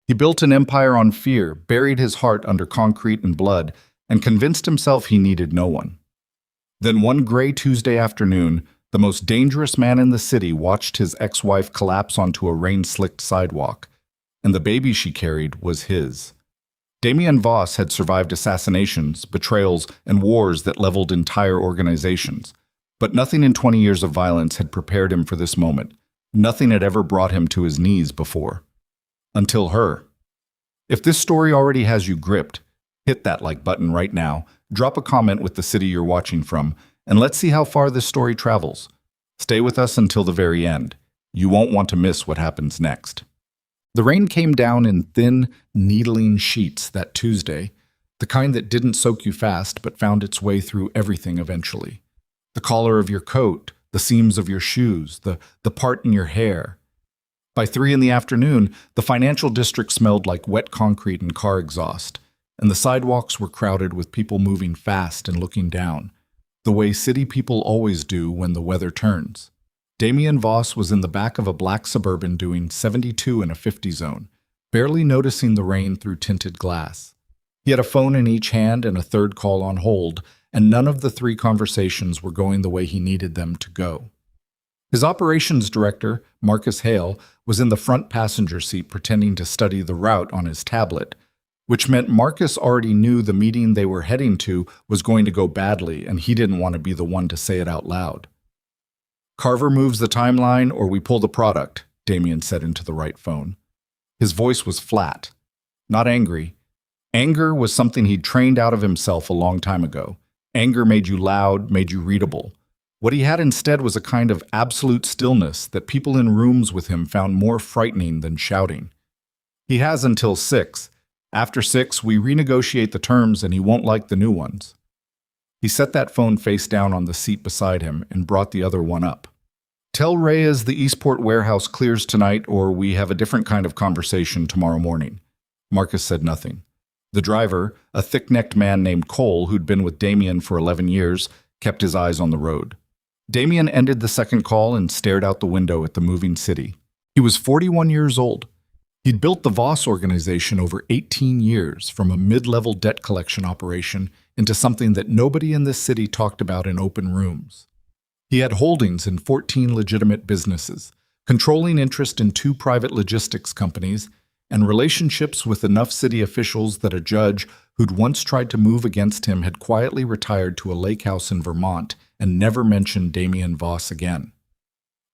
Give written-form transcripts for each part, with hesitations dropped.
He built an empire on fear, buried his heart under concrete and blood, and convinced himself he needed no one. Then one gray Tuesday afternoon, the most dangerous man in the city watched his ex-wife collapse onto a rain-slicked sidewalk, and the baby she carried was his. Damien Voss had survived assassinations, betrayals, and wars that leveled entire organizations. But nothing in 20 years of violence had prepared him for this moment. Nothing had ever brought him to his knees before. Until her. If this story already has you gripped, hit that like button right now, drop a comment with the city you're watching from, and let's see how far this story travels. Stay with us until the very end. You won't want to miss what happens next. The rain came down in thin, needling sheets that Tuesday, the kind that didn't soak you fast but found its way through everything eventually. The collar of your coat, the seams of your shoes, the part in your hair. By 3 in the afternoon, the financial district smelled like wet concrete and car exhaust, and the sidewalks were crowded with people moving fast and looking down, the way city people always do when the weather turns. Damien Voss was in the back of a black Suburban doing 72 in a 50 zone, barely noticing the rain through tinted glass. He had a phone in each hand and a third call on hold, and none of the 3 conversations were going the way he needed them to go. His operations director, Marcus Hale, was in the front passenger seat pretending to study the route on his tablet, which meant Marcus already knew the meeting they were heading to was going to go badly, and he didn't want to be the one to say it out loud. "Carver moves the timeline or we pull the product," Damien said into the right phone. His voice was flat, not angry. Anger was something he'd trained out of himself a long time ago. Anger made you loud, made you readable. What he had instead was a kind of absolute stillness that people in rooms with him found more frightening than shouting. "He has until 6. After 6, we renegotiate the terms and he won't like the new ones." He set that phone face down on the seat beside him and brought the other one up. "Tell Reyes the Eastport warehouse clears tonight or we have a different kind of conversation tomorrow morning." Marcus said nothing. The driver, a thick-necked man named Cole who'd been with Damien for 11 years, kept his eyes on the road. Damien ended the second call and stared out the window at the moving city. He was 41 years old. He'd built the Voss organization over 18 years, from a mid-level debt collection operation into something that nobody in this city talked about in open rooms. He had holdings in 14 legitimate businesses, controlling interest in 2 private logistics companies, and relationships with enough city officials that a judge who'd once tried to move against him had quietly retired to a lake house in Vermont and never mentioned Damien Voss again.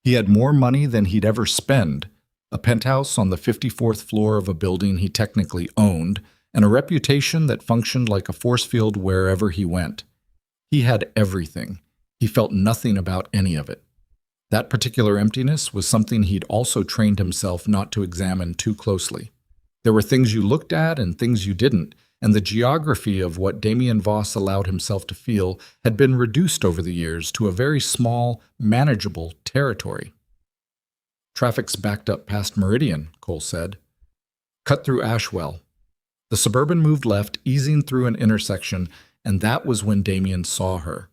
He had more money than he'd ever spend, a penthouse on the 54th floor of a building he technically owned, and a reputation that functioned like a force field wherever he went. He had everything. He felt nothing about any of it. That particular emptiness was something he'd also trained himself not to examine too closely. There were things you looked at and things you didn't, and the geography of what Damien Voss allowed himself to feel had been reduced over the years to a very small, manageable territory. "Traffic's backed up past Meridian," Cole said. "Cut through Ashwell." The Suburban moved left, easing through an intersection, and that was when Damien saw her.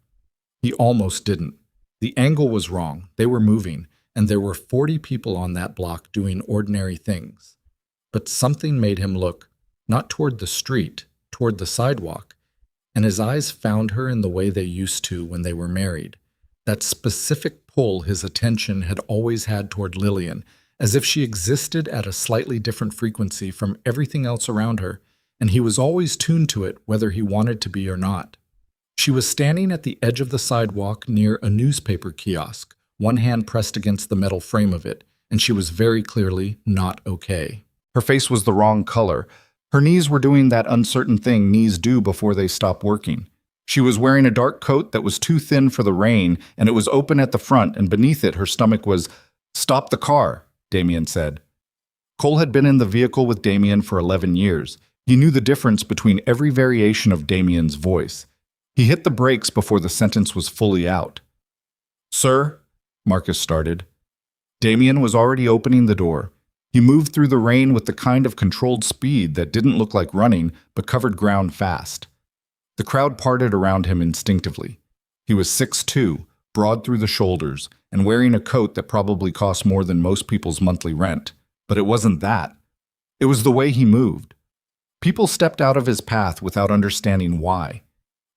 He almost didn't. The angle was wrong. They were moving, and there were 40 people on that block doing ordinary things. But something made him look, not toward the street, toward the sidewalk, and his eyes found her in the way they used to when they were married. That specific pull his attention had always had toward Lillian, as if she existed at a slightly different frequency from everything else around her, and he was always tuned to it whether he wanted to be or not. She was standing at the edge of the sidewalk near a newspaper kiosk, one hand pressed against the metal frame of it, and she was very clearly not okay. Her face was the wrong color. Her knees were doing that uncertain thing knees do before they stop working. She was wearing a dark coat that was too thin for the rain, and it was open at the front, and beneath it her stomach was, "Stop the car," Damien said. Cole had been in the vehicle with Damien for 11 years. He knew the difference between every variation of Damien's voice. He hit the brakes before the sentence was fully out. "Sir," Marcus started. Damien was already opening the door. He moved through the rain with the kind of controlled speed that didn't look like running, but covered ground fast. The crowd parted around him instinctively. He was 6'2", broad through the shoulders, and wearing a coat that probably cost more than most people's monthly rent. But it wasn't that. It was the way he moved. People stepped out of his path without understanding why.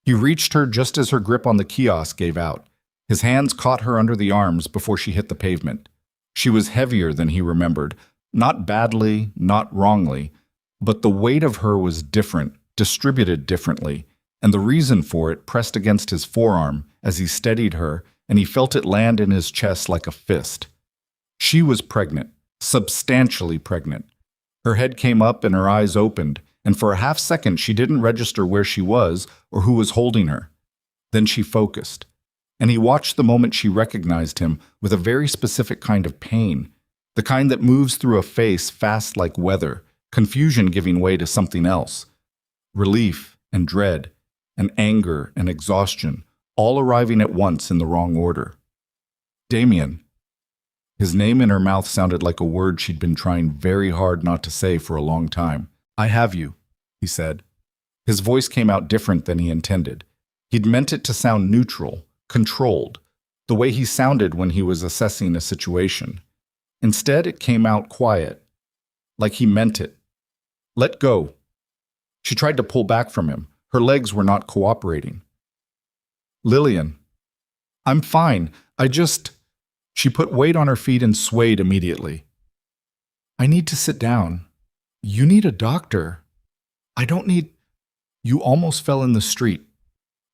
He reached her just as her grip on the kiosk gave out. His hands caught her under the arms before she hit the pavement. She was heavier than he remembered, not badly, not wrongly, but the weight of her was different, distributed differently, and the reason for it pressed against his forearm as he steadied her, and he felt it land in his chest like a fist. She was pregnant, substantially pregnant. Her head came up and her eyes opened, and for a half second she didn't register where she was or who was holding her. Then she focused, and he watched the moment she recognized him with a very specific kind of pain, the kind that moves through a face fast like weather, confusion giving way to something else. Relief and dread and anger and exhaustion, all arriving at once in the wrong order. Damien. His name in her mouth sounded like a word she'd been trying very hard not to say for a long time. I have you, he said. His voice came out different than he intended. He'd meant it to sound neutral, controlled, the way he sounded when he was assessing a situation. Instead, it came out quiet, like he meant it. Let go. She tried to pull back from him. Her legs were not cooperating. Lillian. I'm fine. She put weight on her feet and swayed immediately. I need to sit down. You need a doctor. I don't need... You almost fell in the street.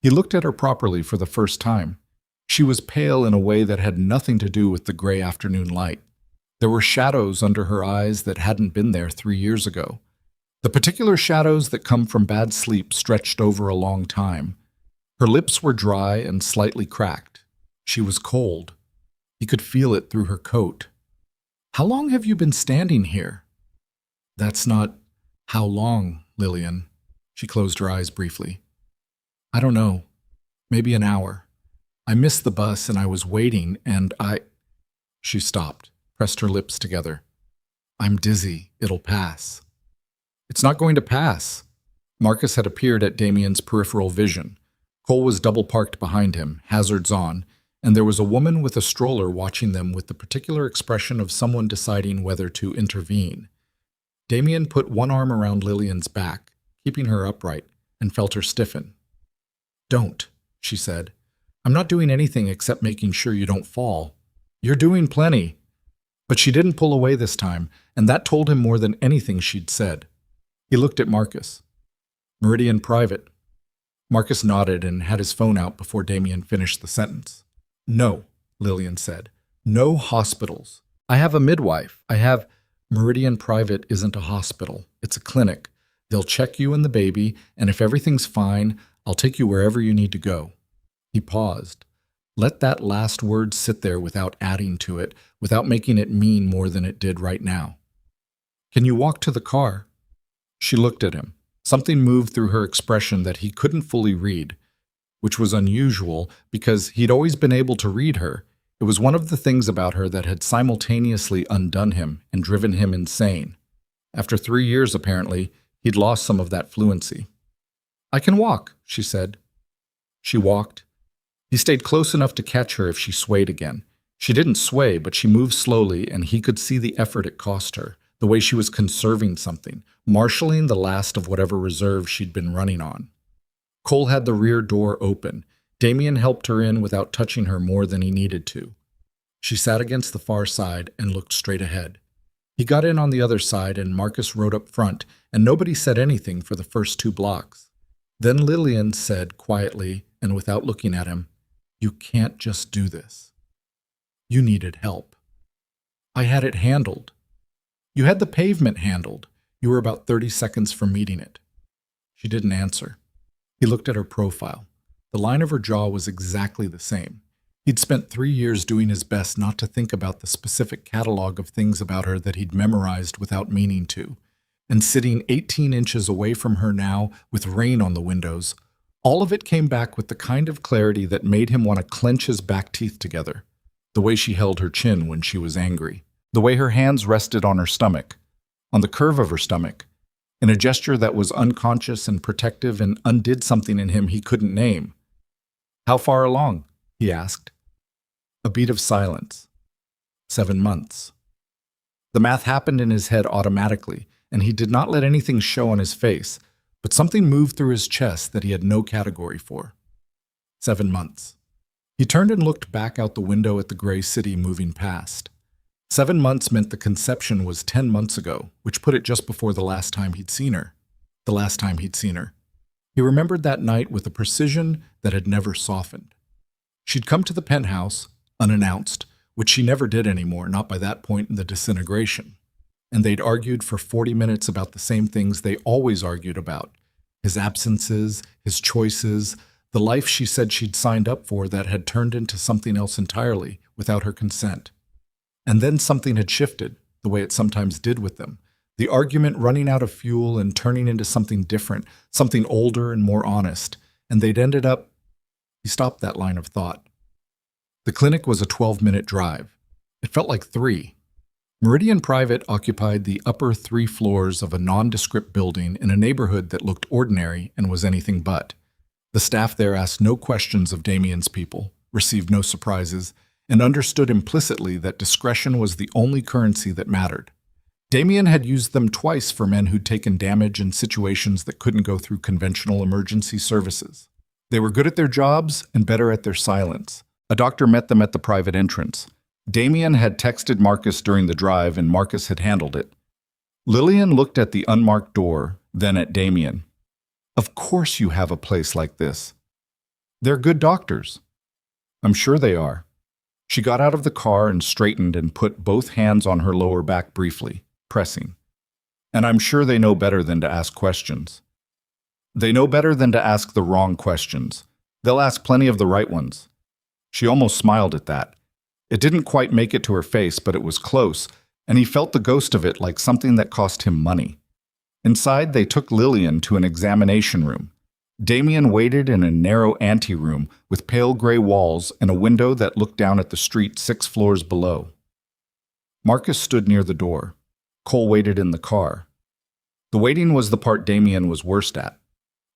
He looked at her properly for the first time. She was pale in a way that had nothing to do with the gray afternoon light. There were shadows under her eyes that hadn't been there 3 years ago. The particular shadows that come from bad sleep stretched over a long time. Her lips were dry and slightly cracked. She was cold. He could feel it through her coat. How long have you been standing here? That's not how long, Lillian. She closed her eyes briefly. I don't know. Maybe an hour. I missed the bus and I was waiting and She stopped, pressed her lips together. I'm dizzy. It'll pass. It's not going to pass. Marcus had appeared at Damien's peripheral vision. Cole was double parked behind him, hazards on, and there was a woman with a stroller watching them with the particular expression of someone deciding whether to intervene. Damien put one arm around Lillian's back, keeping her upright, and felt her stiffen. Don't, she said. I'm not doing anything except making sure you don't fall. You're doing plenty. But she didn't pull away this time, and that told him more than anything she'd said. He looked at Marcus. Meridian Private. Marcus nodded and had his phone out before Damien finished the sentence. No, Lillian said. No hospitals. I have a midwife. Meridian Private isn't a hospital. It's a clinic. They'll check you and the baby, and if everything's fine, I'll take you wherever you need to go. He paused. Let that last word sit there without adding to it, without making it mean more than it did right now. Can you walk to the car? She looked at him. Something moved through her expression that he couldn't fully read, which was unusual because he'd always been able to read her. It was one of the things about her that had simultaneously undone him and driven him insane. After 3 years, apparently, he'd lost some of that fluency. I can walk, she said. She walked. He stayed close enough to catch her if she swayed again. She didn't sway, but she moved slowly, and he could see the effort it cost her, the way she was conserving something, marshaling the last of whatever reserve she'd been running on. Cole had the rear door open. Damien helped her in without touching her more than he needed to. She sat against the far side and looked straight ahead. He got in on the other side, and Marcus rode up front, and nobody said anything for the first 2 blocks. Then Lillian said quietly and without looking at him, You can't just do this. You needed help. I had it handled. You had the pavement handled. You were about 30 seconds from meeting it. She didn't answer. He looked at her profile. The line of her jaw was exactly the same. He'd spent 3 years doing his best not to think about the specific catalog of things about her that he'd memorized without meaning to. And sitting 18 inches away from her now, with rain on the windows, all of it came back with the kind of clarity that made him want to clench his back teeth together. The way she held her chin when she was angry. The way her hands rested on her stomach, on the curve of her stomach, in a gesture that was unconscious and protective and undid something in him he couldn't name. How far along? He asked. A beat of silence. 7 months. The math happened in his head automatically, and he did not let anything show on his face, but something moved through his chest that he had no category for. 7 months. He turned and looked back out the window at the gray city moving past. 7 months meant the conception was 10 months ago, which put it just before the last time he'd seen her. The last time he'd seen her. He remembered that night with a precision that had never softened. She'd come to the penthouse, unannounced, which she never did anymore, not by that point in the disintegration. And they'd argued for 40 minutes about the same things they always argued about. His absences, his choices, the life she said she'd signed up for that had turned into something else entirely, without her consent. And then something had shifted, the way it sometimes did with them. The argument running out of fuel and turning into something different, something older and more honest. And they'd ended up... He stopped that line of thought. The clinic was a 12-minute drive. It felt like 3. Meridian Private occupied the upper 3 floors of a nondescript building in a neighborhood that looked ordinary and was anything but. The staff there asked no questions of Damien's people, received no surprises, and understood implicitly that discretion was the only currency that mattered. Damien had used them twice for men who'd taken damage in situations that couldn't go through conventional emergency services. They were good at their jobs and better at their silence. A doctor met them at the private entrance. Damien had texted Marcus during the drive, and Marcus had handled it. Lillian looked at the unmarked door, then at Damien. "Of course you have a place like this. They're good doctors." "I'm sure they are." She got out of the car and straightened and put both hands on her lower back briefly, pressing. "And I'm sure they know better than to ask questions. They know better than to ask the wrong questions. They'll ask plenty of the right ones." She almost smiled at that. It didn't quite make it to her face, but it was close, and he felt the ghost of it like something that cost him money. Inside, they took Lillian to an examination room. Damien waited in a narrow anteroom with pale gray walls and a window that looked down at the street 6 floors below. Marcus stood near the door. Cole waited in the car. The waiting was the part Damien was worst at.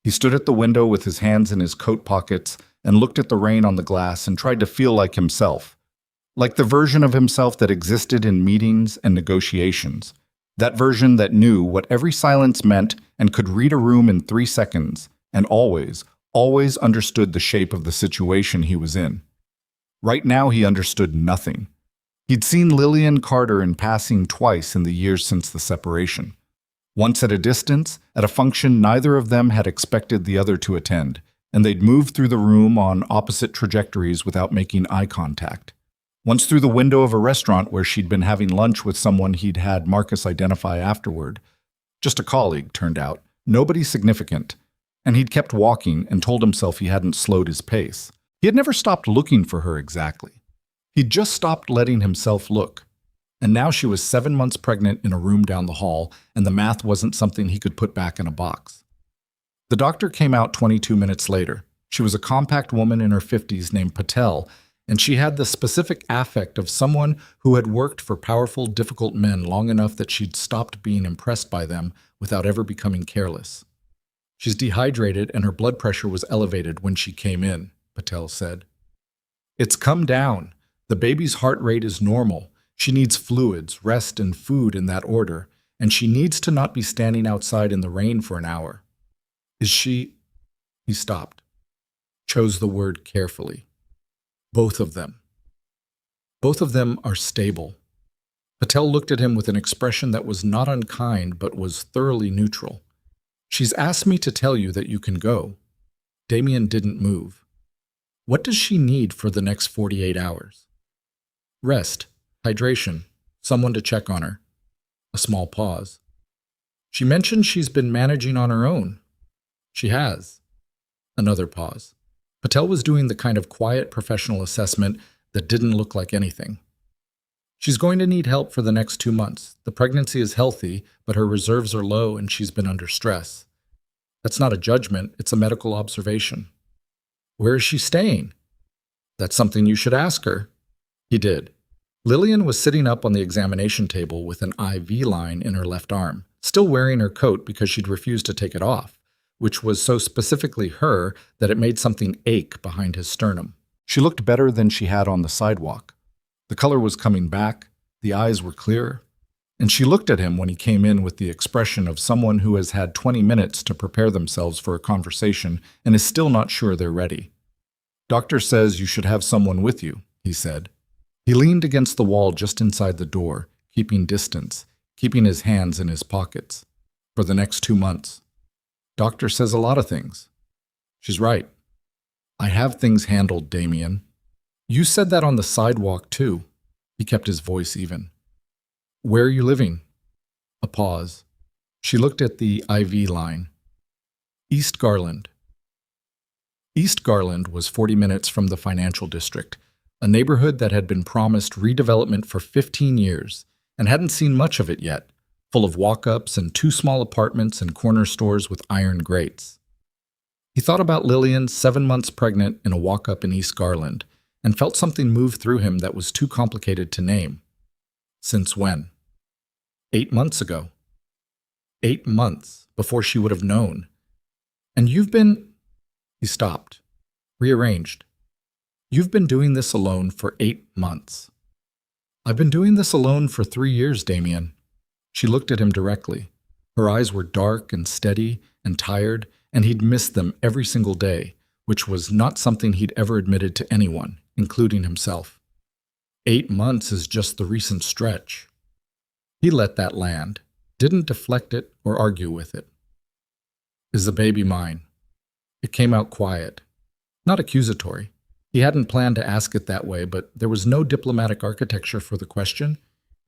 He stood at the window with his hands in his coat pockets and looked at the rain on the glass and tried to feel like himself. Like the version of himself that existed in meetings and negotiations. That version that knew what every silence meant and could read a room in 3 seconds, and always understood the shape of the situation he was in. Right now he understood nothing. He'd seen Lillian Carter in passing twice in the years since the separation. Once at a distance, at a function neither of them had expected the other to attend, and they'd moved through the room on opposite trajectories without making eye contact. Once through the window of a restaurant where she'd been having lunch with someone he'd had Marcus identify afterward. Just a colleague, turned out. Nobody significant. And he'd kept walking and told himself he hadn't slowed his pace. He had never stopped looking for her exactly. He'd just stopped letting himself look. And now she was 7 months pregnant in a room down the hall, and the math wasn't something he could put back in a box. The doctor came out 22 minutes later. She was a compact woman in her 50s named Patel, and she had the specific affect of someone who had worked for powerful, difficult men long enough that she'd stopped being impressed by them without ever becoming careless. "She's dehydrated and her blood pressure was elevated when she came in," Patel said. "It's come down. The baby's heart rate is normal. She needs fluids, rest, and food in that order, and she needs to not be standing outside in the rain for an hour. Is she..." He stopped, chose the word carefully. "Both of them. Both of them are stable." Patel looked at him with an expression that was not unkind but was thoroughly neutral. "She's asked me to tell you that you can go." Damien didn't move. "What does she need for the next 48 hours? "Rest, hydration, someone to check on her." A small pause. "She mentioned she's been managing on her own." "She has." Another pause. Patel was doing the kind of quiet professional assessment that didn't look like anything. "She's going to need help for the next 2 months. The pregnancy is healthy, but her reserves are low and she's been under stress." "That's not a judgment, it's a medical observation." "Where is she staying?" "That's something you should ask her." He did. Lillian was sitting up on the examination table with an IV line in her left arm, still wearing her coat because she'd refused to take it off, which was so specifically her that it made something ache behind his sternum. She looked better than she had on the sidewalk. The color was coming back, the eyes were clearer, and she looked at him when he came in with the expression of someone who has had 20 minutes to prepare themselves for a conversation and is still not sure they're ready. "Doctor says you should have someone with you," he said. He leaned against the wall just inside the door, keeping distance, keeping his hands in his pockets. "For the next 2 months. Doctor says a lot of things." "She's right. I have things handled, Damien." "You said that on the sidewalk, too." He kept his voice even. "Where are you living?" A pause. She looked at the IV line. "East Garland." East Garland was 40 minutes from the financial district, a neighborhood that had been promised redevelopment for 15 years and hadn't seen much of it yet, full of walk-ups and 2 small apartments and corner stores with iron grates. He thought about Lillian, 7 months pregnant, in a walk-up in East Garland, and felt something move through him that was too complicated to name. Since when? 8 months ago. 8 months before she would have known. "And you've been—" He stopped, rearranged. "You've been doing this alone for 8 months. "I've been doing this alone for 3 years, Damien." She looked at him directly. Her eyes were dark and steady and tired, and he'd missed them every single day, which was not something he'd ever admitted to anyone, including himself. 8 months is just the recent stretch. He let that land, didn't deflect it or argue with it. "Is the baby mine?" It came out quiet, not accusatory. He hadn't planned to ask it that way, but there was no diplomatic architecture for the question.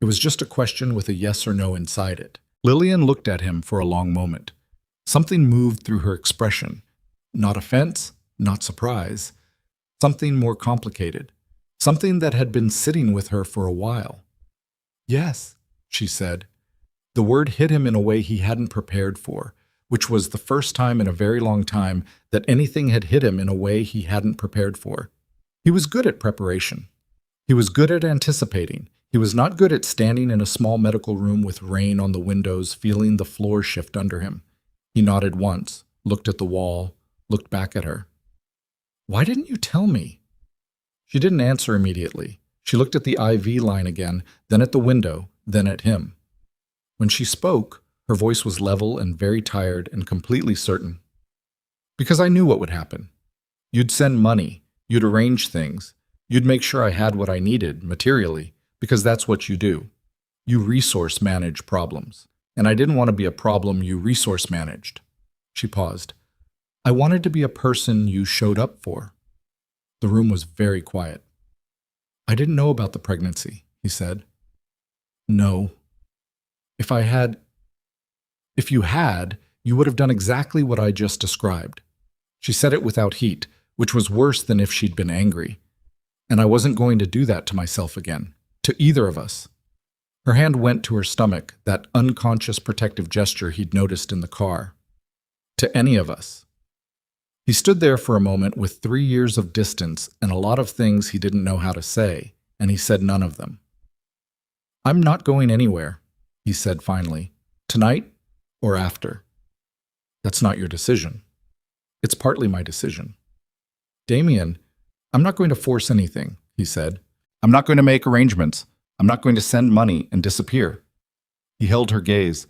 It was just a question with a yes or no inside it. Lillian looked at him for a long moment. Something moved through her expression. Not offense, not surprise. Something more complicated. Something that had been sitting with her for a while. "Yes," she said. The word hit him in a way he hadn't prepared for, which was the first time in a very long time that anything had hit him in a way he hadn't prepared for. He was good at preparation. He was good at anticipating. He was not good at standing in a small medical room with rain on the windows, feeling the floor shift under him. He nodded once, looked at the wall, looked back at her. "Why didn't you tell me?" She didn't answer immediately. She looked at the IV line again, then at the window, then at him. When she spoke, her voice was level and very tired and completely certain. "Because I knew what would happen. You'd send money, you'd arrange things, you'd make sure I had what I needed, materially, because that's what you do. You resource manage problems, and I didn't want to be a problem you resource managed." She paused. "I wanted to be a person you showed up for." The room was very quiet. "I didn't know about the pregnancy," he said. "No. If you had, you would have done exactly what I just described." She said it without heat, which was worse than if she'd been angry. "And I wasn't going to do that to myself again, to either of us." Her hand went to her stomach, that unconscious protective gesture he'd noticed in the car. "To any of us." He stood there for a moment with 3 years of distance and a lot of things he didn't know how to say, and he said none of them. "I'm not going anywhere," he said finally. "Tonight or after." "That's not your decision." "It's partly my decision." "Damien, I'm not going to force anything," he said. "I'm not going to make arrangements. I'm not going to send money and disappear." He held her gaze.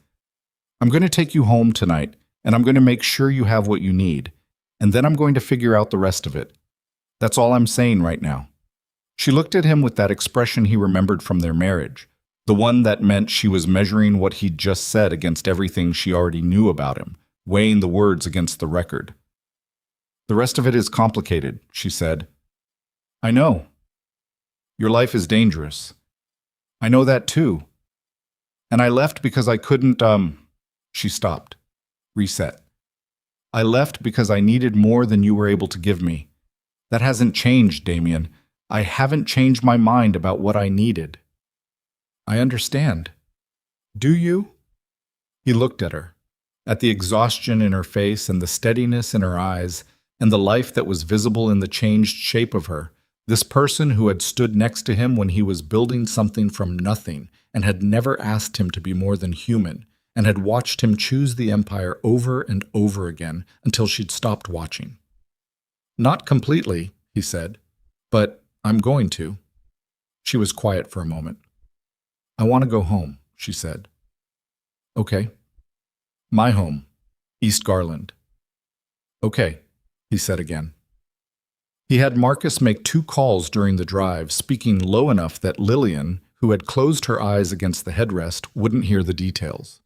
"I'm going to take you home tonight, and I'm going to make sure you have what you need, and then I'm going to figure out the rest of it. That's all I'm saying right now." She looked at him with that expression he remembered from their marriage, the one that meant she was measuring what he'd just said against everything she already knew about him, weighing the words against the record. "The rest of it is complicated," she said. "I know. Your life is dangerous. I know that too. And I left because I couldn't, She stopped. Reset. "I left because I needed more than you were able to give me. That hasn't changed, Damien. I haven't changed my mind about what I needed." "I understand." "Do you?" He looked at her, at the exhaustion in her face and the steadiness in her eyes, and the life that was visible in the changed shape of her, this person who had stood next to him when he was building something from nothing and had never asked him to be more than human, and had watched him choose the empire over and over again until she'd stopped watching. "Not completely," he said, "but I'm going to." She was quiet for a moment. "I want to go home," she said. Okay. My home, East Garland. Okay, he said again. He had Marcus make 2 calls during the drive, speaking low enough that Lillian, who had closed her eyes against the headrest, wouldn't hear the details.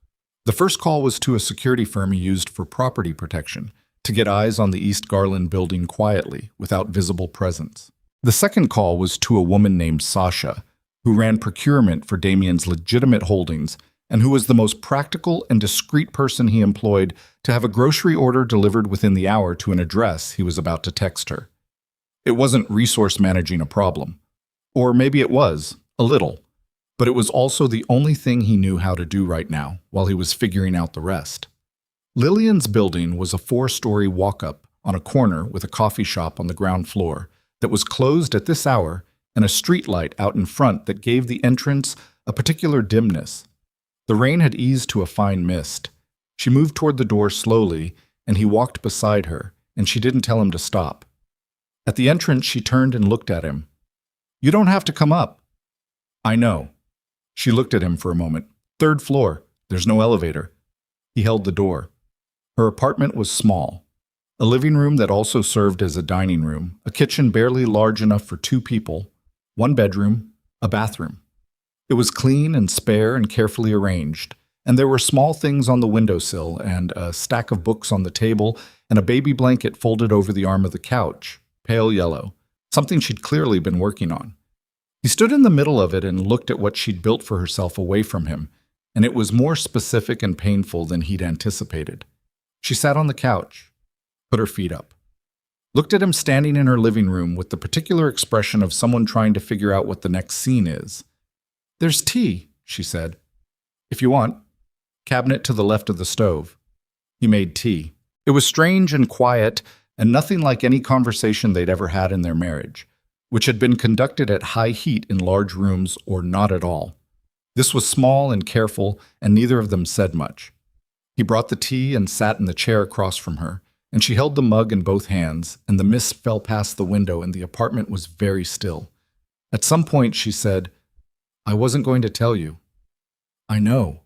The first call was to a security firm he used for property protection, to get eyes on the East Garland building quietly, without visible presence. The second call was to a woman named Sasha, who ran procurement for Damien's legitimate holdings and who was the most practical and discreet person he employed to have a grocery order delivered within the hour to an address he was about to text her. It wasn't resource managing a problem. Or maybe it was, a little. But it was also the only thing he knew how to do right now, while he was figuring out the rest. Lillian's building was a 4-story walk-up on a corner with a coffee shop on the ground floor that was closed at this hour and a street light out in front that gave the entrance a particular dimness. The rain had eased to a fine mist. She moved toward the door slowly, and he walked beside her, and she didn't tell him to stop. At the entrance, she turned and looked at him. "You don't have to come up." "I know." She looked at him for a moment. "3rd floor. There's no elevator." He held the door. Her apartment was small. A living room that also served as a dining room, a kitchen barely large enough for 2 people, 1 bedroom, a bathroom. It was clean and spare and carefully arranged, and there were small things on the windowsill and a stack of books on the table and a baby blanket folded over the arm of the couch, pale yellow, something she'd clearly been working on. He stood in the middle of it and looked at what she'd built for herself away from him, and it was more specific and painful than he'd anticipated. She sat on the couch, put her feet up, looked at him standing in her living room with the particular expression of someone trying to figure out what the next scene is. "There's tea," she said. "If you want. Cabinet to the left of the stove." He made tea. It was strange and quiet, and nothing like any conversation they'd ever had in their marriage, which had been conducted at high heat in large rooms or not at all. This was small and careful, and neither of them said much. He brought the tea and sat in the chair across from her, and she held the mug in both hands, and the mist fell past the window and the apartment was very still. At some point she said, "I wasn't going to tell you." "I know.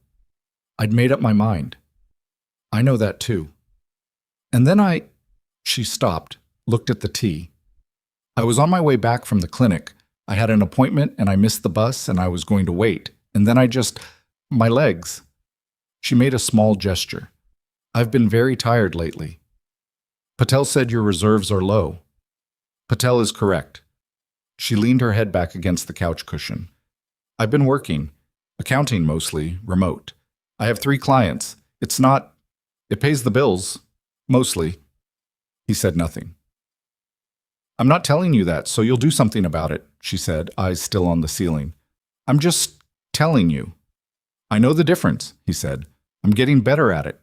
I'd made up my mind." "I know that too." "And then She stopped, looked at the tea. "I was on my way back from the clinic. I had an appointment and I missed the bus and I was going to wait. And then my legs." She made a small gesture. "I've been very tired lately." "Patel said your reserves are low." "Patel is correct." She leaned her head back against the couch cushion. "I've been working. Accounting mostly, remote. I have 3 clients. It pays the bills. Mostly." He said nothing. "I'm not telling you that, so you'll do something about it," she said, eyes still on the ceiling. "I'm just telling you." "I know the difference," he said. "I'm getting better at it."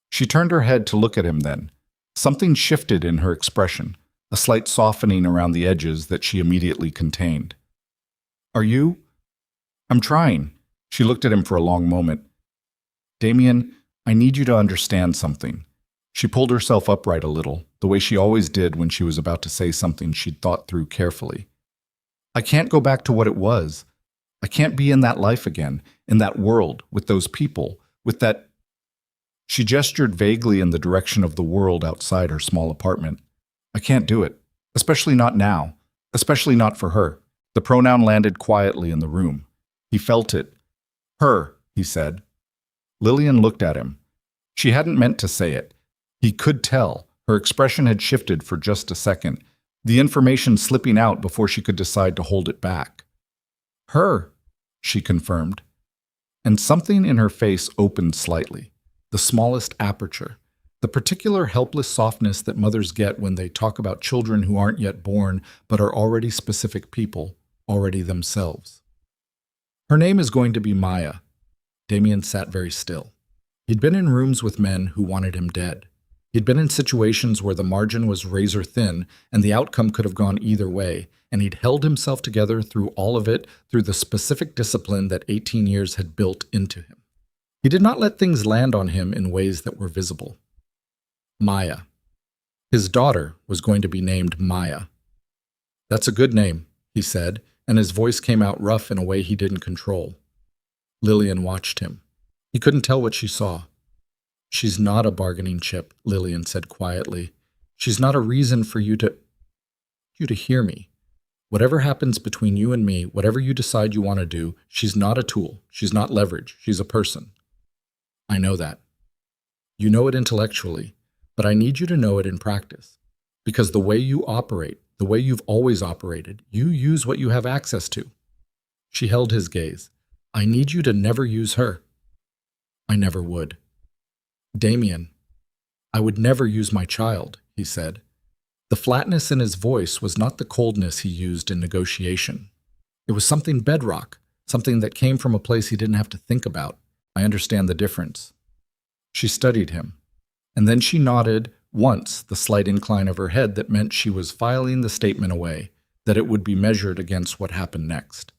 She turned her head to look at him then. Something shifted in her expression, a slight softening around the edges that she immediately contained. "Are you?" "I'm trying." She looked at him for a long moment. "Damien, I need you to understand something." She pulled herself upright a little, the way she always did when she was about to say something she'd thought through carefully. "I can't go back to what it was. I can't be in that life again, in that world, with those people, with that—" She gestured vaguely in the direction of the world outside her small apartment. "I can't do it, especially not now, especially not for her." The pronoun landed quietly in the room. He felt it. "Her," he said. Lillian looked at him. She hadn't meant to say it. He could tell. Her expression had shifted for just a second, the information slipping out before she could decide to hold it back. "Her," she confirmed. And something in her face opened slightly, the smallest aperture, the particular helpless softness that mothers get when they talk about children who aren't yet born but are already specific people, already themselves. "Her name is going to be Maya." Damien sat very still. He'd been in rooms with men who wanted him dead. He'd been in situations where the margin was razor thin and the outcome could have gone either way, and he'd held himself together through all of it through the specific discipline that 18 years had built into him. He did not let things land on him in ways that were visible. Maya. His daughter was going to be named Maya. "That's a good name," he said, and his voice came out rough in a way he didn't control. Lillian watched him. He couldn't tell what she saw. "She's not a bargaining chip," Lillian said quietly. "She's not a reason for you to hear me. Whatever happens between you and me, whatever you decide you want to do, she's not a tool. She's not leverage. She's a person." "I know that. You know it intellectually, but I need you to know it in practice. Because the way you operate, the way you've always operated, you use what you have access to." She held his gaze. "I need you to never use her." "I never would." "Damien, I would never use my child," he said. The flatness in his voice was not the coldness he used in negotiation. It was something bedrock, something that came from a place he didn't have to think about. "I understand the difference." She studied him, and then she nodded once, the slight incline of her head that meant she was filing the statement away, that it would be measured against what happened next.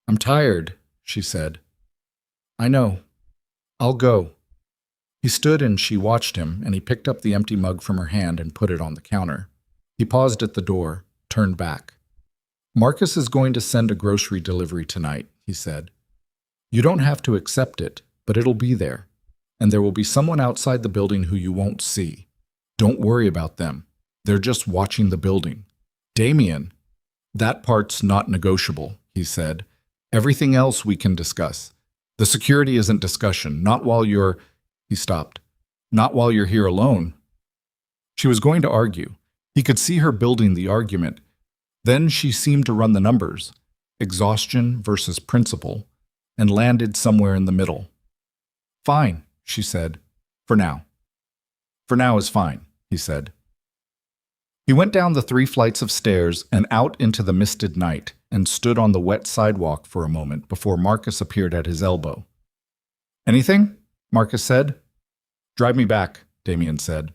"I'm tired," she said. "I know. I'll go." He stood and she watched him, and he picked up the empty mug from her hand and put it on the counter. He paused at the door, turned back. "Marcus is going to send a grocery delivery tonight," he said. "You don't have to accept it, but it'll be there. And there will be someone outside the building who you won't see. Don't worry about them. They're just watching the building." "Damien, that part's not negotiable," he said. "Everything else we can discuss. The security isn't discussion, not while you're—" He stopped. "Not while you're here alone." She was going to argue. He could see her building the argument. Then she seemed to run the numbers, exhaustion versus principle, and landed somewhere in the middle. "Fine," she said. "For now." "For now is fine," he said. He went down the 3 flights of stairs and out into the misted night and stood on the wet sidewalk for a moment before Marcus appeared at his elbow. "Anything?" Marcus said. "Drive me back," Damien said.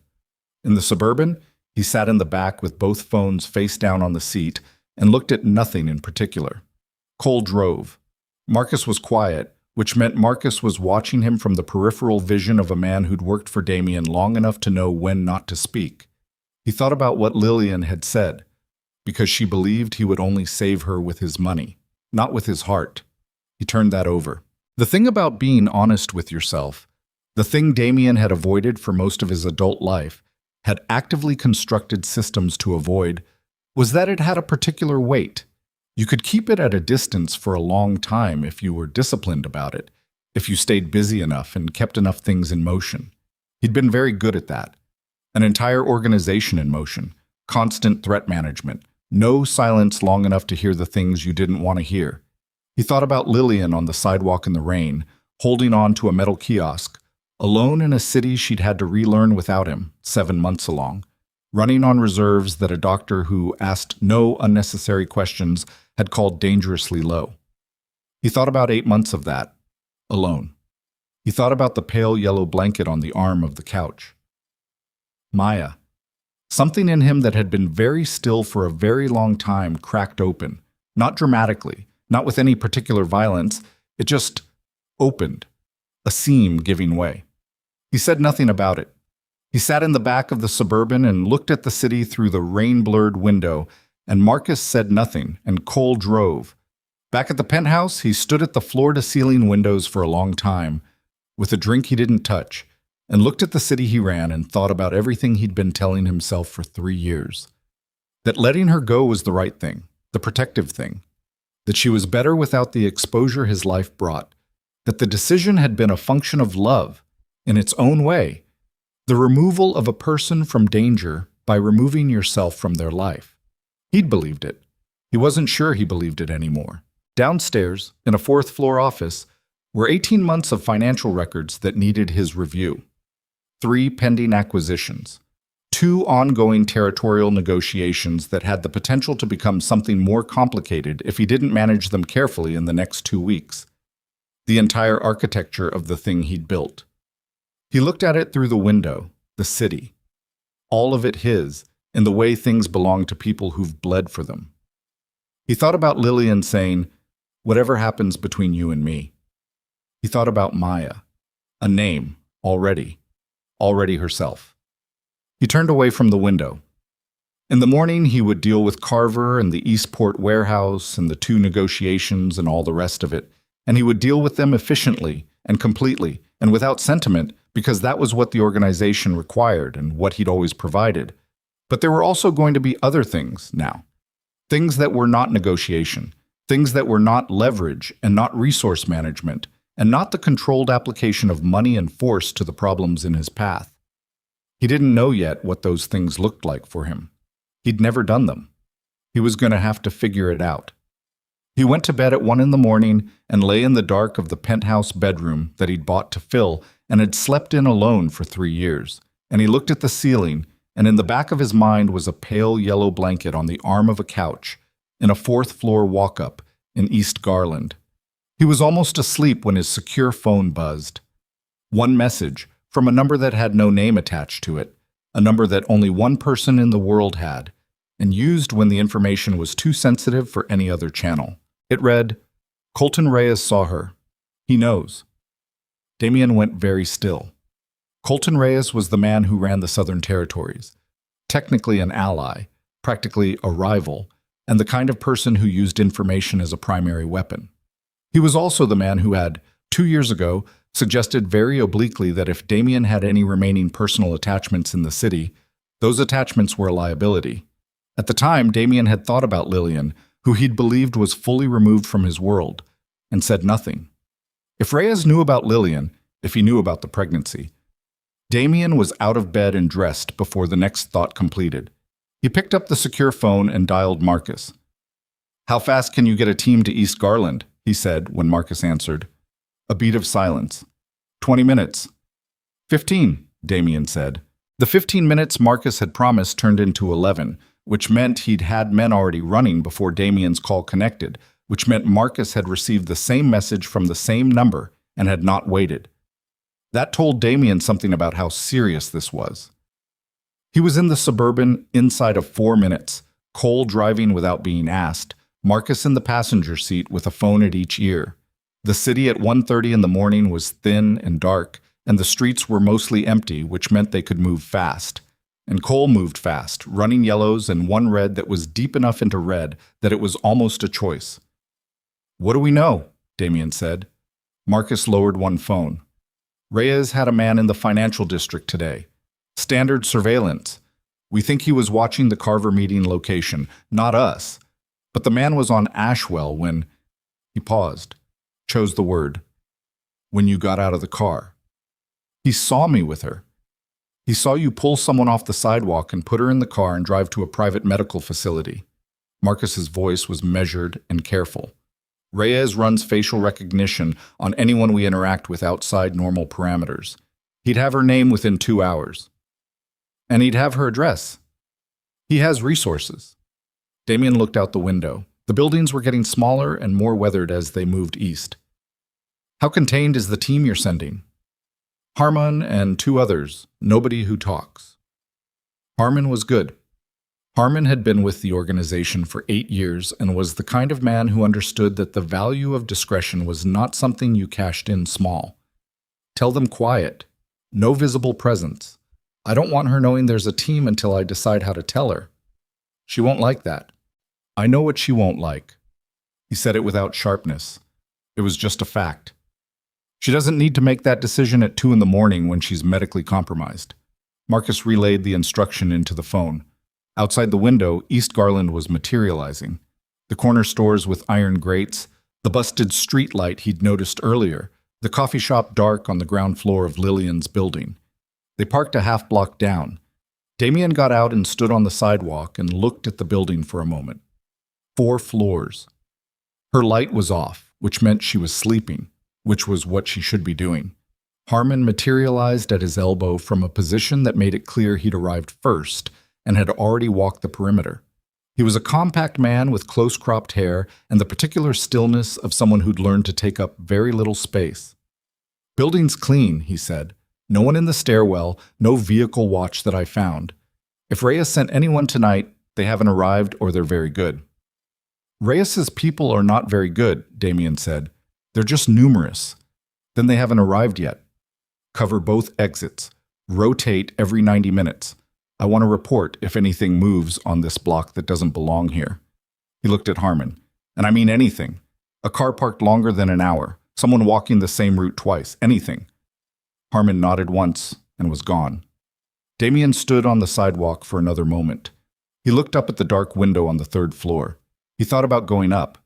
In the Suburban, he sat in the back with both phones face down on the seat and looked at nothing in particular. Cole drove. Marcus was quiet, which meant Marcus was watching him from the peripheral vision of a man who'd worked for Damien long enough to know when not to speak. He thought about what Lillian had said, because she believed he would only save her with his money, not with his heart. He turned that over. The thing about being honest with yourself, the thing Damien had avoided for most of his adult life, had actively constructed systems to avoid, was that it had a particular weight. You could keep it at a distance for a long time if you were disciplined about it, if you stayed busy enough and kept enough things in motion. He'd been very good at that. An entire organization in motion, constant threat management, no silence long enough to hear the things you didn't want to hear. He thought about Lillian on the sidewalk in the rain, holding on to a metal kiosk, alone in a city she'd had to relearn without him, 7 months along, running on reserves that a doctor who asked no unnecessary questions had called dangerously low. He thought about 8 months of that, alone. He thought about the pale yellow blanket on the arm of the couch. Maya. Something in him that had been very still for a very long time cracked open, not dramatically, not with any particular violence, it just opened, a seam giving way. He said nothing about it. He sat in the back of the Suburban and looked at the city through the rain-blurred window, and Marcus said nothing, and Cole drove. Back at the penthouse, he stood at the floor-to-ceiling windows for a long time, with a drink he didn't touch, and looked at the city he ran and thought about everything he'd been telling himself for 3 years. That letting her go was the right thing, the protective thing. That she was better without the exposure his life brought. That the decision had been a function of love, in its own way. The removal of a person from danger by removing yourself from their life. He'd believed it. He wasn't sure he believed it anymore. Downstairs, in a 4th-floor office, were 18 months of financial records that needed his review. 3 pending acquisitions. 2 ongoing territorial negotiations that had the potential to become something more complicated if he didn't manage them carefully in the next 2 weeks. The entire architecture of the thing he'd built. He looked at it through the window, the city. All of it his, in the way things belong to people who've bled for them. He thought about Lillian saying, "Whatever happens between you and me." He thought about Maya, a name, already herself. He turned away from the window. In the morning, he would deal with Carver and the Eastport warehouse and the 2 negotiations and all the rest of it. and he would deal with them efficiently and completely and without sentiment because that was what the organization required and what he'd always provided. But there were also going to be other things now. Things that were not negotiation, things that were not leverage and not resource management, and not the controlled application of money and force to the problems in his path. He didn't know yet what those things looked like for him. He'd never done them. He was going to have to figure it out. He went to bed at 1 a.m. and lay in the dark of the penthouse bedroom that he'd bought to Phil and had slept in alone for 3 years. And he looked at the ceiling, and in the back of his mind was a pale yellow blanket on the arm of a couch in a 4th-floor walk-up in East Garland. He was almost asleep when his secure phone buzzed. One message from a number that had no name attached to it, a number that only one person in the world had, and used when the information was too sensitive for any other channel. It read, "Colton Reyes saw her. He knows." Damien went very still. Colton Reyes was the man who ran the Southern Territories, technically an ally, practically a rival, and the kind of person who used information as a primary weapon. He was also the man who had, 2 years ago, suggested very obliquely that if Damien had any remaining personal attachments in the city, those attachments were a liability. At the time, Damien had thought about Lillian, who he'd believed was fully removed from his world, and said nothing. If Reyes knew about Lillian, if he knew about the pregnancy, Damien was out of bed and dressed before the next thought completed. He picked up the secure phone and dialed Marcus. "How fast can you get a team to East Garland?" he said when Marcus answered. A beat of silence. 20 minutes. 15, Damien said. The 15 minutes Marcus had promised turned into 11, which meant he'd had men already running before Damien's call connected, which meant Marcus had received the same message from the same number and had not waited. That told Damien something about how serious this was. He was in the Suburban inside of 4 minutes, Cole driving without being asked, Marcus in the passenger seat with a phone at each ear. The city at 1:30 in the morning was thin and dark, and the streets were mostly empty, which meant they could move fast. And Cole moved fast, running yellows and one red that was deep enough into red that it was almost a choice. "What do we know?" Damien said. Marcus lowered one phone. "Reyes had a man in the financial district today. Standard surveillance. We think he was watching the Carver meeting location, not us. But the man was on Ashwell when..." He paused, chose the word. "When you got out of the car. He saw me with her. He saw you pull someone off the sidewalk and put her in the car and drive to a private medical facility." Marcus's voice was measured and careful. "Reyes runs facial recognition on anyone we interact with outside normal parameters. He'd have her name within 2 hours. And he'd have her address. He has resources." Damien looked out the window. The buildings were getting smaller and more weathered as they moved east. "How contained is the team you're sending?" "Harmon and 2 others, nobody who talks." Harmon was good. Harmon had been with the organization for 8 years and was the kind of man who understood that the value of discretion was not something you cashed in small. "Tell them quiet. No visible presence. I don't want her knowing there's a team until I decide how to tell her. She won't like that. I know what she won't like." He said it without sharpness. It was just a fact. "She doesn't need to make that decision at 2 in the morning when she's medically compromised." Marcus relayed the instruction into the phone. Outside the window, East Garland was materializing. The corner stores with iron grates, the busted street light he'd noticed earlier, the coffee shop dark on the ground floor of Lillian's building. They parked a half-block down. Damien got out and stood on the sidewalk and looked at the building for a moment. 4 floors. Her light was off, which meant she was sleeping, which was what she should be doing. Harmon materialized at his elbow from a position that made it clear he'd arrived first and had already walked the perimeter. He was a compact man with close-cropped hair and the particular stillness of someone who'd learned to take up very little space. "Building's clean," he said. "No one in the stairwell, no vehicle watch that I found. If Reyes sent anyone tonight, they haven't arrived or they're very good." "Reyes's people are not very good," Damien said. "They're just numerous. Then they haven't arrived yet. Cover both exits. Rotate every 90 minutes. I want to report if anything moves on this block that doesn't belong here." He looked at Harmon. "And I mean anything. A car parked longer than an hour. Someone walking the same route twice. Anything. Harmon nodded once and was gone. Damien stood on the sidewalk for another moment. He looked up at the dark window on the third floor. He thought about going up,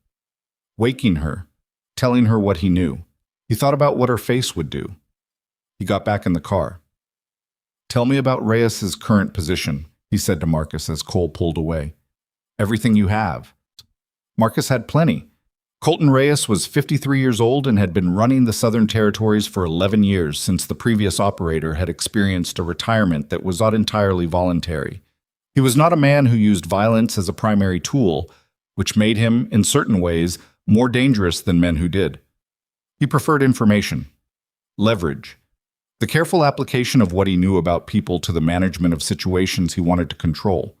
waking her, telling her what he knew. He thought about what her face would do. He got back in the car. "Tell me about Reyes's current position," he said to Marcus as Cole pulled away. "Everything you have." Marcus had plenty. Colton Reyes was 53 years old and had been running the Southern Territories for 11 years since the previous operator had experienced a retirement that was not entirely voluntary. He was not a man who used violence as a primary tool, which made him, in certain ways, more dangerous than men who did. He preferred information, leverage, the careful application of what he knew about people to the management of situations he wanted to control.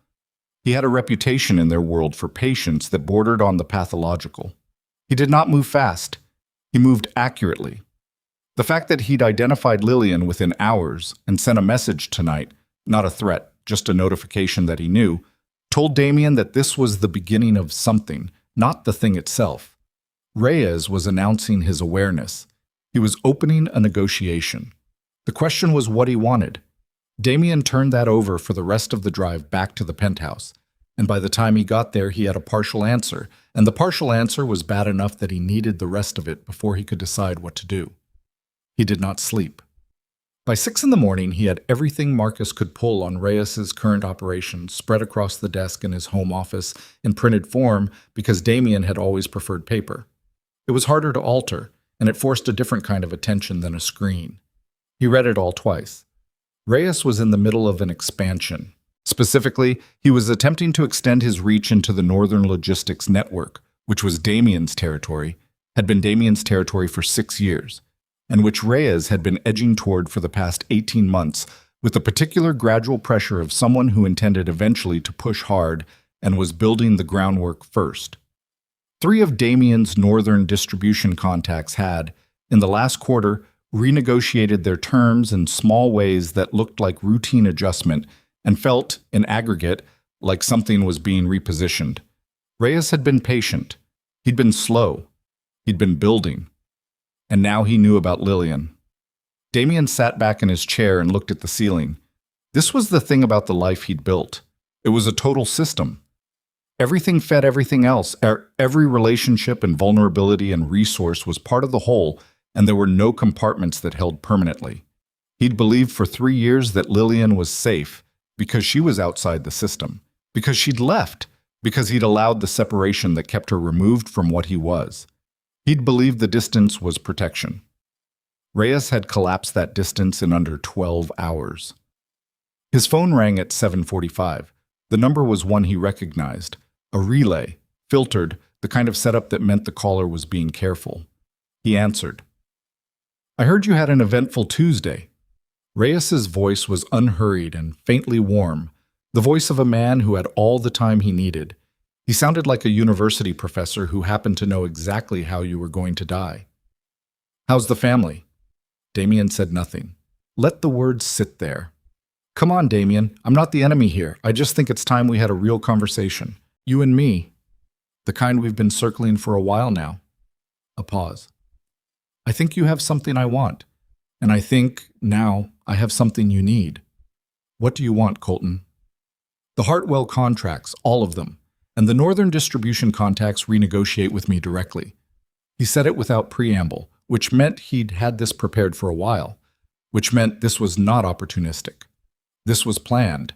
He had a reputation in their world for patience that bordered on the pathological. He did not move fast. He moved accurately. The fact that he'd identified Lillian within hours and sent a message tonight, not a threat, just a notification that he knew, told Damien that this was the beginning of something, not the thing itself. Reyes was announcing his awareness. He was opening a negotiation. The question was what he wanted. Damien turned that over for the rest of the drive back to the penthouse, and by the time he got there he had a partial answer, and the partial answer was bad enough that he needed the rest of it before he could decide what to do. He did not sleep. By 6 in the morning, he had everything Marcus could pull on Reyes's current operations spread across the desk in his home office in printed form because Damien had always preferred paper. It was harder to alter, and it forced a different kind of attention than a screen. He read it all twice. Reyes was in the middle of an expansion. Specifically, he was attempting to extend his reach into the Northern Logistics Network, which was Damien's territory, had been Damien's territory for 6 years, and which Reyes had been edging toward for the past 18 months, with the particular gradual pressure of someone who intended eventually to push hard and was building the groundwork first. 3 of Damien's northern distribution contacts had, in the last quarter, renegotiated their terms in small ways that looked like routine adjustment and felt, in aggregate, like something was being repositioned. Reyes had been patient. He'd been slow. He'd been building. And now he knew about Lillian. Damien sat back in his chair and looked at the ceiling. This was the thing about the life he'd built. It was a total system. Everything fed everything else. Every relationship and vulnerability and resource was part of the whole, and there were no compartments that held permanently. He'd believed for 3 years that Lillian was safe because she was outside the system, because she'd left, because he'd allowed the separation that kept her removed from what he was. He'd believed the distance was protection. Reyes had collapsed that distance in under 12 hours. His phone rang at 7:45. The number was one he recognized, a relay, filtered, the kind of setup that meant the caller was being careful. He answered. "I heard you had an eventful Tuesday." Reyes's voice was unhurried and faintly warm, the voice of a man who had all the time he needed. He sounded like a university professor who happened to know exactly how you were going to die. "How's the family?" Damien said nothing. Let the words sit there. "Come on, Damien. I'm not the enemy here. I just think it's time we had a real conversation. You and me. The kind we've been circling for a while now." A pause. "I think you have something I want. And I think, now, I have something you need." "What do you want, Colton?" "The Hartwell contracts, all of them. And the Northern distribution contacts renegotiate with me directly." He said it without preamble, which meant he'd had this prepared for a while, which meant this was not opportunistic. This was planned.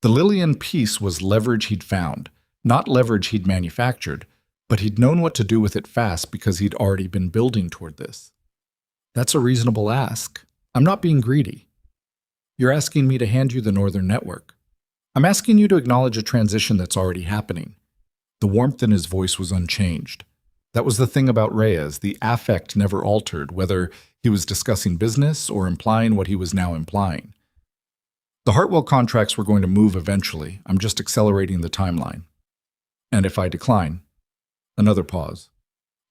The Lillian piece was leverage he'd found, not leverage he'd manufactured, but he'd known what to do with it fast because he'd already been building toward this. "That's a reasonable ask. I'm not being greedy. You're asking me to hand you the Northern network. I'm asking you to acknowledge a transition that's already happening." The warmth in his voice was unchanged. That was the thing about Reyes. The affect never altered, whether he was discussing business or implying what he was now implying. "The Hartwell contracts were going to move eventually. I'm just accelerating the timeline. And if I decline..." Another pause.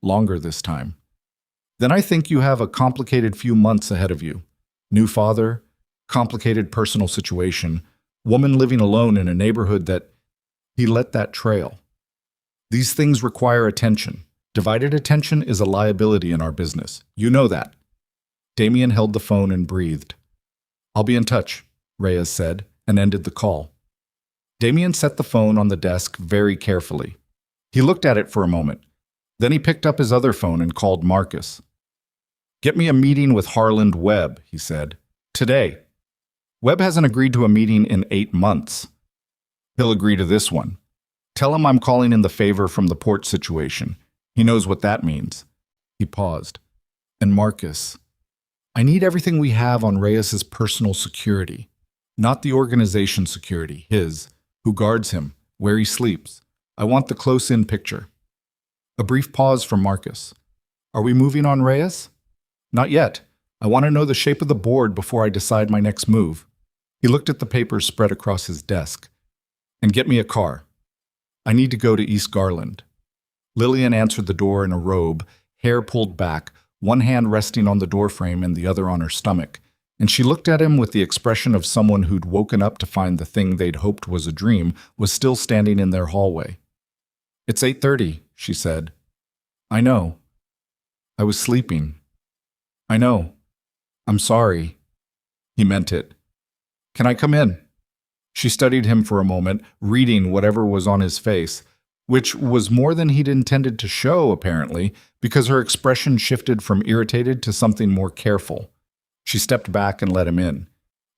Longer this time. "Then I think you have a complicated few months ahead of you. New father, complicated personal situation, woman living alone in a neighborhood that..." He let that trail. "These things require attention. Divided attention is a liability in our business. You know that. Damien held the phone and breathed. I'll be in touch, Reyes said, and ended the call. Damien set the phone on the desk very carefully. He looked at it for a moment. Then he picked up his other phone and called Marcus. Get me a meeting with Harland Webb, he said. Today. Webb hasn't agreed to a meeting in 8 months. He'll agree to this one. Tell him I'm calling in the favor from the port situation. He knows what that means. He paused. And Marcus, I need everything we have on Reyes's personal security. Not the organization security, his, who guards him, where he sleeps. I want the close-in picture. A brief pause from Marcus. Are we moving on Reyes? Not yet. I want to know the shape of the board before I decide my next move. He looked at the papers spread across his desk. And get me a car. I need to go to East Garland. Lillian answered the door in a robe, hair pulled back, one hand resting on the doorframe and the other on her stomach, and she looked at him with the expression of someone who'd woken up to find the thing they'd hoped was a dream was still standing in their hallway. It's 8:30, she said. I know. I was sleeping. I know. I'm sorry. He meant it. Can I come in? She studied him for a moment, reading whatever was on his face, which was more than he'd intended to show, apparently, because her expression shifted from irritated to something more careful. She stepped back and let him in.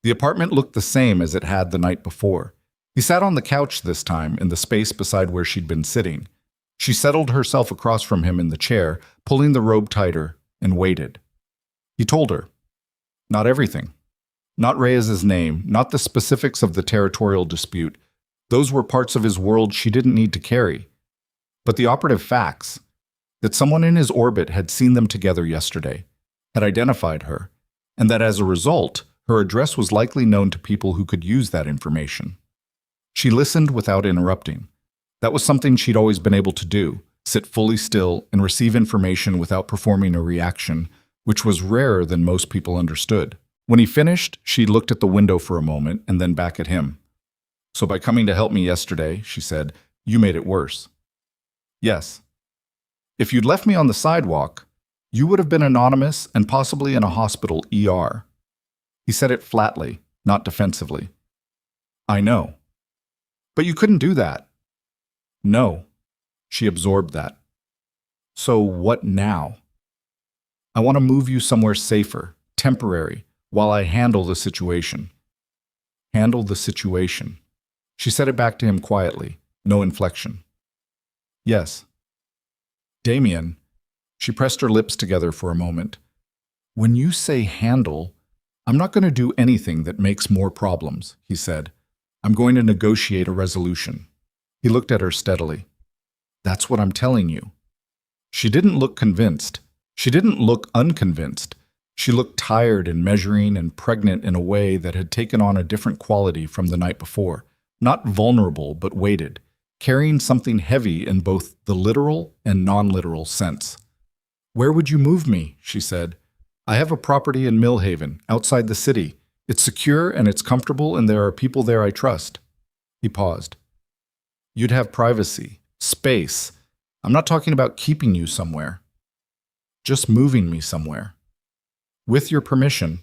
The apartment looked the same as it had the night before. He sat on the couch this time, in the space beside where she'd been sitting. She settled herself across from him in the chair, pulling the robe tighter, and waited. He told her. Not everything. Not Reyes's name, not the specifics of the territorial dispute. Those were parts of his world she didn't need to carry. But the operative facts, that someone in his orbit had seen them together yesterday, had identified her, and that as a result, her address was likely known to people who could use that information. She listened without interrupting. That was something she'd always been able to do, sit fully still and receive information without performing a reaction, which was rarer than most people understood. When he finished, she looked at the window for a moment and then back at him. So by coming to help me yesterday, she said, you made it worse. Yes. If you'd left me on the sidewalk, you would have been anonymous and possibly in a hospital ER. He said it flatly, not defensively. I know. But you couldn't do that. No. She absorbed that. So what now? I want to move you somewhere safer, temporary, while I handle the situation. Handle the situation. She said it back to him quietly, no inflection. Yes. Damien, she pressed her lips together for a moment. When you say handle, I'm not going to do anything that makes more problems, he said. I'm going to negotiate a resolution. He looked at her steadily. That's what I'm telling you. She didn't look convinced. She didn't look unconvinced. She looked tired and measuring and pregnant in a way that had taken on a different quality from the night before. Not vulnerable, but weighted, carrying something heavy in both the literal and non-literal sense. Where would you move me? She said. I have a property in Millhaven, outside the city. It's secure and it's comfortable and there are people there I trust. He paused. You'd have privacy, space. I'm not talking about keeping you somewhere. Just moving me somewhere. With your permission,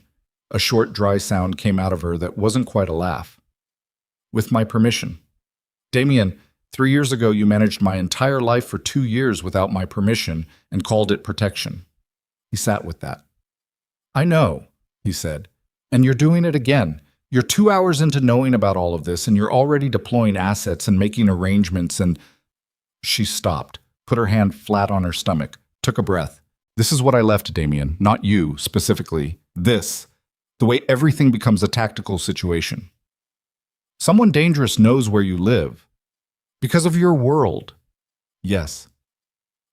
a short, dry sound came out of her that wasn't quite a laugh. With my permission. Damien, 3 years ago you managed my entire life for 2 years without my permission and called it protection. He sat with that. I know, he said, and you're doing it again. You're 2 hours into knowing about all of this and you're already deploying assets and making arrangements and… She stopped, put her hand flat on her stomach, took a breath. This is what I left, Damien, not you specifically. This, the way everything becomes a tactical situation. Someone dangerous knows where you live. Because of your world. Yes.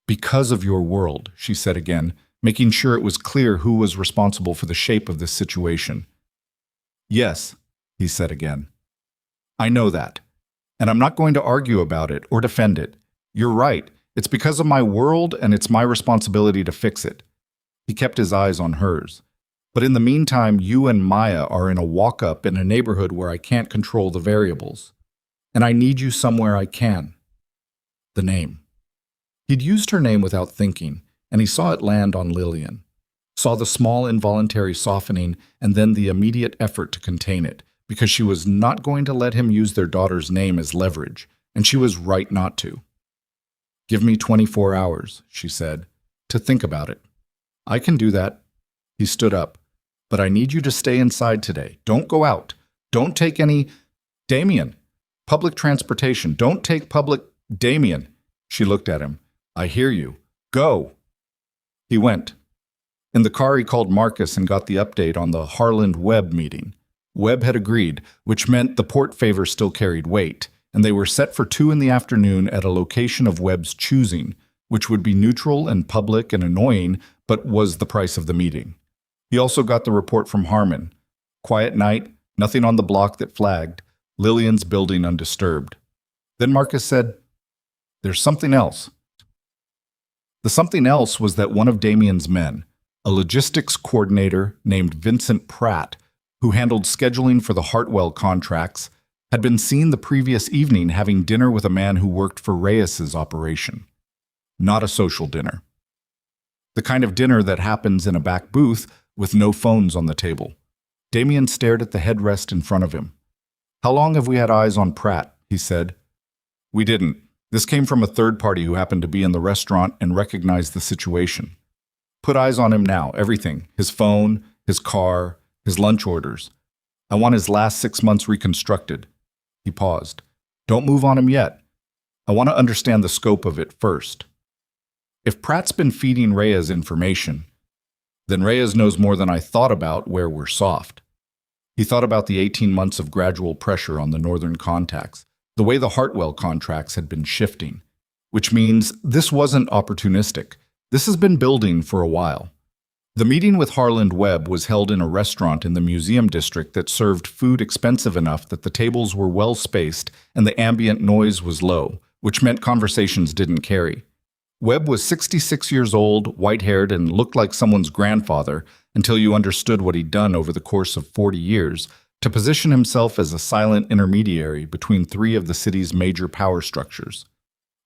Because of your world, she said again, making sure it was clear who was responsible for the shape of this situation. Yes, he said again. I know that. And I'm not going to argue about it or defend it. You're right. It's because of my world and it's my responsibility to fix it. He kept his eyes on hers. But in the meantime, you and Maya are in a walk-up in a neighborhood where I can't control the variables. And I need you somewhere I can. The name. He'd used her name without thinking, and he saw it land on Lillian. Saw the small involuntary softening and then the immediate effort to contain it, because she was not going to let him use their daughter's name as leverage, and she was right not to. "Give me 24 hours," she said, "to think about it." "I can do that." He stood up. "But I need you to stay inside today. Don't go out. Don't take any— Damien, public transportation. Don't take public— Damien." She looked at him. "I hear you. Go." He went. In the car, he called Marcus and got the update on the Harland-Webb meeting. Webb had agreed, which meant the port favor still carried weight, and they were set for 2 p.m. at a location of Webb's choosing, which would be neutral and public and annoying, but was the price of the meeting. He also got the report from Harmon. Quiet night, nothing on the block that flagged, Lillian's building undisturbed. Then Marcus said, "There's something else." The something else was that one of Damien's men, a logistics coordinator named Vincent Pratt, who handled scheduling for the Hartwell contracts, had been seen the previous evening having dinner with a man who worked for Reyes's operation. Not a social dinner. The kind of dinner that happens in a back booth with no phones on the table. Damien stared at the headrest in front of him. "How long have we had eyes on Pratt?" he said. "We didn't. This came from a third party who happened to be in the restaurant and recognized the situation. Put eyes on him now, everything. His phone, his car, his lunch orders. I want his last 6 months reconstructed." He paused. "Don't move on him yet. I want to understand the scope of it first. If Pratt's been feeding Reyes information, then Reyes knows more than I thought about where we're soft." He thought about the 18 months of gradual pressure on the northern contacts, the way the Hartwell contracts had been shifting, which means this wasn't opportunistic. This has been building for a while. The meeting with Harland-Webb was held in a restaurant in the museum district that served food expensive enough that the tables were well spaced and the ambient noise was low, which meant conversations didn't carry. Webb was 66 years old, white-haired, and looked like someone's grandfather until you understood what he'd done over the course of 40 years to position himself as a silent intermediary between 3 of the city's major power structures.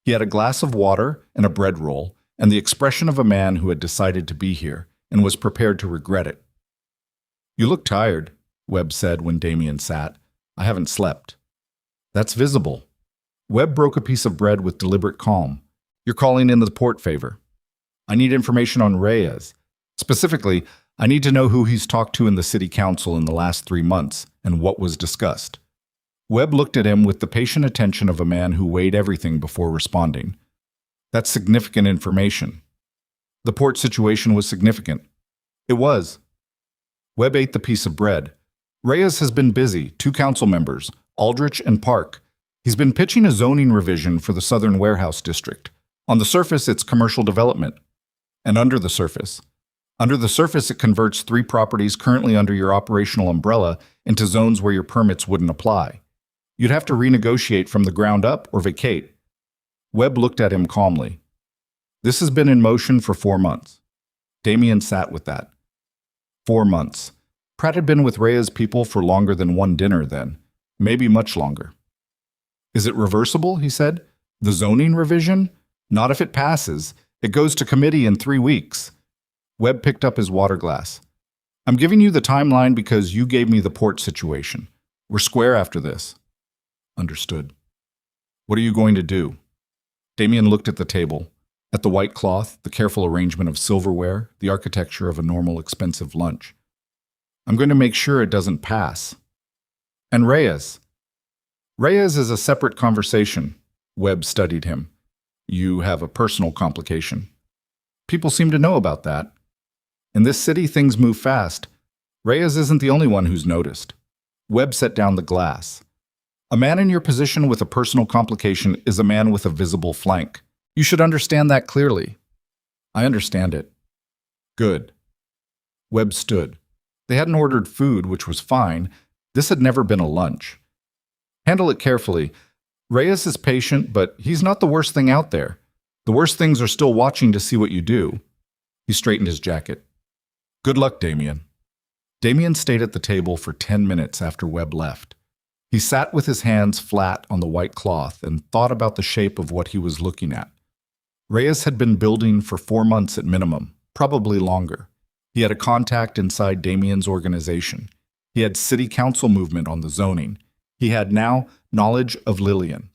He had a glass of water and a bread roll, and the expression of a man who had decided to be here and was prepared to regret it. "You look tired," Webb said when Damien sat. "I haven't slept." "That's visible." Webb broke a piece of bread with deliberate calm. "You're calling in the port favor. I need information on Reyes. Specifically, I need to know who he's talked to in the city council in the last 3 months and what was discussed." Webb looked at him with the patient attention of a man who weighed everything before responding. "That's significant information." The port situation was significant. It was. Webb ate the piece of bread. "Reyes has been busy, 2 council members, Aldrich and Park. He's been pitching a zoning revision for the Southern Warehouse District. On the surface, it's commercial development. And under the surface? Under the surface, it converts 3 properties currently under your operational umbrella into zones where your permits wouldn't apply. You'd have to renegotiate from the ground up or vacate." Webb looked at him calmly. "This has been in motion for 4 months. Damien sat with that. 4 months. Pratt had been with Reyes people for longer than one dinner then, maybe much longer. "Is it reversible?" he said. "The zoning revision? Not if it passes. It goes to committee in 3 weeks. Webb picked up his water glass. "I'm giving you the timeline because you gave me the port situation. We're square after this." "Understood." "What are you going to do?" Damien looked at the table. At the white cloth, the careful arrangement of silverware, the architecture of a normal expensive lunch. "I'm going to make sure it doesn't pass." "And Reyes?" "Reyes is a separate conversation." Webb studied him. "You have a personal complication." "People seem to know about that. In this city, things move fast. Reyes isn't the only one who's noticed." Webb set down the glass. "A man in your position with a personal complication is a man with a visible flank. You should understand that clearly." "I understand it." "Good." Webb stood. They hadn't ordered food, which was fine. This had never been a lunch. "Handle it carefully. Reyes is patient, but he's not the worst thing out there. The worst things are still watching to see what you do." He straightened his jacket. "Good luck, Damien." Damien stayed at the table for 10 minutes after Webb left. He sat with his hands flat on the white cloth and thought about the shape of what he was looking at. Reyes had been building for 4 months at minimum, probably longer. He had a contact inside Damien's organization. He had city council movement on the zoning. He had now knowledge of Lillian.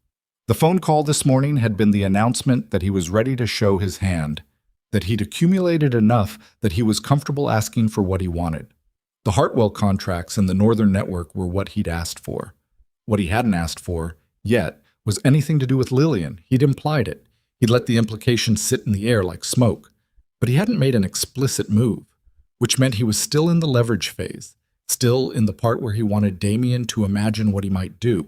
The phone call this morning had been the announcement that he was ready to show his hand, that he'd accumulated enough that he was comfortable asking for what he wanted. The Hartwell contracts and the Northern Network were what he'd asked for. What he hadn't asked for, yet, was anything to do with Lillian. He'd implied it. He'd let the implication sit in the air like smoke. But he hadn't made an explicit move, which meant he was still in the leverage phase, still in the part where he wanted Damien to imagine what he might do.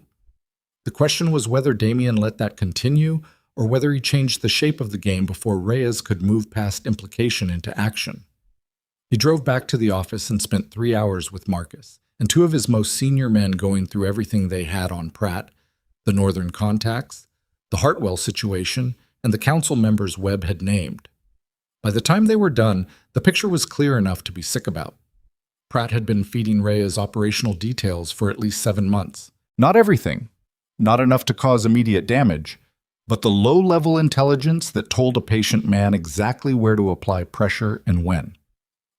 The question was whether Damien let that continue or whether he changed the shape of the game before Reyes could move past implication into action. He drove back to the office and spent 3 hours with Marcus and 2 of his most senior men going through everything they had on Pratt, the Northern contacts, the Hartwell situation, and the council members Webb had named. By the time they were done, the picture was clear enough to be sick about. Pratt had been feeding Reyes operational details for at least 7 months. Not everything, not enough to cause immediate damage, but the low-level intelligence that told a patient man exactly where to apply pressure and when.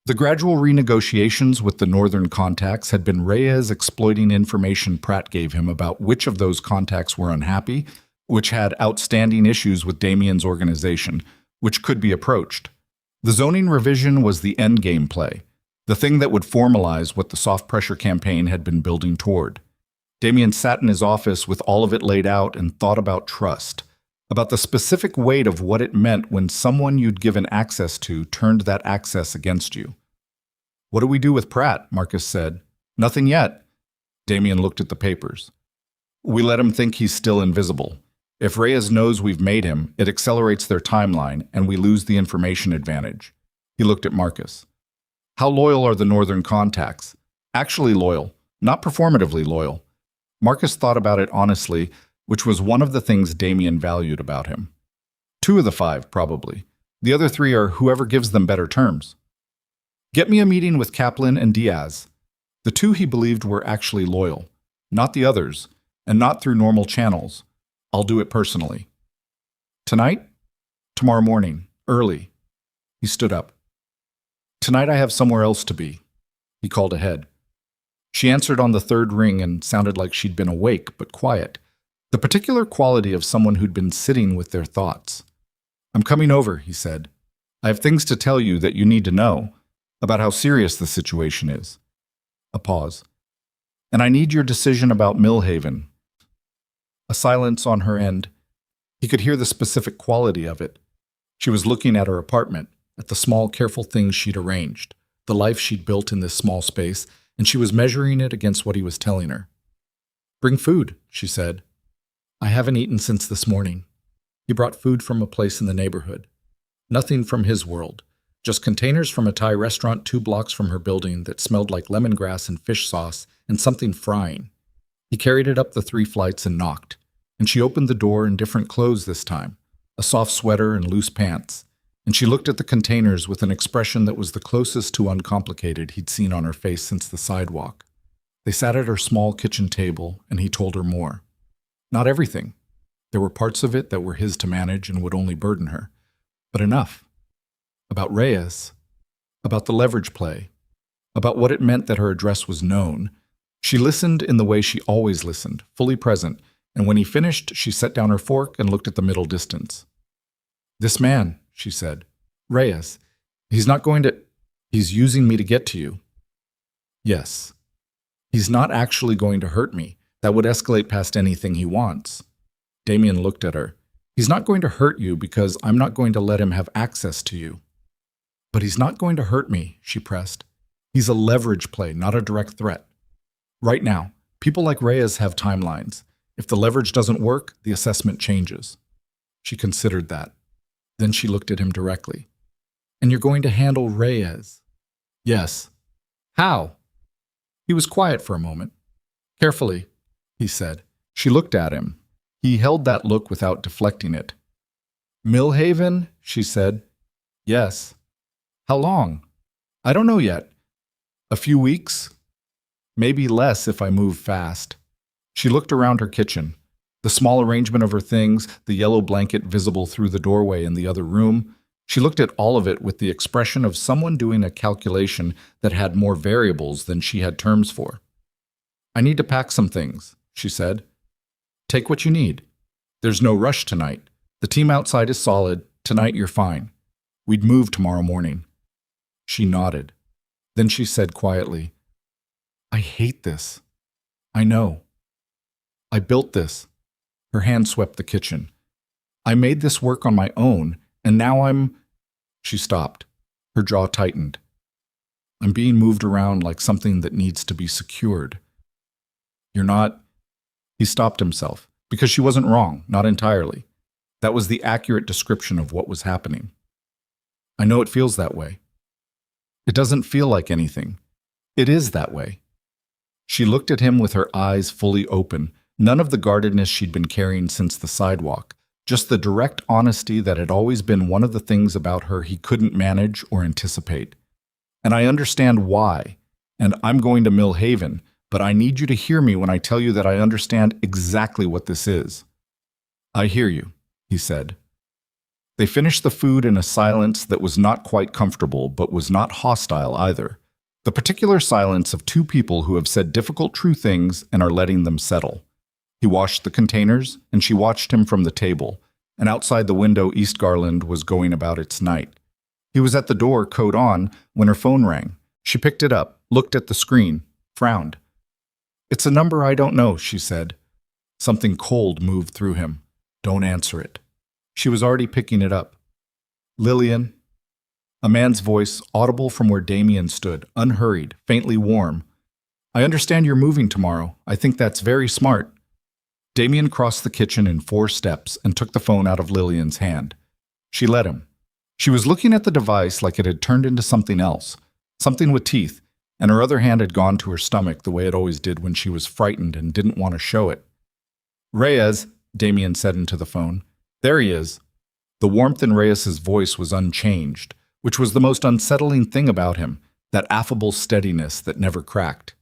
The gradual renegotiations with the Northern contacts had been Reyes exploiting information Pratt gave him about which of those contacts were unhappy, which had outstanding issues with Damien's organization, which could be approached. The zoning revision was the endgame play, the thing that would formalize what the soft pressure campaign had been building toward. Damien sat in his office with all of it laid out and thought about trust, about the specific weight of what it meant when someone you'd given access to turned that access against you. "What do we do with Pratt?" Marcus said. "Nothing yet." Damien looked at the papers. "We let him think he's still invisible. If Reyes knows we've made him, it accelerates their timeline, and we lose the information advantage." He looked at Marcus. "How loyal are the Northern contacts?" "Actually loyal, not performatively loyal." Marcus thought about it honestly, which was one of the things Damien valued about him. 2 of the 5, probably. The other 3 are whoever gives them better terms. "Get me a meeting with Kaplan and Diaz." The 2 he believed were actually loyal, not the others, and not through normal channels. "I'll do it personally." "Tonight?" "Tomorrow morning, early." He stood up. "Tonight I have somewhere else to be." He called ahead. She answered on the 3rd ring and sounded like she'd been awake but quiet, the particular quality of someone who'd been sitting with their thoughts. "I'm coming over," he said. "I have things to tell you that you need to know about how serious the situation is." A pause. "And I need your decision about Millhaven." A silence on her end. He could hear the specific quality of it. She was looking at her apartment, at the small, careful things she'd arranged, the life she'd built in this small space, and she was measuring it against what he was telling her. "Bring food," she said. "I haven't eaten since this morning." He brought food from a place in the neighborhood. Nothing from his world, just containers from a Thai restaurant 2 blocks from her building that smelled like lemongrass and fish sauce and something frying. He carried it up the 3 flights and knocked, and she opened the door in different clothes this time, a soft sweater and loose pants, and she looked at the containers with an expression that was the closest to uncomplicated he'd seen on her face since the sidewalk. They sat at her small kitchen table, and he told her more. Not everything. There were parts of it that were his to manage and would only burden her. But enough. About Reyes. About the leverage play. About what it meant that her address was known. She listened in the way she always listened, fully present, and when he finished, she set down her fork and looked at the middle distance. "This man," she said. "Reyes. He's not going to... He's using me to get to you." "Yes. He's not actually going to hurt me. That would escalate past anything he wants." Damien looked at her. "He's not going to hurt you because I'm not going to let him have access to you." "But he's not going to hurt me," she pressed. "He's a leverage play, not a direct threat. Right now, people like Reyes have timelines. If the leverage doesn't work, the assessment changes." She considered that. Then she looked at him directly. "And you're going to handle Reyes?" "Yes." "How?" He was quiet for a moment. "Carefully," he said. She looked at him. He held that look without deflecting it. "Millhaven?" she said. "Yes." "How long?" "I don't know yet. A few weeks? Maybe less if I move fast." She looked around her kitchen. The small arrangement of her things, the yellow blanket visible through the doorway in the other room. She looked at all of it with the expression of someone doing a calculation that had more variables than she had terms for. "I need to pack some things," she said. "Take what you need. There's no rush tonight. The team outside is solid. Tonight you're fine. We'd move tomorrow morning." She nodded. Then she said quietly, "I hate this. I know. I built this." Her hand swept the kitchen. "I made this work on my own, and now I'm—" She stopped. Her jaw tightened. "I'm being moved around like something that needs to be secured." "You're not—" He stopped himself, because she wasn't wrong, not entirely. That was the accurate description of what was happening. "I know it feels that way. It doesn't feel like anything. It is that way." She looked at him with her eyes fully open, none of the guardedness she'd been carrying since the sidewalk, just the direct honesty that had always been one of the things about her he couldn't manage or anticipate. "And I understand why, and I'm going to Mill Haven, but I need you to hear me when I tell you that I understand exactly what this is." "I hear you," he said. They finished the food in a silence that was not quite comfortable, but was not hostile either. The particular silence of two people who have said difficult true things and are letting them settle. He washed the containers, and she watched him from the table, and outside the window East Garland was going about its night. He was at the door, coat on, when her phone rang. She picked it up, looked at the screen, frowned. "It's a number I don't know," she said. Something cold moved through him. "Don't answer it." She was already picking it up. "Lillian." A man's voice, audible from where Damien stood, unhurried, faintly warm. "I understand you're moving tomorrow. I think that's very smart." Damien crossed the kitchen in 4 steps and took the phone out of Lillian's hand. She let him. She was looking at the device like it had turned into something else, something with teeth, and her other hand had gone to her stomach the way it always did when she was frightened and didn't want to show it. "Reyes," Damien said into the phone. "There he is." The warmth in Reyes's voice was unchanged, which was the most unsettling thing about him, that affable steadiness that never cracked.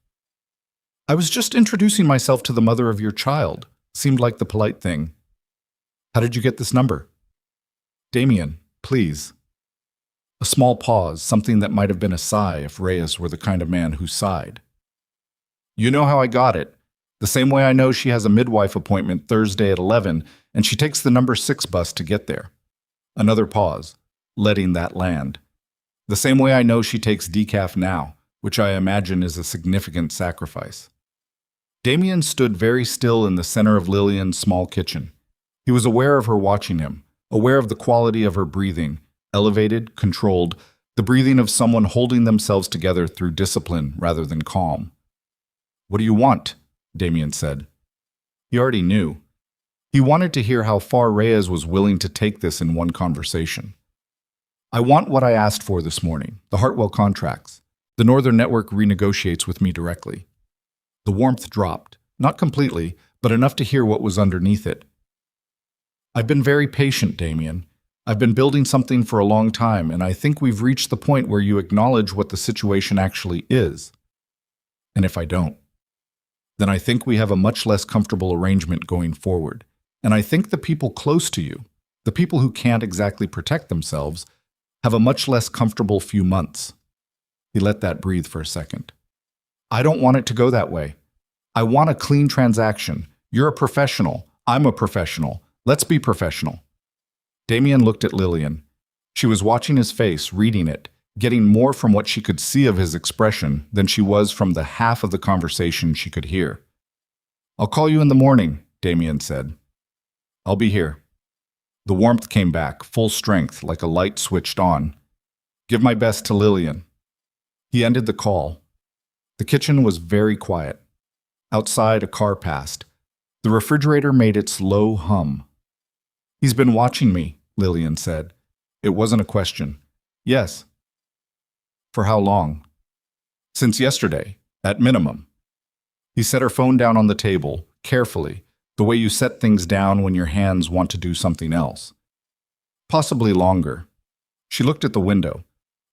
"I was just introducing myself to the mother of your child," seemed like the polite thing. "How did you get this number?" "Damien, please." A small pause, something that might have been a sigh if Reyes were the kind of man who sighed. "You know how I got it. The same way I know she has a midwife appointment Thursday at 11, and she takes the number 6 bus to get there." Another pause, letting that land. "The same way I know she takes decaf now, which I imagine is a significant sacrifice." Damien stood very still in the center of Lillian's small kitchen. He was aware of her watching him, aware of the quality of her breathing, elevated, controlled, the breathing of someone holding themselves together through discipline rather than calm. "What do you want?" Damien said. He already knew. He wanted to hear how far Reyes was willing to take this in one conversation. "I want what I asked for this morning, the Hartwell contracts. The Northern Network renegotiates with me directly." The warmth dropped, not completely, but enough to hear what was underneath it. "I've been very patient, Damien. I've been building something for a long time, and I think we've reached the point where you acknowledge what the situation actually is. And if I don't, then I think we have a much less comfortable arrangement going forward. And I think the people close to you, the people who can't exactly protect themselves, have a much less comfortable few months." He let that breathe for a second. "I don't want it to go that way. I want a clean transaction. You're a professional. I'm a professional. Let's be professional." Damien looked at Lillian. She was watching his face, reading it, getting more from what she could see of his expression than she was from the half of the conversation she could hear. "I'll call you in the morning," Damien said. "I'll be here." The warmth came back, full strength, like a light switched on. "Give my best to Lillian." He ended the call. The kitchen was very quiet. Outside, a car passed. The refrigerator made its low hum. "He's been watching me," Lillian said. It wasn't a question. "Yes." "For how long?" "Since yesterday, at minimum." He set her phone down on the table, carefully, the way you set things down when your hands want to do something else. "Possibly longer." She looked at the window,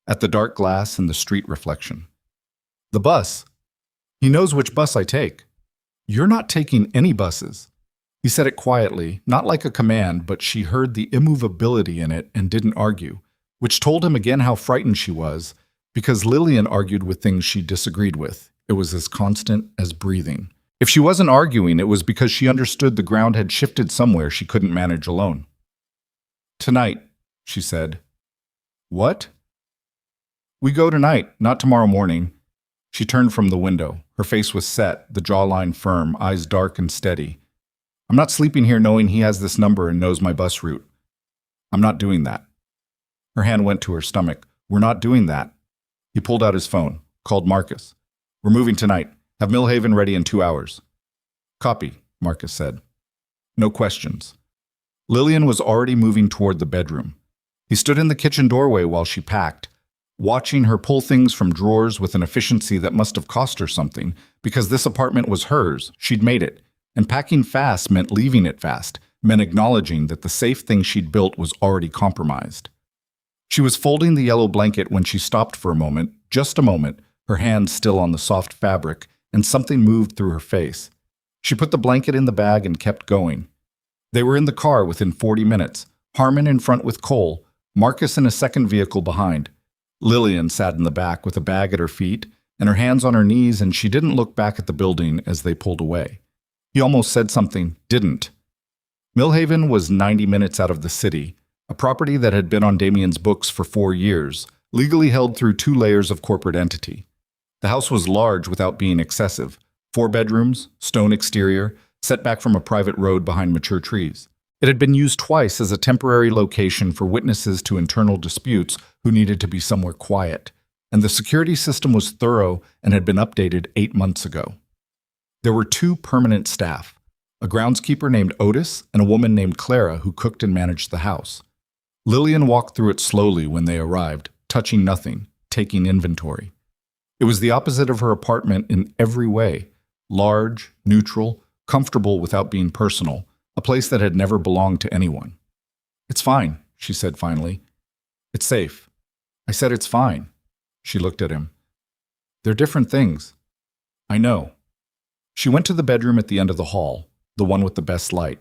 at the dark glass and the street reflection. "The bus. He knows which bus I take." "You're not taking any buses." He said it quietly, not like a command, but she heard the immovability in it and didn't argue, which told him again how frightened she was, because Lillian argued with things she disagreed with. It was as constant as breathing. If she wasn't arguing, it was because she understood the ground had shifted somewhere she couldn't manage alone. "Tonight," she said. "What?" "We go tonight, not tomorrow morning." She turned from the window. Her face was set, the jawline firm, eyes dark and steady. "I'm not sleeping here knowing he has this number and knows my bus route. I'm not doing that." Her hand went to her stomach. "We're not doing that." He pulled out his phone, called Marcus. "We're moving tonight. Have Millhaven ready in 2 hours." "Copy," Marcus said. No questions. Lillian was already moving toward the bedroom. He stood in the kitchen doorway while she packed, watching her pull things from drawers with an efficiency that must have cost her something, because this apartment was hers, she'd made it, and packing fast meant leaving it fast, meant acknowledging that the safe thing she'd built was already compromised. She was folding the yellow blanket when she stopped for a moment, just a moment, her hands still on the soft fabric, and something moved through her face. She put the blanket in the bag and kept going. They were in the car within 40 minutes, Harmon in front with Cole, Marcus in a second vehicle behind. Lillian sat in the back with a bag at her feet and her hands on her knees, and she didn't look back at the building as they pulled away. He almost said something, didn't. Millhaven was 90 minutes out of the city, a property that had been on Damien's books for 4 years, legally held through 2 layers of corporate entity. The house was large without being excessive. 4 bedrooms, stone exterior, set back from a private road behind mature trees. It had been used twice as a temporary location for witnesses to internal disputes who needed to be somewhere quiet, and the security system was thorough and had been updated 8 months ago. There were 2 permanent staff, a groundskeeper named Otis and a woman named Clara who cooked and managed the house. Lillian walked through it slowly when they arrived, touching nothing, taking inventory. It was the opposite of her apartment in every way, large, neutral, comfortable without being personal, a place that had never belonged to anyone. "It's fine," she said finally. "It's safe." I said, "It's fine." She looked at him. "They're different things." "I know." She went to the bedroom at the end of the hall, the one with the best light.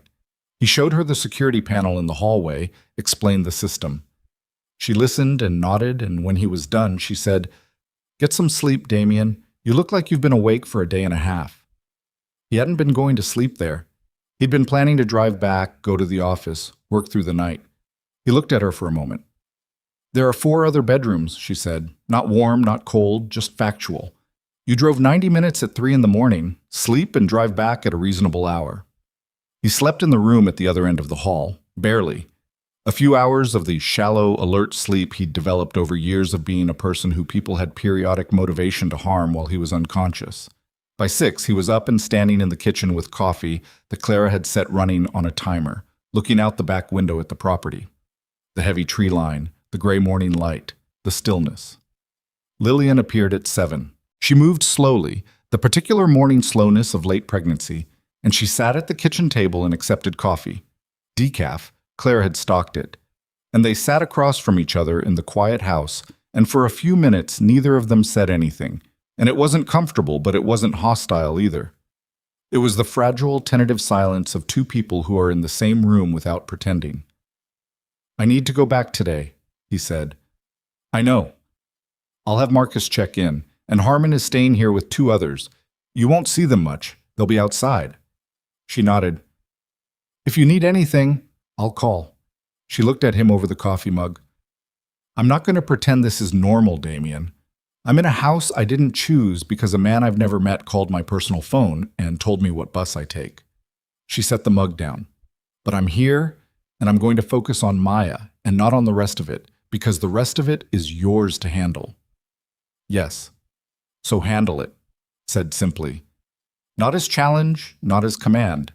He showed her the security panel in the hallway, explained the system. She listened and nodded, and when he was done, she said, "Get some sleep, Damien. You look like you've been awake for a day and a half." He hadn't been going to sleep there. He'd been planning to drive back, go to the office, work through the night. He looked at her for a moment. "There are 4 other bedrooms," she said. "Not warm, not cold, just factual. You drove 90 minutes at 3 in the morning, sleep and drive back at a reasonable hour." He slept in the room at the other end of the hall, barely. A few hours of the shallow, alert sleep he'd developed over years of being a person who people had periodic motivation to harm while he was unconscious. By 6, he was up and standing in the kitchen with coffee that Clara had set running on a timer, looking out the back window at the property. The heavy tree line, the gray morning light, the stillness. Lillian appeared at 7. She moved slowly, the particular morning slowness of late pregnancy, and she sat at the kitchen table and accepted coffee. Decaf, Claire had stocked it. And they sat across from each other in the quiet house, and for a few minutes neither of them said anything. And it wasn't comfortable, but it wasn't hostile either. It was the fragile, tentative silence of 2 people who are in the same room without pretending. "I need to go back today," he said. "I know. I'll have Marcus check in, and Harmon is staying here with 2 others. You won't see them much. They'll be outside." She nodded. "If you need anything, I'll call." She looked at him over the coffee mug. "I'm not going to pretend this is normal, Damien. I'm in a house I didn't choose because a man I've never met called my personal phone and told me what bus I take." She set the mug down. "But I'm here, and I'm going to focus on Maya and not on the rest of it, because the rest of it is yours to handle." "Yes, so handle it," said simply. Not as challenge, not as command,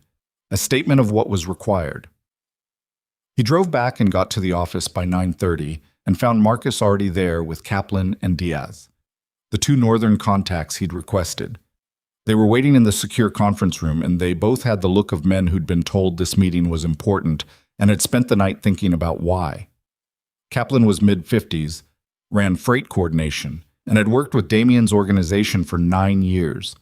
a statement of what was required. He drove back and got to the office by 9:30 and found Marcus already there with Kaplan and Diaz, the 2 northern contacts he'd requested. They were waiting in the secure conference room, and they both had the look of men who'd been told this meeting was important and had spent the night thinking about why. Kaplan was mid-50s, ran freight coordination, and had worked with Damien's organization for 9 years.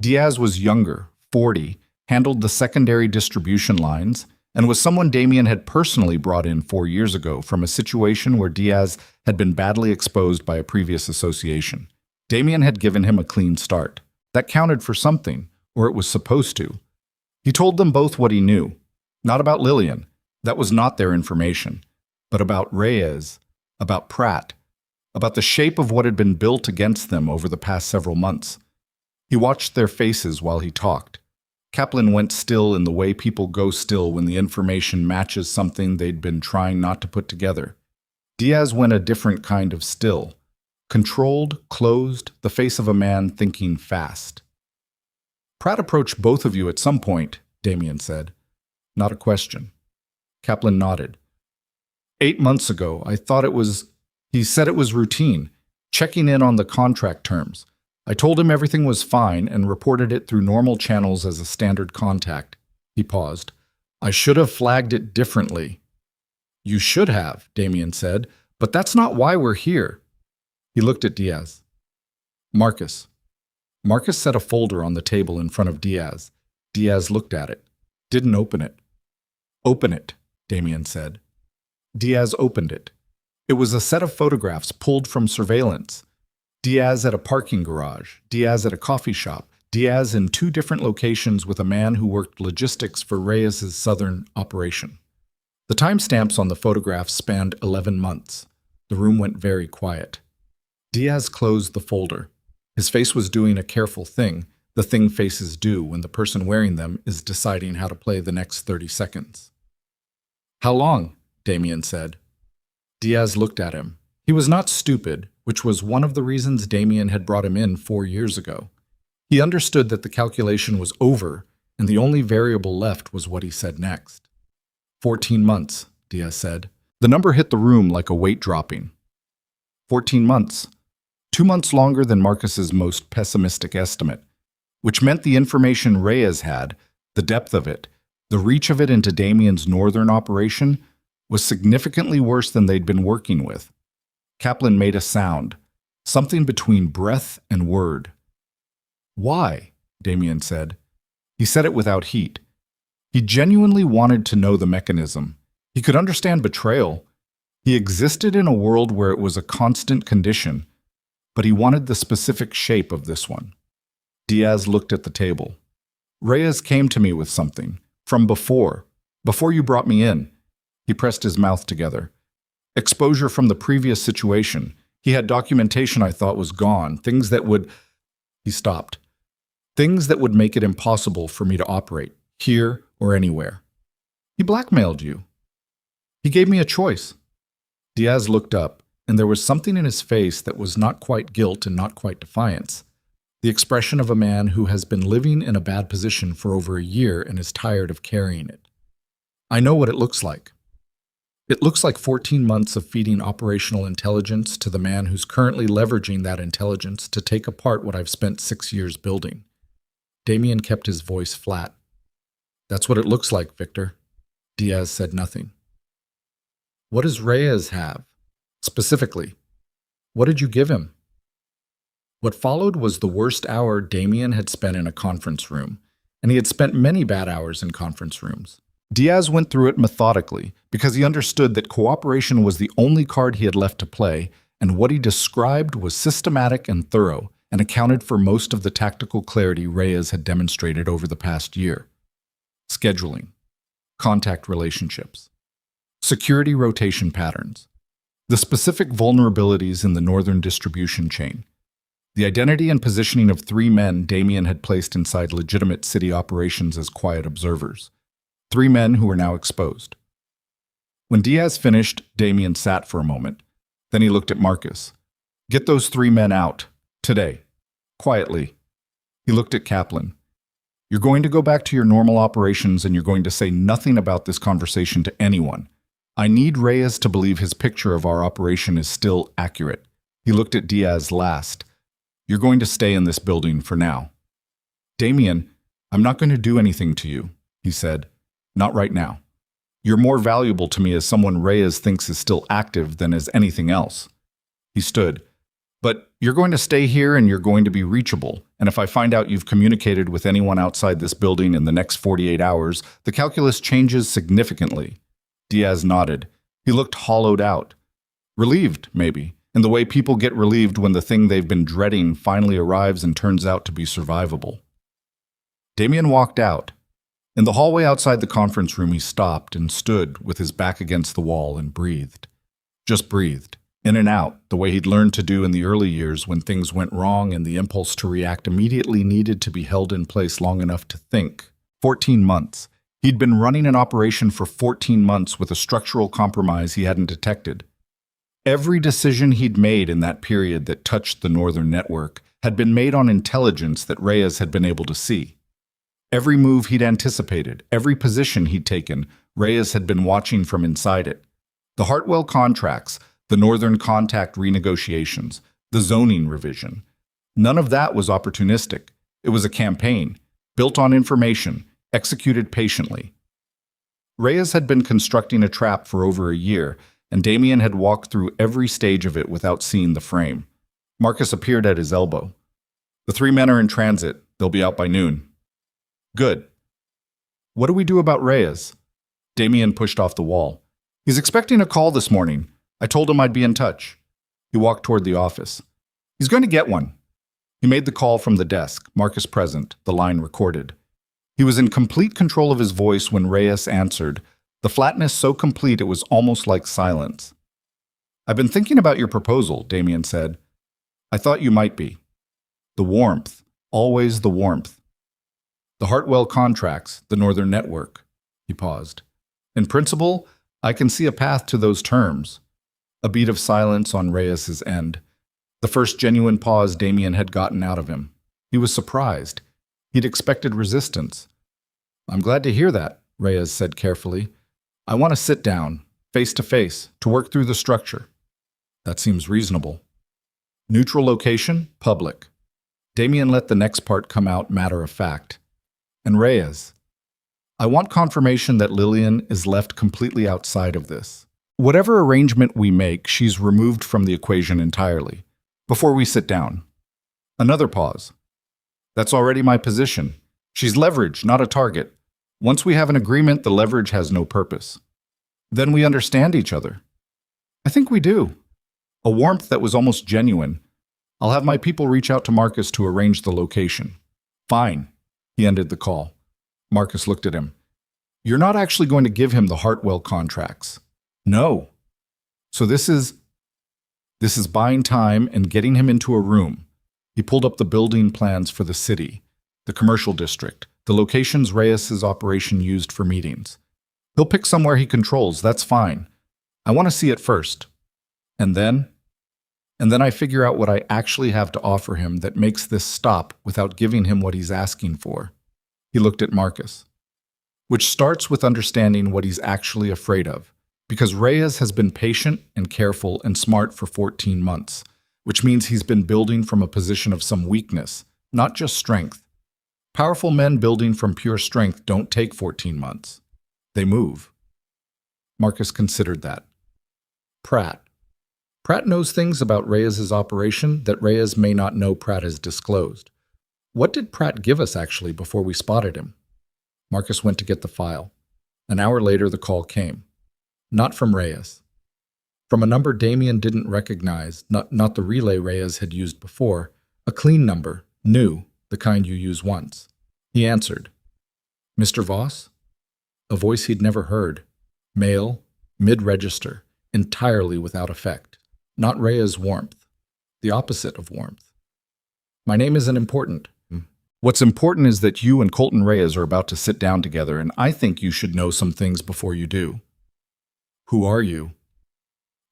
Diaz was younger, 40, handled the secondary distribution lines, and was someone Damien had personally brought in 4 years ago from a situation where Diaz had been badly exposed by a previous association. Damien had given him a clean start. That counted for something, or it was supposed to. He told them both what he knew. Not about Lillian. That was not their information. But about Reyes, about Pratt, about the shape of what had been built against them over the past several months. He watched their faces while he talked. Kaplan went still in the way people go still when the information matches something they'd been trying not to put together. Diaz went a different kind of still. Controlled, closed, the face of a man thinking fast. Pratt approached both of you at some point, Damien said. Not a question. Kaplan nodded. 8 months ago, I thought it was... He said it was routine, checking in on the contract terms. I told him everything was fine and reported it through normal channels as a standard contact. He paused. I should have flagged it differently. You should have, Damien said, but that's not why we're here. He looked at Diaz. Marcus. Marcus set a folder on the table in front of Diaz. Diaz looked at it. Didn't open it. Open it, Damien said. Diaz opened it. It was a set of photographs pulled from surveillance. Diaz at a parking garage, Diaz at a coffee shop, Diaz in 2 different locations with a man who worked logistics for Reyes' southern operation. The timestamps on the photographs spanned 11 months. The room went very quiet. Diaz closed the folder. His face was doing a careful thing, the thing faces do when the person wearing them is deciding how to play the next 30 seconds. How long? Damien said. Diaz looked at him. He was not stupid, which was one of the reasons Damien had brought him in 4 years ago. He understood that the calculation was over, and the only variable left was what he said next. 14 months, Diaz said. The number hit the room like a weight dropping. 14 months. 2 months longer than Marcus's most pessimistic estimate, which meant the information Reyes had, the depth of it, the reach of it into Damien's northern operation, was significantly worse than they'd been working with. Kaplan made a sound, something between breath and word. Why? Damien said. He said it without heat. He genuinely wanted to know the mechanism. He could understand betrayal. He existed in a world where it was a constant condition, but he wanted the specific shape of this one. Diaz looked at the table. Reyes came to me with something, from before you brought me in. He pressed his mouth together. Exposure from the previous situation. He had documentation I thought was gone, things that would... He stopped. Things that would make it impossible for me to operate, here or anywhere. He blackmailed you. He gave me a choice. Diaz looked up, and there was something in his face that was not quite guilt and not quite defiance. The expression of a man who has been living in a bad position for over a year and is tired of carrying it. I know what it looks like. It looks like 14 months of feeding operational intelligence to the man who's currently leveraging that intelligence to take apart what I've spent 6 years building. Damien kept his voice flat. That's what it looks like, Victor. Diaz said nothing. What does Reyes have? Specifically, what did you give him? What followed was the worst hour Damien had spent in a conference room, and he had spent many bad hours in conference rooms. Diaz went through it methodically because he understood that cooperation was the only card he had left to play, and what he described was systematic and thorough and accounted for most of the tactical clarity Reyes had demonstrated over the past year. Scheduling, contact relationships, security rotation patterns, the specific vulnerabilities in the northern distribution chain, the identity and positioning of 3 men Damien had placed inside legitimate city operations as quiet observers. 3 men who were now exposed. When Diaz finished, Damien sat for a moment. Then he looked at Marcus. Get those 3 men out. Today. Quietly. He looked at Kaplan. You're going to go back to your normal operations and you're going to say nothing about this conversation to anyone. I need Reyes to believe his picture of our operation is still accurate. He looked at Diaz last. You're going to stay in this building for now. Damien, I'm not going to do anything to you, he said. Not right now. You're more valuable to me as someone Reyes thinks is still active than as anything else. He stood. But you're going to stay here and you're going to be reachable. And if I find out you've communicated with anyone outside this building in the next 48 hours, the calculus changes significantly. Diaz nodded. He looked hollowed out. Relieved, maybe, in the way people get relieved when the thing they've been dreading finally arrives and turns out to be survivable. Damien walked out. In the hallway outside the conference room, he stopped and stood with his back against the wall and breathed. Just breathed. In and out, the way he'd learned to do in the early years when things went wrong and the impulse to react immediately needed to be held in place long enough to think. 14 months. He'd been running an operation for 14 months with a structural compromise he hadn't detected. Every decision he'd made in that period that touched the Northern Network had been made on intelligence that Reyes had been able to see. Every move he'd anticipated, every position he'd taken, Reyes had been watching from inside it. The Hartwell contracts, the Northern Contact renegotiations, the zoning revision. None of that was opportunistic. It was a campaign, built on information, executed patiently. Reyes had been constructing a trap for over a year, and Damien had walked through every stage of it without seeing the frame. Marcus appeared at his elbow. The 3 men are in transit. They'll be out by noon. Good. What do we do about Reyes? Damien pushed off the wall. He's expecting a call this morning. I told him I'd be in touch. He walked toward the office. He's going to get one. He made the call from the desk, Marcus present, the line recorded. He was in complete control of his voice when Reyes answered, the flatness so complete it was almost like silence. I've been thinking about your proposal, Damien said. I thought you might be. The warmth, always the warmth. The Hartwell contracts, the Northern Network. He paused. In principle, I can see a path to those terms. A beat of silence on Reyes's end. The first genuine pause Damien had gotten out of him. He was surprised. He'd expected resistance. I'm glad to hear that, Reyes said carefully. I want to sit down, face to face, to work through the structure. That seems reasonable. Neutral location, public. Damien let the next part come out matter of fact. And Reyes, I want confirmation that Lillian is left completely outside of this. Whatever arrangement we make, she's removed from the equation entirely. Before we sit down. Another pause. That's already my position. She's leverage, not a target. Once we have an agreement, the leverage has no purpose. Then we understand each other. I think we do. A warmth that was almost genuine. I'll have my people reach out to Marcus to arrange the location. Fine. He ended the call. Marcus looked at him. You're not actually going to give him the Hartwell contracts. No. So this is buying time and getting him into a room. He pulled up the building plans for the city, the commercial district, the locations Reyes's operation used for meetings. He'll pick somewhere he controls, that's fine. I want to see it first. And then I figure out what I actually have to offer him that makes this stop without giving him what he's asking for. He looked at Marcus. Which starts with understanding what he's actually afraid of, because Reyes has been patient and careful and smart for 14 months, which means he's been building from a position of some weakness, not just strength. Powerful men building from pure strength don't take 14 months. They move. Marcus considered that. Pratt. Pratt knows things about Reyes's operation that Reyes may not know Pratt has disclosed. What did Pratt give us actually before we spotted him? Marcus went to get the file. An hour later, the call came. Not from Reyes. From a number Damien didn't recognize, not the relay Reyes had used before, a clean number, new, the kind you use once. He answered. Mr. Voss? A voice he'd never heard. Male, mid-register, entirely without effect. Not Reyes' warmth. The opposite of warmth. My name isn't important. What's important is that you and Colton Reyes are about to sit down together, and I think you should know some things before you do. Who are you?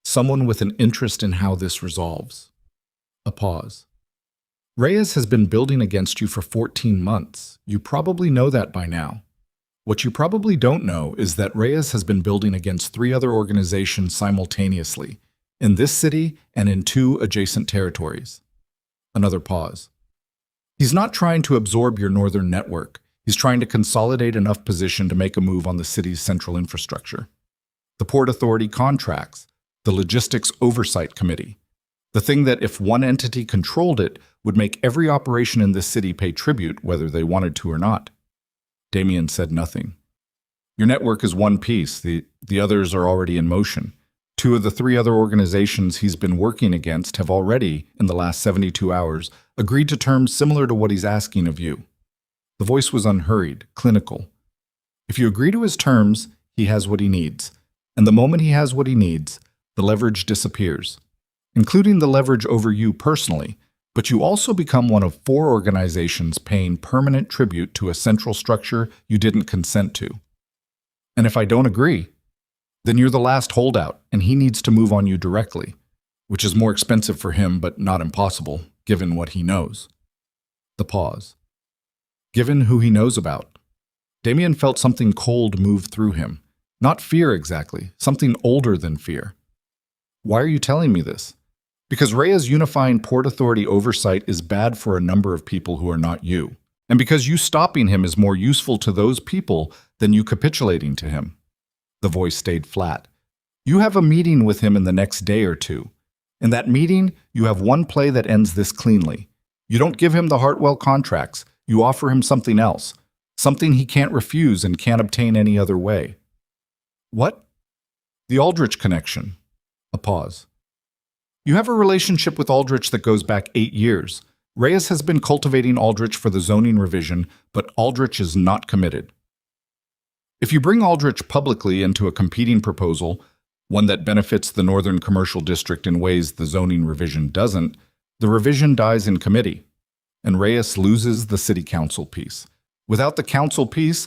Someone with an interest in how this resolves. A pause. Reyes has been building against you for 14 months. You probably know that by now. What you probably don't know is that Reyes has been building against 3 other organizations simultaneously, in this city and in 2 adjacent territories. Another pause. He's not trying to absorb your northern network. He's trying to consolidate enough position to make a move on the city's central infrastructure. The Port Authority contracts, the Logistics Oversight Committee. The thing that, if one entity controlled it, would make every operation in this city pay tribute, whether they wanted to or not. Damien said nothing. Your network is one piece. The others are already in motion. 2 of the 3 other organizations he's been working against have already, in the last 72 hours, agreed to terms similar to what he's asking of you. The voice was unhurried, clinical. If you agree to his terms, he has what he needs. And the moment he has what he needs, the leverage disappears, including the leverage over you personally, but you also become one of 4 organizations paying permanent tribute to a central structure you didn't consent to. And if I don't agree, then you're the last holdout, and he needs to move on you directly, which is more expensive for him but not impossible, given what he knows. The pause. Given who he knows about. Damien felt something cold move through him. Not fear exactly, something older than fear. Why are you telling me this? Because Rhea's unifying Port Authority oversight is bad for a number of people who are not you. And because you stopping him is more useful to those people than you capitulating to him. The voice stayed flat. You have a meeting with him in the next day or 2. In that meeting, you have one play that ends this cleanly. You don't give him the Hartwell contracts. You offer him something else. Something he can't refuse and can't obtain any other way. What? The Aldrich connection. A pause. You have a relationship with Aldrich that goes back 8 years. Reyes has been cultivating Aldrich for the zoning revision, but Aldrich is not committed. If you bring Aldrich publicly into a competing proposal, one that benefits the Northern Commercial District in ways the zoning revision doesn't, the revision dies in committee, and Reyes loses the city council piece. Without the council piece,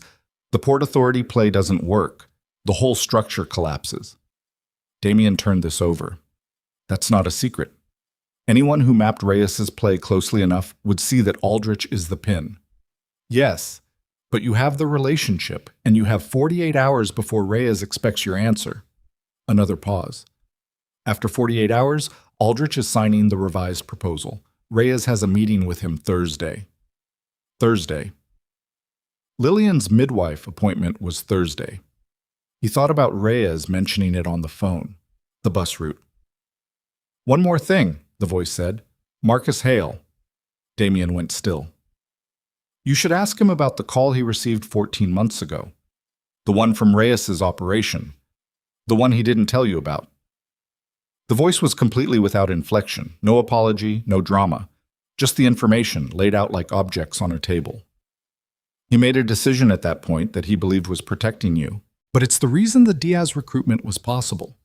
the Port Authority play doesn't work. The whole structure collapses. Damien turned this over. That's not a secret. Anyone who mapped Reyes's play closely enough would see that Aldrich is the pin. Yes, but you have the relationship, and you have 48 hours before Reyes expects your answer. Another pause. After 48 hours, Aldrich is signing the revised proposal. Reyes has a meeting with him Thursday. Lillian's midwife appointment was Thursday. He thought about Reyes mentioning it on the phone, the bus route. One more thing, the voice said. Marcus Hale. Damien went still. You should ask him about the call he received 14 months ago. The one from Reyes's operation. The one he didn't tell you about. The voice was completely without inflection, no apology, no drama. Just the information laid out like objects on a table. He made a decision at that point that he believed was protecting you. But it's the reason the Diaz recruitment was possible.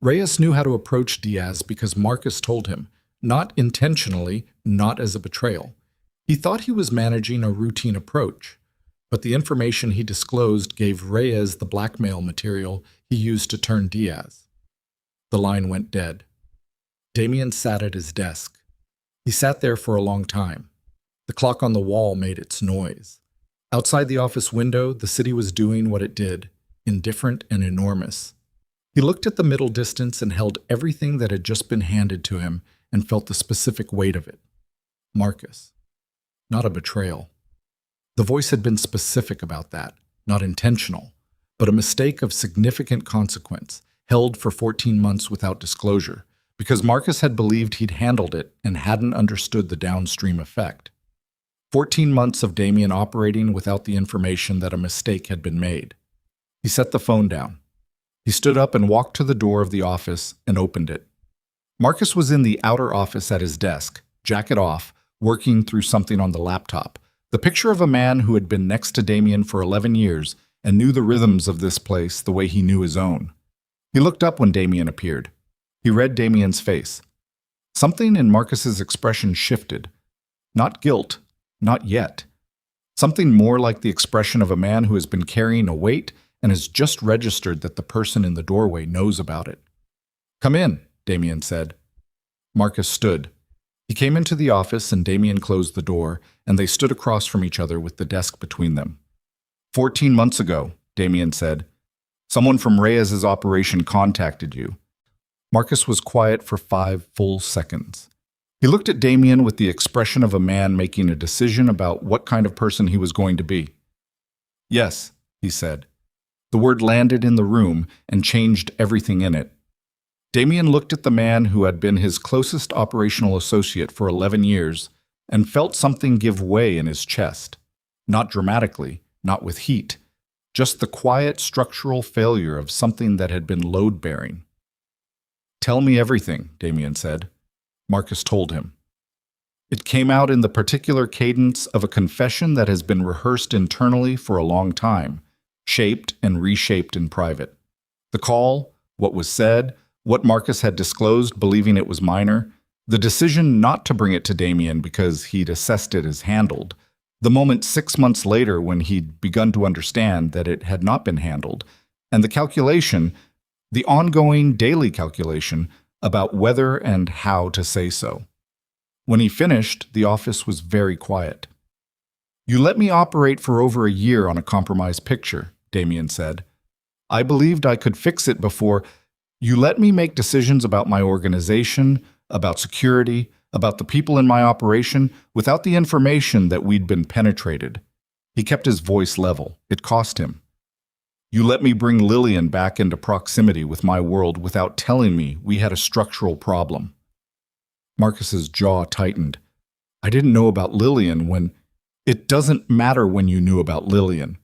Reyes knew how to approach Diaz because Marcus told him, not intentionally, not as a betrayal. He thought he was managing a routine approach, but the information he disclosed gave Reyes the blackmail material he used to turn Diaz. The line went dead. Damien sat at his desk. He sat there for a long time. The clock on the wall made its noise. Outside the office window, the city was doing what it did, indifferent and enormous. He looked at the middle distance and held everything that had just been handed to him and felt the specific weight of it. Marcus. Not a betrayal. The voice had been specific about that, not intentional, but a mistake of significant consequence, held for 14 months without disclosure, because Marcus had believed he'd handled it and hadn't understood the downstream effect. 14 months of Damien operating without the information that a mistake had been made. He set the phone down. He stood up and walked to the door of the office and opened it. Marcus was in the outer office at his desk, jacket off, working through something on the laptop, the picture of a man who had been next to Damien for 11 years and knew the rhythms of this place the way he knew his own. He looked up when Damien appeared. He read Damien's face. Something in Marcus's expression shifted. Not guilt, not yet. Something more like the expression of a man who has been carrying a weight and has just registered that the person in the doorway knows about it. Come in, Damien said. Marcus stood. He came into the office and Damien closed the door, and they stood across from each other with the desk between them. 14 months ago, Damien said, someone from Reyes's operation contacted you. Marcus was quiet for 5 full seconds. He looked at Damien with the expression of a man making a decision about what kind of person he was going to be. Yes, he said. The word landed in the room and changed everything in it. Damien looked at the man who had been his closest operational associate for 11 years and felt something give way in his chest. Not dramatically, not with heat, just the quiet structural failure of something that had been load-bearing. "Tell me everything," Damien said. Marcus told him. It came out in the particular cadence of a confession that has been rehearsed internally for a long time, shaped and reshaped in private. The call, what was said, what Marcus had disclosed believing it was minor, the decision not to bring it to Damien because he'd assessed it as handled, the moment 6 months later when he'd begun to understand that it had not been handled, and the calculation, the ongoing daily calculation, about whether and how to say so. When he finished, the office was very quiet. "You let me operate for over a year on a compromised picture," Damien said. "I believed I could fix it before. You let me make decisions about my organization, about security, about the people in my operation, without the information that we'd been penetrated." He kept his voice level. It cost him. "You let me bring Lillian back into proximity with my world without telling me we had a structural problem." Marcus's jaw tightened. "I didn't know about Lillian when—" "It doesn't matter when you knew about Lillian."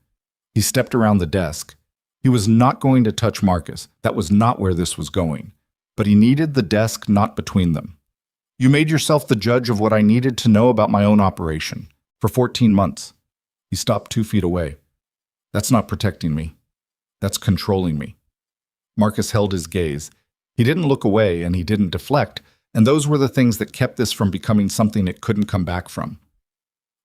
He stepped around the desk. He was not going to touch Marcus. That was not where this was going. But he needed the desk not between them. "You made yourself the judge of what I needed to know about my own operation. For 14 months. He stopped 2 feet away. "That's not protecting me. That's controlling me." Marcus held his gaze. He didn't look away and he didn't deflect, and those were the things that kept this from becoming something it couldn't come back from.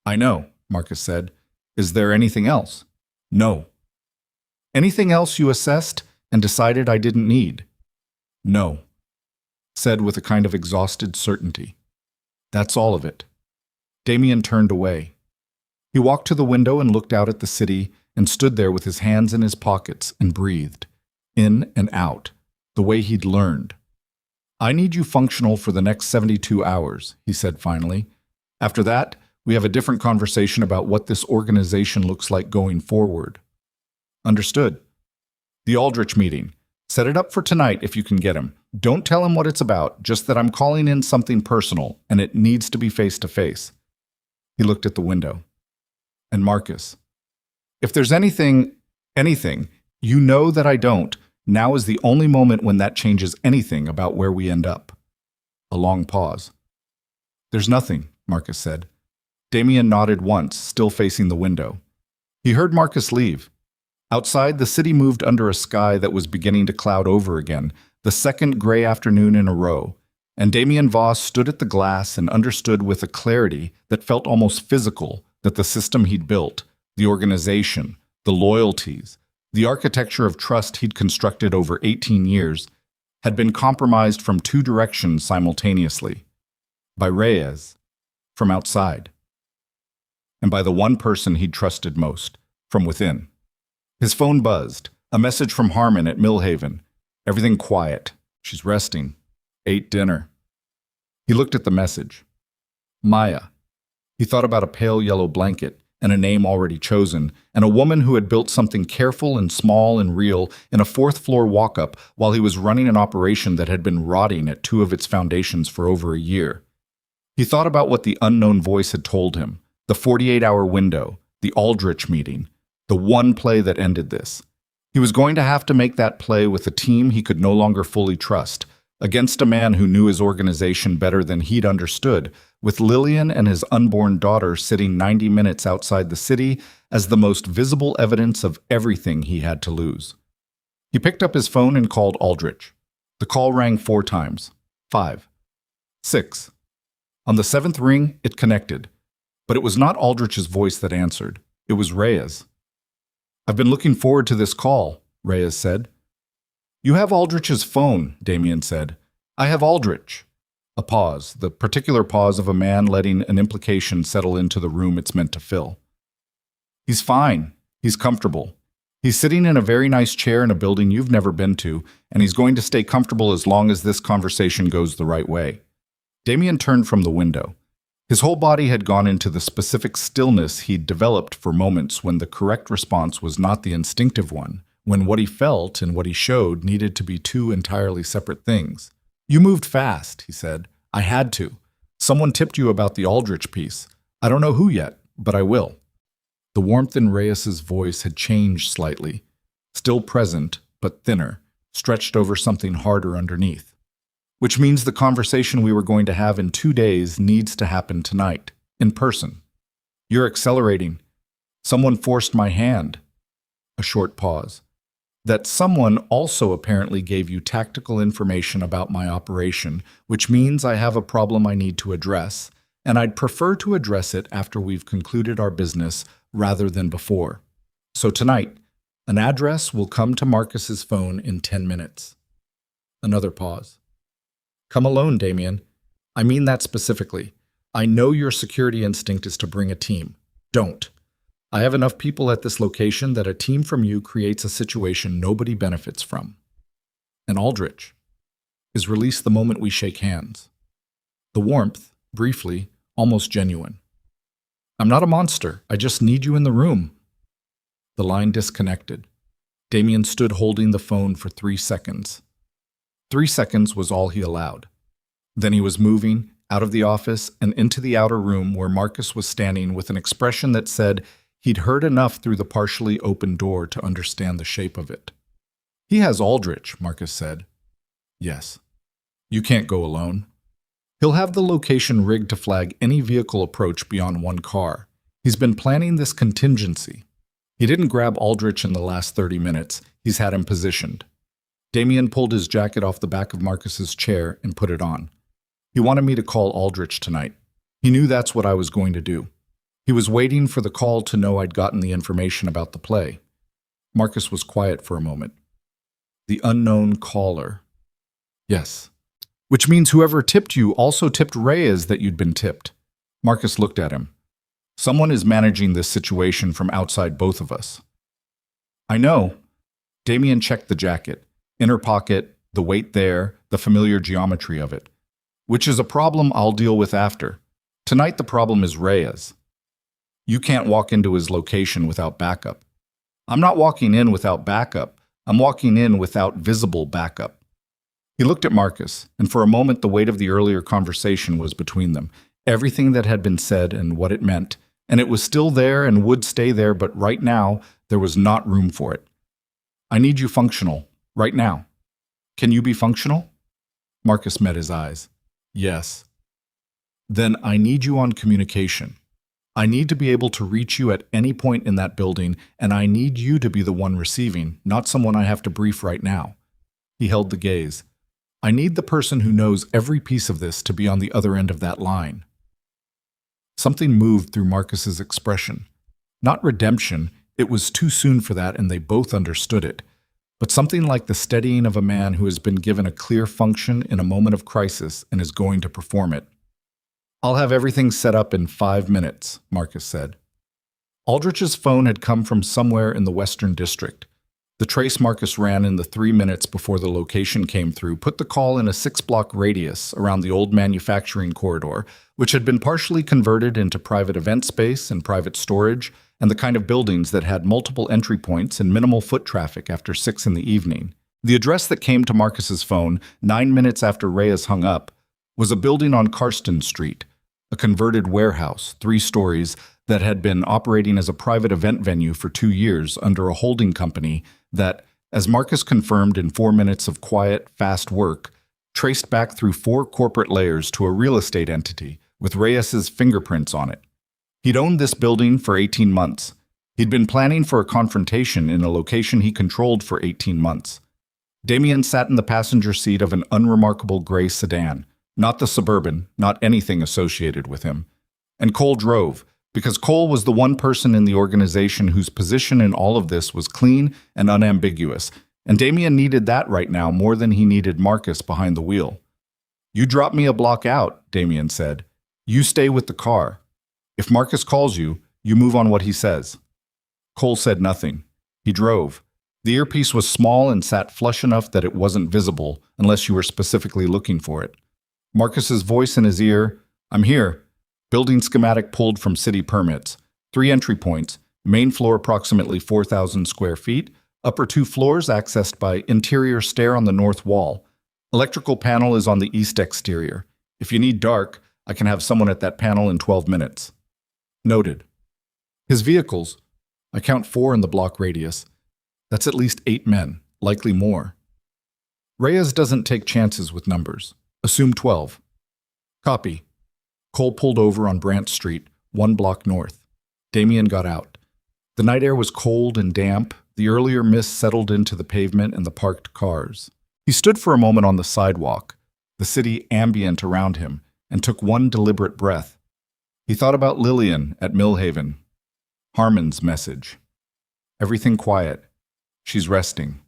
"I know," Marcus said. "Is there anything else?" "No." "Anything else you assessed and decided I didn't need?" "No," said with a kind of exhausted certainty. "That's all of it." Damien turned away. He walked to the window and looked out at the city and stood there with his hands in his pockets and breathed, in and out, the way he'd learned. "I need you functional for the next 72 hours, he said finally. "After that, we have a different conversation about what this organization looks like going forward." "Understood." "The Aldrich meeting. Set it up for tonight if you can get him. Don't tell him what it's about, just that I'm calling in something personal, and it needs to be face-to-face." He looked at the window. "And Marcus, if there's anything, you know that I don't, now is the only moment when that changes anything about where we end up." A long pause. "There's nothing," Marcus said. Damien nodded once, still facing the window. He heard Marcus leave. Outside, the city moved under a sky that was beginning to cloud over again, the second gray afternoon in a row, and Damien Voss stood at the glass and understood with a clarity that felt almost physical that the system he'd built, the organization, the loyalties, the architecture of trust he'd constructed over 18 years, had been compromised from 2 directions simultaneously. By Reyes, from outside, and by the one person he'd trusted most, from within. His phone buzzed, a message from Harmon at Millhaven. "Everything quiet. She's resting. Ate dinner." He looked at the message. Maya. He thought about a pale yellow blanket, and a name already chosen, and a woman who had built something careful and small and real in a 4th-floor walk-up while he was running an operation that had been rotting at 2 of its foundations for over a year. He thought about what the unknown voice had told him, the 48-hour window, the Aldrich meeting, the one play that ended this. He was going to have to make that play with a team he could no longer fully trust, against a man who knew his organization better than he'd understood, with Lillian and his unborn daughter sitting 90 minutes outside the city as the most visible evidence of everything he had to lose. He picked up his phone and called Aldrich. The call rang 4 times. 5. 6. On the 7th ring, it connected. But it was not Aldrich's voice that answered. It was Reyes. "I've been looking forward to this call," Reyes said. "You have Aldrich's phone," Damien said. "I have Aldrich." A pause, the particular pause of a man letting an implication settle into the room it's meant to fill. "He's fine. He's comfortable. He's sitting in a very nice chair in a building you've never been to, and he's going to stay comfortable as long as this conversation goes the right way." Damien turned from the window. His whole body had gone into the specific stillness he'd developed for moments when the correct response was not the instinctive one, when what he felt and what he showed needed to be two entirely separate things. "You moved fast," he said. "I had to. Someone tipped you about the Aldrich piece. I don't know who yet, but I will." The warmth in Reyes's voice had changed slightly, still present, but thinner, stretched over something harder underneath. "Which means the conversation we were going to have in 2 days needs to happen tonight, in person. You're accelerating. Someone forced my hand." A short pause. "That someone also apparently gave you tactical information about my operation, which means I have a problem I need to address, and I'd prefer to address it after we've concluded our business rather than before. So tonight, an address will come to Marcus's phone in 10 minutes. Another pause. "Come alone, Damien. I mean that specifically. I know your security instinct is to bring a team. Don't. I have enough people at this location that a team from you creates a situation nobody benefits from. And Aldrich is released the moment we shake hands." The warmth, briefly, almost genuine. "I'm not a monster. I just need you in the room." The line disconnected. Damien stood holding the phone for 3 seconds. 3 seconds was all he allowed. Then he was moving out of the office and into the outer room where Marcus was standing with an expression that said he'd heard enough through the partially open door to understand the shape of it. "He has Aldrich," Marcus said. "Yes. You can't go alone. He'll have the location rigged to flag any vehicle approach beyond one car. He's been planning this contingency. He didn't grab Aldrich in the last 30 minutes. He's had him positioned." Damien pulled his jacket off the back of Marcus's chair and put it on. "He wanted me to call Aldrich tonight. He knew that's what I was going to do. He was waiting for the call to know I'd gotten the information about the play." Marcus was quiet for a moment. "The unknown caller." "Yes. Which means whoever tipped you also tipped Reyes that you'd been tipped." Marcus looked at him. "Someone is managing this situation from outside both of us." "I know." Damien checked the jacket. Inner pocket, the weight there, the familiar geometry of it. "Which is a problem I'll deal with after. Tonight the problem is Reyes. You can't walk into his location without backup." "I'm not walking in without backup. I'm walking in without visible backup." He looked at Marcus, and for a moment the weight of the earlier conversation was between them. Everything that had been said and what it meant, and it was still there and would stay there, but right now there was not room for it. "I need you functional, right now. Can you be functional?" Marcus met his eyes. "Yes." "Then I need you on communication. I need to be able to reach you at any point in that building, and I need you to be the one receiving, not someone I have to brief right now." He held the gaze. "I need the person who knows every piece of this to be on the other end of that line." Something moved through Marcus's expression. Not redemption, it was too soon for that and they both understood it, but something like the steadying of a man who has been given a clear function in a moment of crisis and is going to perform it. "I'll have everything set up in 5 minutes, Marcus said. Aldrich's phone had come from somewhere in the Western District. The trace Marcus ran in the 3 minutes before the location came through put the call in a 6-block radius around the old manufacturing corridor, which had been partially converted into private event space and private storage, and the kind of buildings that had multiple entry points and minimal foot traffic after 6 in the evening. The address that came to Marcus's phone 9 minutes after Reyes hung up was a building on Karsten Street, a converted warehouse, 3 stories, that had been operating as a private event venue for 2 years under a holding company that, as Marcus confirmed in 4 minutes of quiet, fast work, traced back through 4 corporate layers to a real estate entity with Reyes's fingerprints on it. He'd owned this building for 18 months. He'd been planning for a confrontation in a location he controlled for 18 months. Damien sat in the passenger seat of an unremarkable gray sedan, not the Suburban, not anything associated with him. And Cole drove, because Cole was the one person in the organization whose position in all of this was clean and unambiguous, and Damien needed that right now more than he needed Marcus behind the wheel. "You drop me a block out," Damien said. "You stay with the car. If Marcus calls you, you move on what he says." Cole said nothing. He drove. The earpiece was small and sat flush enough that it wasn't visible unless you were specifically looking for it. Marcus's voice in his ear, "I'm here. Building schematic pulled from city permits. 3 entry points. Main floor approximately 4,000 square feet. Upper 2 floors accessed by interior stair on the north wall. Electrical panel is on the east exterior. If you need dark, I can have someone at that panel in 12 minutes. Noted. His vehicles. I count 4 in the block radius. That's at least 8 men, likely more. Reyes doesn't take chances with numbers. Assume 12. Copy. Cole pulled over on Brant Street, 1 block north. Damien got out. The night air was cold and damp. The earlier mist settled into the pavement and the parked cars. He stood for a moment on the sidewalk, the city ambient around him, and took one deliberate breath. He thought about Lillian at Millhaven. Harmon's message. Everything quiet. She's resting.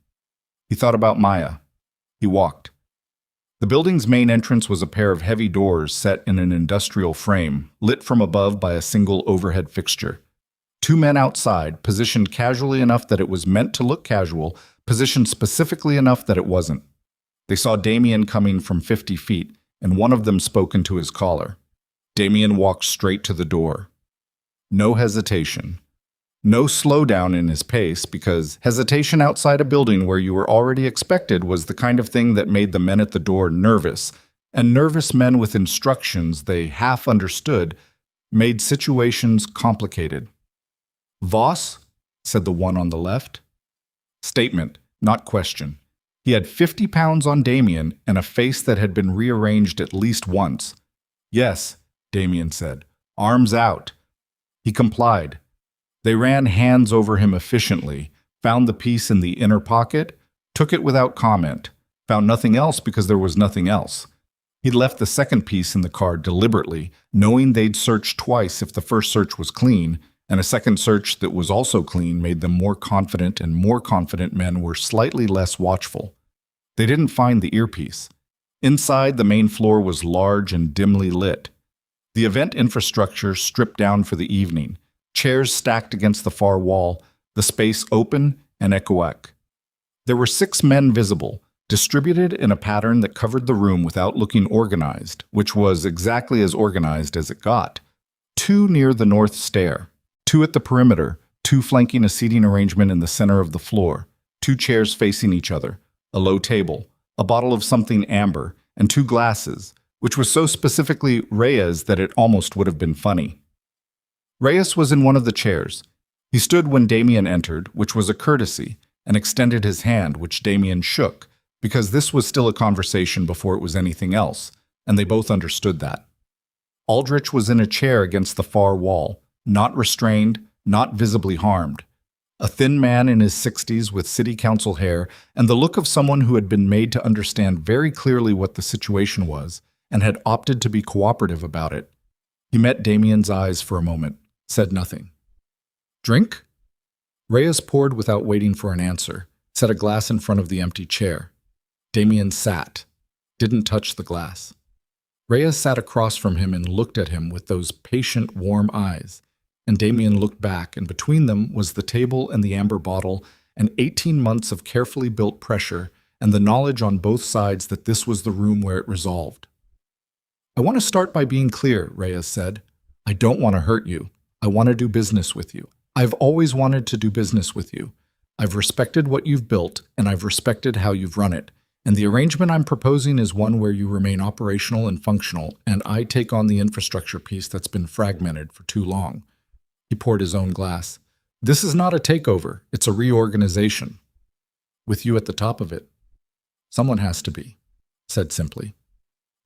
He thought about Maya. He walked. The building's main entrance was a pair of heavy doors set in an industrial frame, lit from above by a single overhead fixture. 2 men outside, positioned casually enough that it was meant to look casual, positioned specifically enough that it wasn't. They saw Damien coming from 50 feet, and one of them spoke into his collar. Damien walked straight to the door. No hesitation. No slowdown in his pace, because hesitation outside a building where you were already expected was the kind of thing that made the men at the door nervous, and nervous men with instructions they half understood made situations complicated. Voss, said the one on the left. Statement, not question. He had 50 pounds on Damien and a face that had been rearranged at least once. Yes, Damien said. Arms out. He complied. They ran hands over him efficiently, found the piece in the inner pocket, took it without comment, found nothing else because there was nothing else. He'd left the second piece in the car deliberately, knowing they'd search twice if the first search was clean, and a second search that was also clean made them more confident, and more confident men were slightly less watchful. They didn't find the earpiece. Inside, the main floor was large and dimly lit. The event infrastructure stripped down for the evening, chairs stacked against the far wall, the space open and echoic. There were 6 men visible, distributed in a pattern that covered the room without looking organized, which was exactly as organized as it got. 2 near the north stair, 2 at the perimeter, 2 flanking a seating arrangement in the center of the floor, 2 chairs facing each other, a low table, a bottle of something amber, and 2 glasses, which was so specifically Reyes that it almost would have been funny. Reyes was in one of the chairs. He stood when Damien entered, which was a courtesy, and extended his hand, which Damien shook, because this was still a conversation before it was anything else, and they both understood that. Aldrich was in a chair against the far wall, not restrained, not visibly harmed. A thin man in his 60s with city council hair and the look of someone who had been made to understand very clearly what the situation was and had opted to be cooperative about it. He met Damien's eyes for a moment, said nothing. Drink? Reyes poured without waiting for an answer, set a glass in front of the empty chair. Damien sat, didn't touch the glass. Reyes sat across from him and looked at him with those patient, warm eyes, and Damien looked back, and between them was the table and the amber bottle, and 18 months of carefully built pressure, and the knowledge on both sides that this was the room where it resolved. I want to start by being clear, Reyes said. I don't want to hurt you. I want to do business with you. I've always wanted to do business with you. I've respected what you've built, and I've respected how you've run it. And the arrangement I'm proposing is one where you remain operational and functional, and I take on the infrastructure piece that's been fragmented for too long. He poured his own glass. This is not a takeover. It's a reorganization. With you at the top of it. Someone has to be, said simply,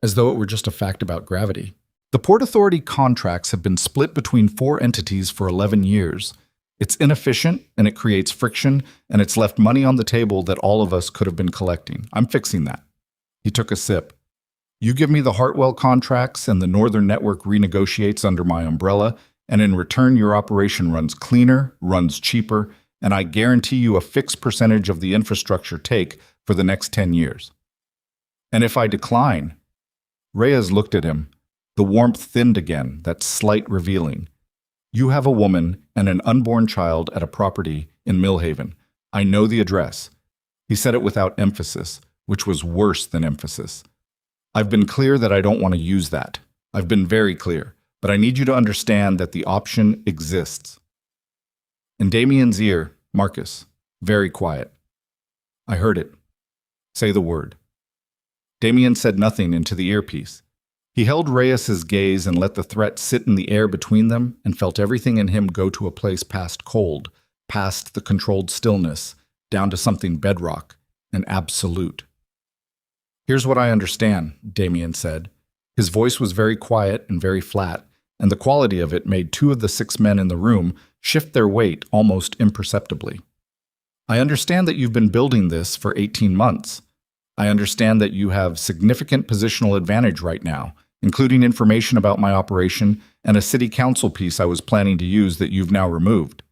as though it were just a fact about gravity. The Port Authority contracts have been split between 4 entities for 11 years. It's inefficient, and it creates friction, and it's left money on the table that all of us could have been collecting. I'm fixing that. He took a sip. You give me the Hartwell contracts, and the Northern Network renegotiates under my umbrella, and in return your operation runs cleaner, runs cheaper, and I guarantee you a fixed percentage of the infrastructure take for the next 10 years. And if I decline? Reyes looked at him. The warmth thinned again, that slight revealing. You have a woman and an unborn child at a property in Millhaven. I know the address. He said it without emphasis, which was worse than emphasis. I've been clear that I don't want to use that. I've been very clear, but I need you to understand that the option exists. In Damien's ear, Marcus, Very quiet. I heard it. Say the word. Damien said nothing into the earpiece. He held Reyes's gaze and let the threat sit in the air between them and felt everything in him go to a place past cold, past the controlled stillness, down to something bedrock, an absolute. Here's what I understand, Damien said. His voice was very quiet and very flat, and the quality of it made 2 of the 6 men in the room shift their weight almost imperceptibly. I understand that you've been building this for 18 months. I understand that you have significant positional advantage right now, including information about my operation and a city council piece I was planning to use that you've now removed.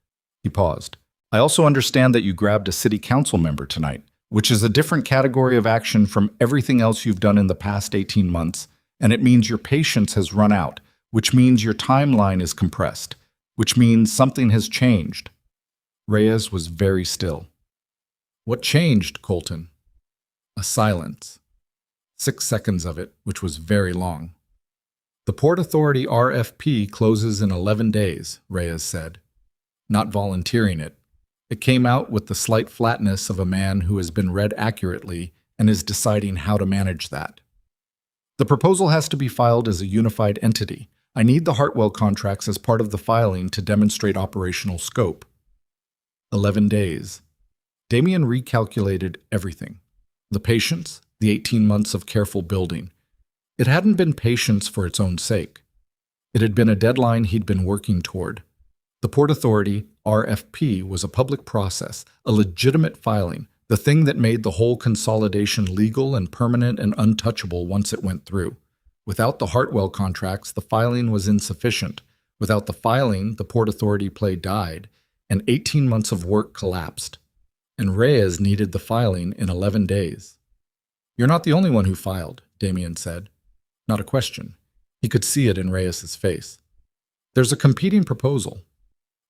He paused. I also understand that you grabbed a city council member tonight, which is a different category of action from everything else you've done in the past 18 months, and it means your patience has run out, which means your timeline is compressed, which means something has changed. Reyes was very still. What changed, Colton? A silence. 6 seconds of it, which was very long. The Port Authority RFP closes in 11 days, Reyes said. Not volunteering it. It came out with the slight flatness of a man who has been read accurately and is deciding how to manage that. The proposal has to be filed as a unified entity. I need the Hartwell contracts as part of the filing to demonstrate operational scope. 11 days. Damien recalculated everything. The patience, the 18 months of careful building. It hadn't been patience for its own sake. It had been a deadline he'd been working toward. The Port Authority RFP was a public process, a legitimate filing, the thing that made the whole consolidation legal and permanent and untouchable once it went through. Without the Hartwell contracts, the filing was insufficient. Without the filing, the Port Authority play died, and 18 months of work collapsed. And Reyes needed the filing in 11 days. You're not the only one who filed, Damien said. Not a question. He could see it in Reyes's face. There's a competing proposal.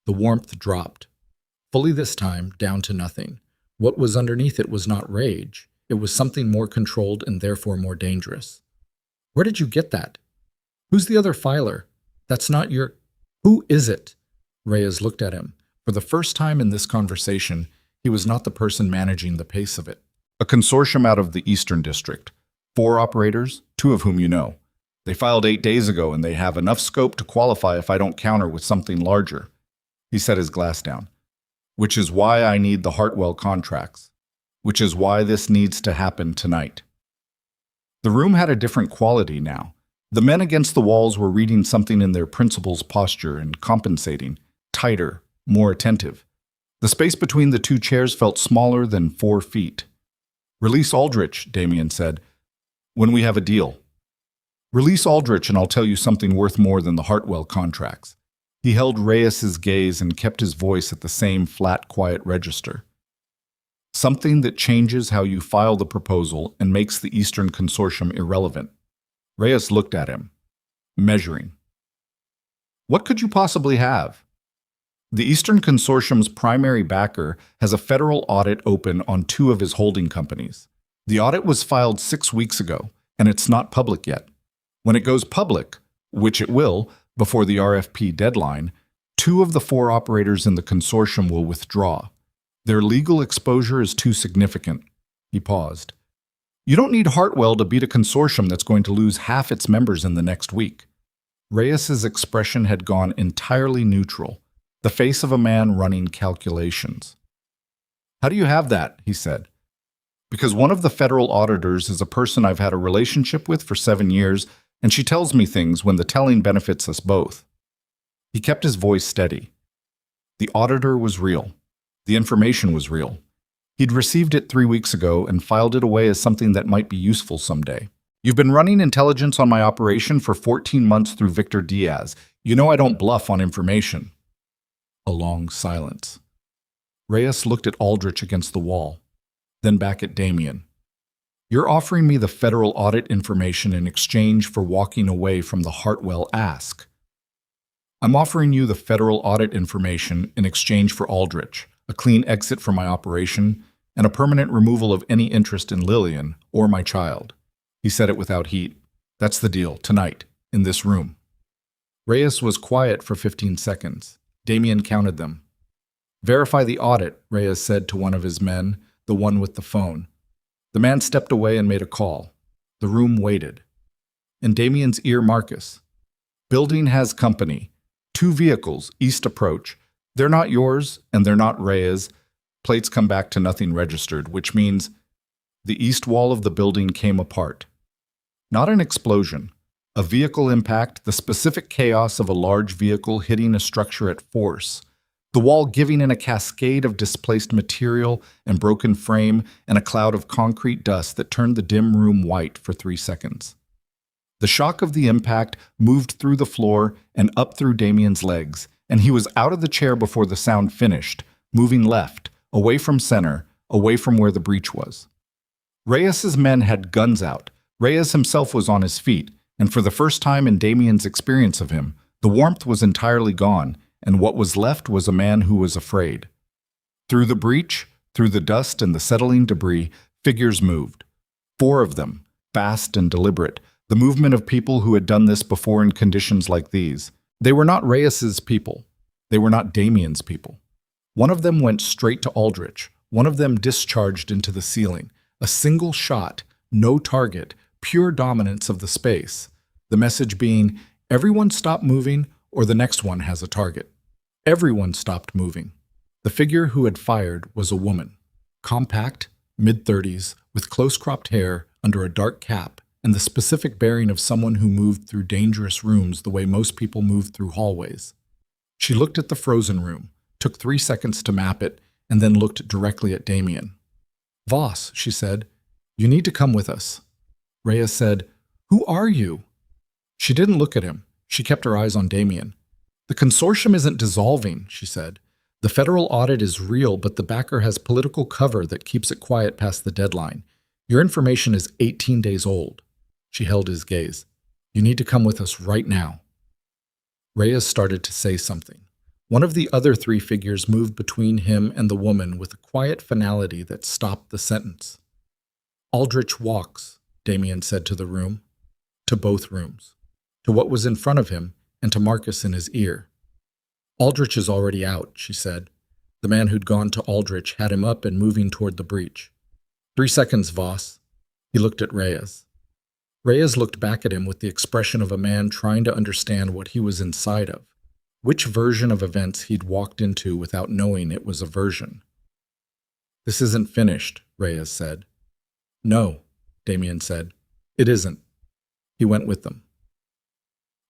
The warmth dropped. Fully this time, down to nothing. What was underneath it was not rage. It was something more controlled and therefore more dangerous. Where did you get that? Who's the other filer? That's not your... Who is it? Reyes looked at him. For the first time in this conversation, he was not the person managing the pace of it. A consortium out of the Eastern District. 4 operators, 2 of whom you know. They filed 8 days ago and they have enough scope to qualify if I don't counter with something larger. He set his glass down. Which is why I need the Hartwell contracts. Which is why this needs to happen tonight. The room had a different quality now. The men against the walls were reading something in their principal's posture and compensating, tighter, more attentive. The space between the 2 chairs felt smaller than 4 feet. Release Aldrich, Damien said, when we have a deal. Release Aldrich and I'll tell you something worth more than the Hartwell contracts. He held Reyes's gaze and kept his voice at the same flat, quiet register. Something that changes how you file the proposal and makes the Eastern Consortium irrelevant. Reyes looked at him, measuring. What could you possibly have? The Eastern Consortium's primary backer has a federal audit open on 2 of his holding companies. The audit was filed 6 weeks ago, and it's not public yet. When it goes public, which it will, before the RFP deadline, 2 of the 4 operators in the consortium will withdraw. Their legal exposure is too significant. He paused. You don't need Hartwell to beat a consortium that's going to lose half its members in the next week. Reyes's expression had gone entirely neutral, the face of a man running calculations. How do you have that? He said. Because one of the federal auditors is a person I've had a relationship with for 7 years, and she tells me things when the telling benefits us both. He kept his voice steady. The auditor was real. The information was real. He'd received it 3 weeks ago and filed it away as something that might be useful someday. You've been running intelligence on my operation for 14 months through Victor Diaz. You know I don't bluff on information. A long silence. Reyes looked at Aldrich against the wall, then back at Damien. You're offering me the federal audit information in exchange for walking away from the Hartwell ask. I'm offering you the federal audit information in exchange for Aldrich, a clean exit from my operation, and a permanent removal of any interest in Lillian or my child. He said it without heat. That's the deal, tonight, in this room. Reyes was quiet for 15 seconds. Damien counted them. Verify the audit, Reyes said to one of his men, the one with the phone. The man stepped away and made a call. The room waited. In Damien's ear, Marcus. Building has company. 2 vehicles, east approach. They're not yours, and they're not Reyes. Plates come back to nothing registered, which means the east wall of the building came apart. Not an explosion. A vehicle impact, the specific chaos of a large vehicle hitting a structure at force. The wall giving in a cascade of displaced material and broken frame and a cloud of concrete dust that turned the dim room white for 3 seconds. The shock of the impact moved through the floor and up through Damien's legs, and he was out of the chair before the sound finished, moving left, away from center, away from where the breach was. Reyes's men had guns out. Reyes himself was on his feet, and for the first time in Damien's experience of him, the warmth was entirely gone, and what was left was a man who was afraid. Through the breach, through the dust and the settling debris, figures moved. 4 of them, fast and deliberate, the movement of people who had done this before in conditions like these. They were not Reyes's people. They were not Damien's people. One of them went straight to Aldrich. One of them discharged into the ceiling. A single shot, no target, pure dominance of the space. The message being, everyone stop moving or the next one has a target. Everyone stopped moving. The figure who had fired was a woman. Compact, mid-30s, with close-cropped hair under a dark cap and the specific bearing of someone who moved through dangerous rooms the way most people move through hallways. She looked at the frozen room, took 3 seconds to map it, and then looked directly at Damien. "Voss," she said, "you need to come with us." Reyes said, "Who are you?" She didn't look at him. She kept her eyes on Damien. "The consortium isn't dissolving," she said. "The federal audit is real, but the backer has political cover that keeps it quiet past the deadline. Your information is 18 days old." She held his gaze. "You need to come with us right now." Reyes started to say something. One of the other 3 figures moved between him and the woman with a quiet finality that stopped the sentence. "Aldrich walks," Damien said to the room. To both rooms. To what was in front of him, and to Marcus in his ear. "Aldrich is already out," she said. The man who'd gone to Aldrich had him up and moving toward the breach. 3 seconds, Voss." He looked at Reyes. Reyes looked back at him with the expression of a man trying to understand what he was inside of. Which version of events he'd walked into without knowing it was a version. "This isn't finished," Reyes said. "No," Damien said. "It isn't." He went with them.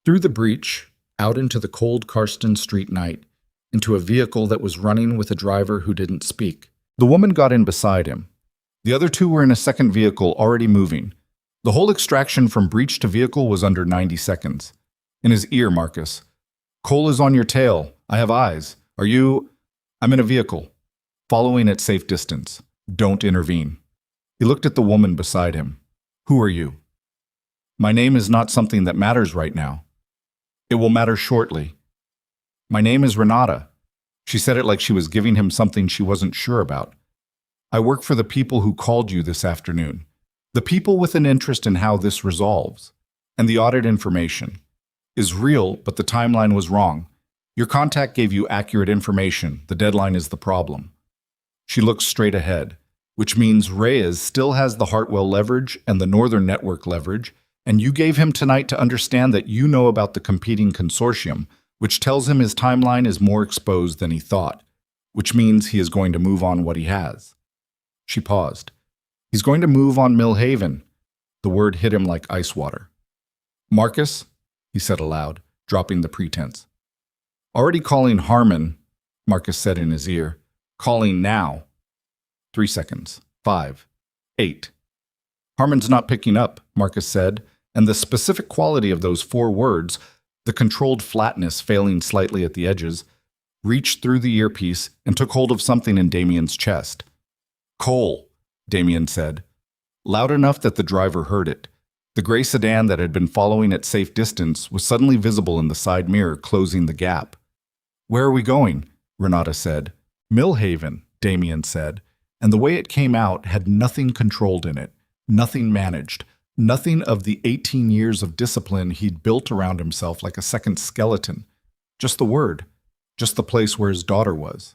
Through the breach, out into the cold Carston Street night, into a vehicle that was running with a driver who didn't speak. The woman got in beside him. The other 2 were in a second vehicle already moving. The whole extraction from breach to vehicle was under 90 seconds. In his ear, Marcus. "Cole is on your tail. I have eyes. Are you—" "I'm in a vehicle. Following at safe distance. Don't intervene." He looked at the woman beside him. "Who are you?" "My name is not something that matters right now. It will matter shortly. My name is Renata." She said it like she was giving him something she wasn't sure about. "I work for the people who called you this afternoon. The people with an interest in how this resolves. And the audit information is real, but the timeline was wrong. Your contact gave you accurate information. The deadline is the problem." She looked straight ahead, which means Reyes still has the Hartwell leverage and the Northern Network leverage, and you gave him tonight to understand that you know about the competing consortium, which tells him his timeline is more exposed than he thought, which means he is going to move on what he has. She paused. "He's going to move on Millhaven." The word hit him like ice water. "Marcus," he said aloud, dropping the pretense. "Already calling Harmon," Marcus said in his ear. "Calling now." 3 seconds. 5. 8. "Harmon's not picking up," Marcus said, and the specific quality of those 4 words, the controlled flatness failing slightly at the edges, reached through the earpiece and took hold of something in Damien's chest. "Cole," Damien said, loud enough that the driver heard it. The gray sedan that had been following at safe distance was suddenly visible in the side mirror, closing the gap. "Where are we going?" Renata said. "Millhaven," Damien said, and the way it came out had nothing controlled in it, nothing managed, nothing of the 18 years of discipline he'd built around himself like a second skeleton. Just the word, just the place where his daughter was.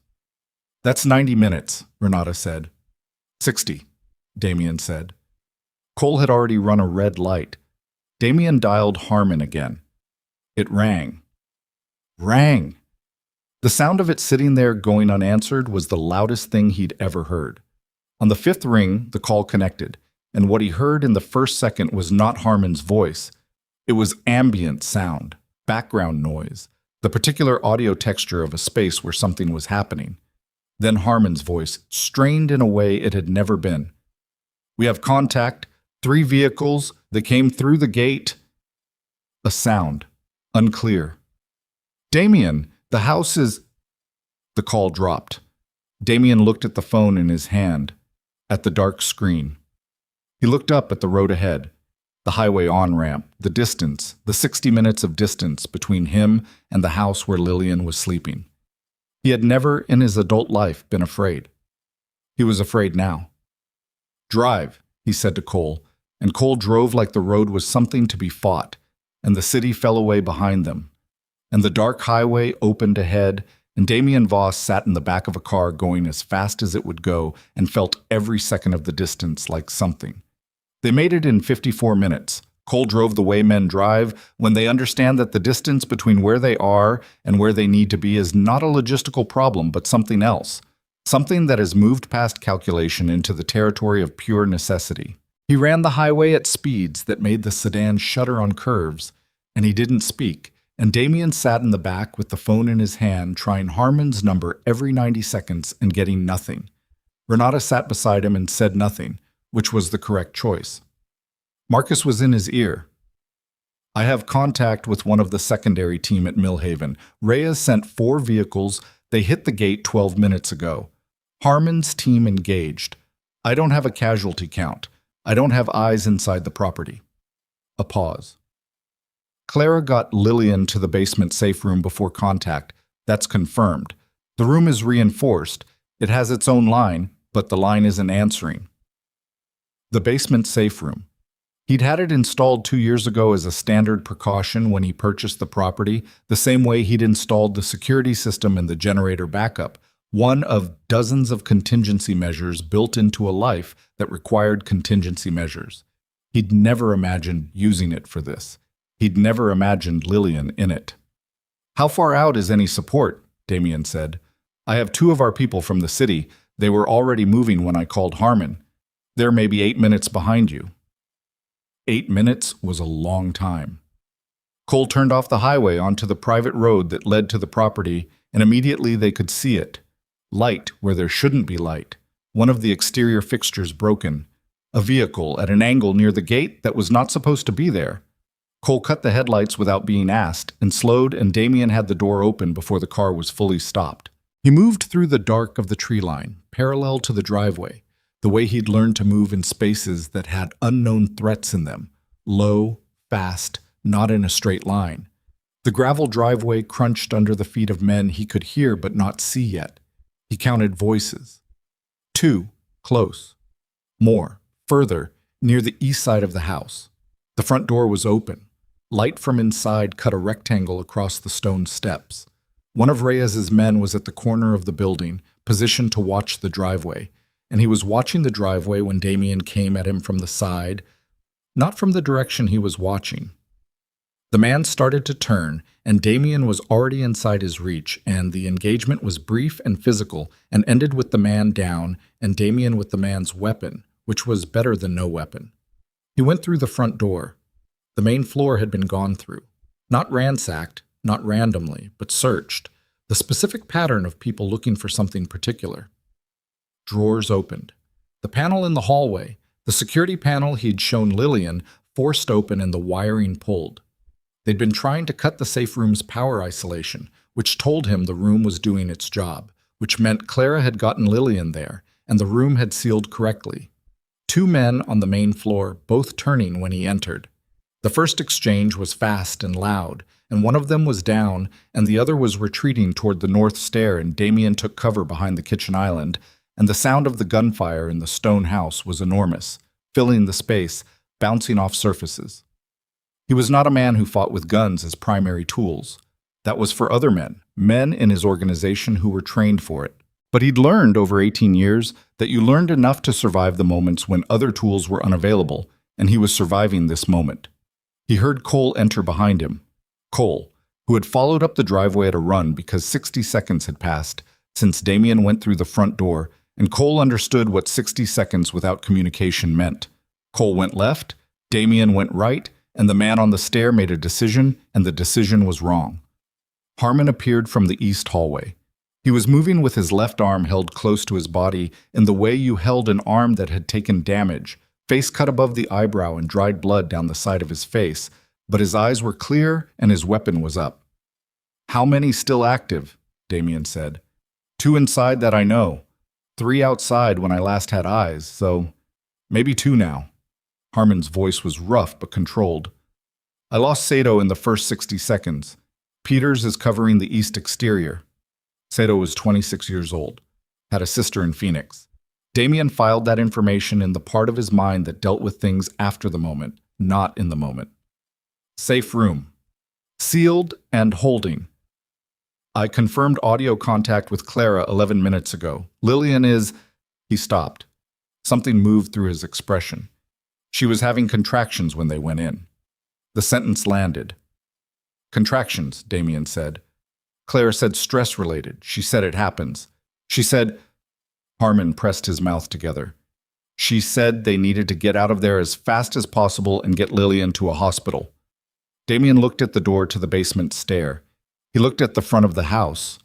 That's 90 minutes, Renata said. 60, Damien said. Cole had already run a red light. Damien dialed Harmon again. It rang. Rang! The sound of it sitting there going unanswered was the loudest thing he'd ever heard. On the fifth ring, the call connected, and what he heard in the first second was not Harmon's voice. It was ambient sound, background noise, the particular audio texture of a space where something was happening. Then Harmon's voice, strained in a way it had never been. "We have contact. 3 vehicles. They came through the gate." A sound. Unclear. "Damien, the house is—" The call dropped. Damien looked at the phone in his hand, at the dark screen. He looked up at the road ahead, the highway on-ramp, the distance, the 60 minutes of distance between him and the house where Lillian was sleeping. He had never in his adult life been afraid. He was afraid now. "Drive," he said to Cole, and Cole drove like the road was something to be fought, and the city fell away behind them. And the dark highway opened ahead, and Damien Voss sat in the back of a car going as fast as it would go and felt every second of the distance like something. They made it in 54 minutes. Cole drove the way men drive when they understand that the distance between where they are and where they need to be is not a logistical problem, but something else. Something that has moved past calculation into the territory of pure necessity. He ran the highway at speeds that made the sedan shudder on curves, and he didn't speak, and Damien sat in the back with the phone in his hand, trying Harmon's number every 90 seconds and getting nothing. Renata sat beside him and said nothing, which was the correct choice. Marcus was in his ear. "I have contact with one of the secondary team at Millhaven. Reyes sent 4 vehicles. They hit the gate 12 minutes ago. Harmon's team engaged. I don't have a casualty count. I don't have eyes inside the property." A pause. "Clara got Lillian to the basement safe room before contact. That's confirmed. The room is reinforced. It has its own line, but the line isn't answering." The basement safe room. He'd had it installed 2 years ago as a standard precaution when he purchased the property, the same way he'd installed the security system and the generator backup, one of dozens of contingency measures built into a life that required contingency measures. He'd never imagined using it for this. He'd never imagined Lillian in it. "How far out is any support?" Damien said. "I have 2 of our people from the city. They were already moving when I called Harmon. They're maybe 8 minutes behind you." 8 minutes was a long time. Cole turned off the highway onto the private road that led to the property, and immediately they could see it. Light where there shouldn't be light. One of the exterior fixtures broken. A vehicle at an angle near the gate that was not supposed to be there. Cole cut the headlights without being asked and slowed, and Damien had the door open before the car was fully stopped. He moved through the dark of the tree line, parallel to the driveway, the way he'd learned to move in spaces that had unknown threats in them, low, fast, not in a straight line. The gravel driveway crunched under the feet of men he could hear but not see yet. He counted voices. 2, close. More, further, near the east side of the house. The front door was open. Light from inside cut a rectangle across the stone steps. One of Reyes's men was at the corner of the building, positioned to watch the driveway, and he was watching the driveway when Damien came at him from the side, not from the direction he was watching. The man started to turn, and Damien was already inside his reach, and the engagement was brief and physical and ended with the man down and Damien with the man's weapon, which was better than no weapon. He went through the front door. The main floor had been gone through. Not ransacked, not randomly, but searched. The specific pattern of people looking for something particular. Drawers opened. The panel in the hallway, the security panel he'd shown Lillian, forced open and the wiring pulled. They'd been trying to cut the safe room's power isolation, which told him the room was doing its job, which meant Clara had gotten Lillian there, and the room had sealed correctly. 2 men on the main floor, both turning when he entered. The first exchange was fast and loud, and one of them was down, and the other was retreating toward the north stair, and Damien took cover behind the kitchen island, and the sound of the gunfire in the stone house was enormous, filling the space, bouncing off surfaces. He was not a man who fought with guns as primary tools. That was for other men, men in his organization who were trained for it. But he'd learned over 18 years that you learned enough to survive the moments when other tools were unavailable, and he was surviving this moment. He heard Cole enter behind him. Cole, who had followed up the driveway at a run because 60 seconds had passed since Damien went through the front door, and Cole understood what 60 seconds without communication meant. Cole went left, Damien went right, and the man on the stair made a decision, and the decision was wrong. Harmon appeared from the east hallway. He was moving with his left arm held close to his body in the way you held an arm that had taken damage, face cut above the eyebrow and dried blood down the side of his face, but his eyes were clear and his weapon was up. "How many still active?" Damien said. "2 inside that I know. 3 outside when I last had eyes, so maybe 2 now." Harmon's voice was rough but controlled. "I lost Sato in the first 60 seconds. Peters is covering the east exterior." Sato was 26 years old, had a sister in Phoenix. Damien filed that information in the part of his mind that dealt with things after the moment, not in the moment. "Safe room. Sealed and holding. I confirmed audio contact with Clara 11 minutes ago. Lillian is—" He stopped. Something moved through his expression. She was having contractions when they went in. The sentence landed. "Contractions," Damien said. Clara said stress-related. She said it happens. She said— Harmon pressed his mouth together. "She said they needed to get out of there as fast as possible and get Lillian to a hospital." Damien looked at the door to the basement stair. He looked at the front of the house,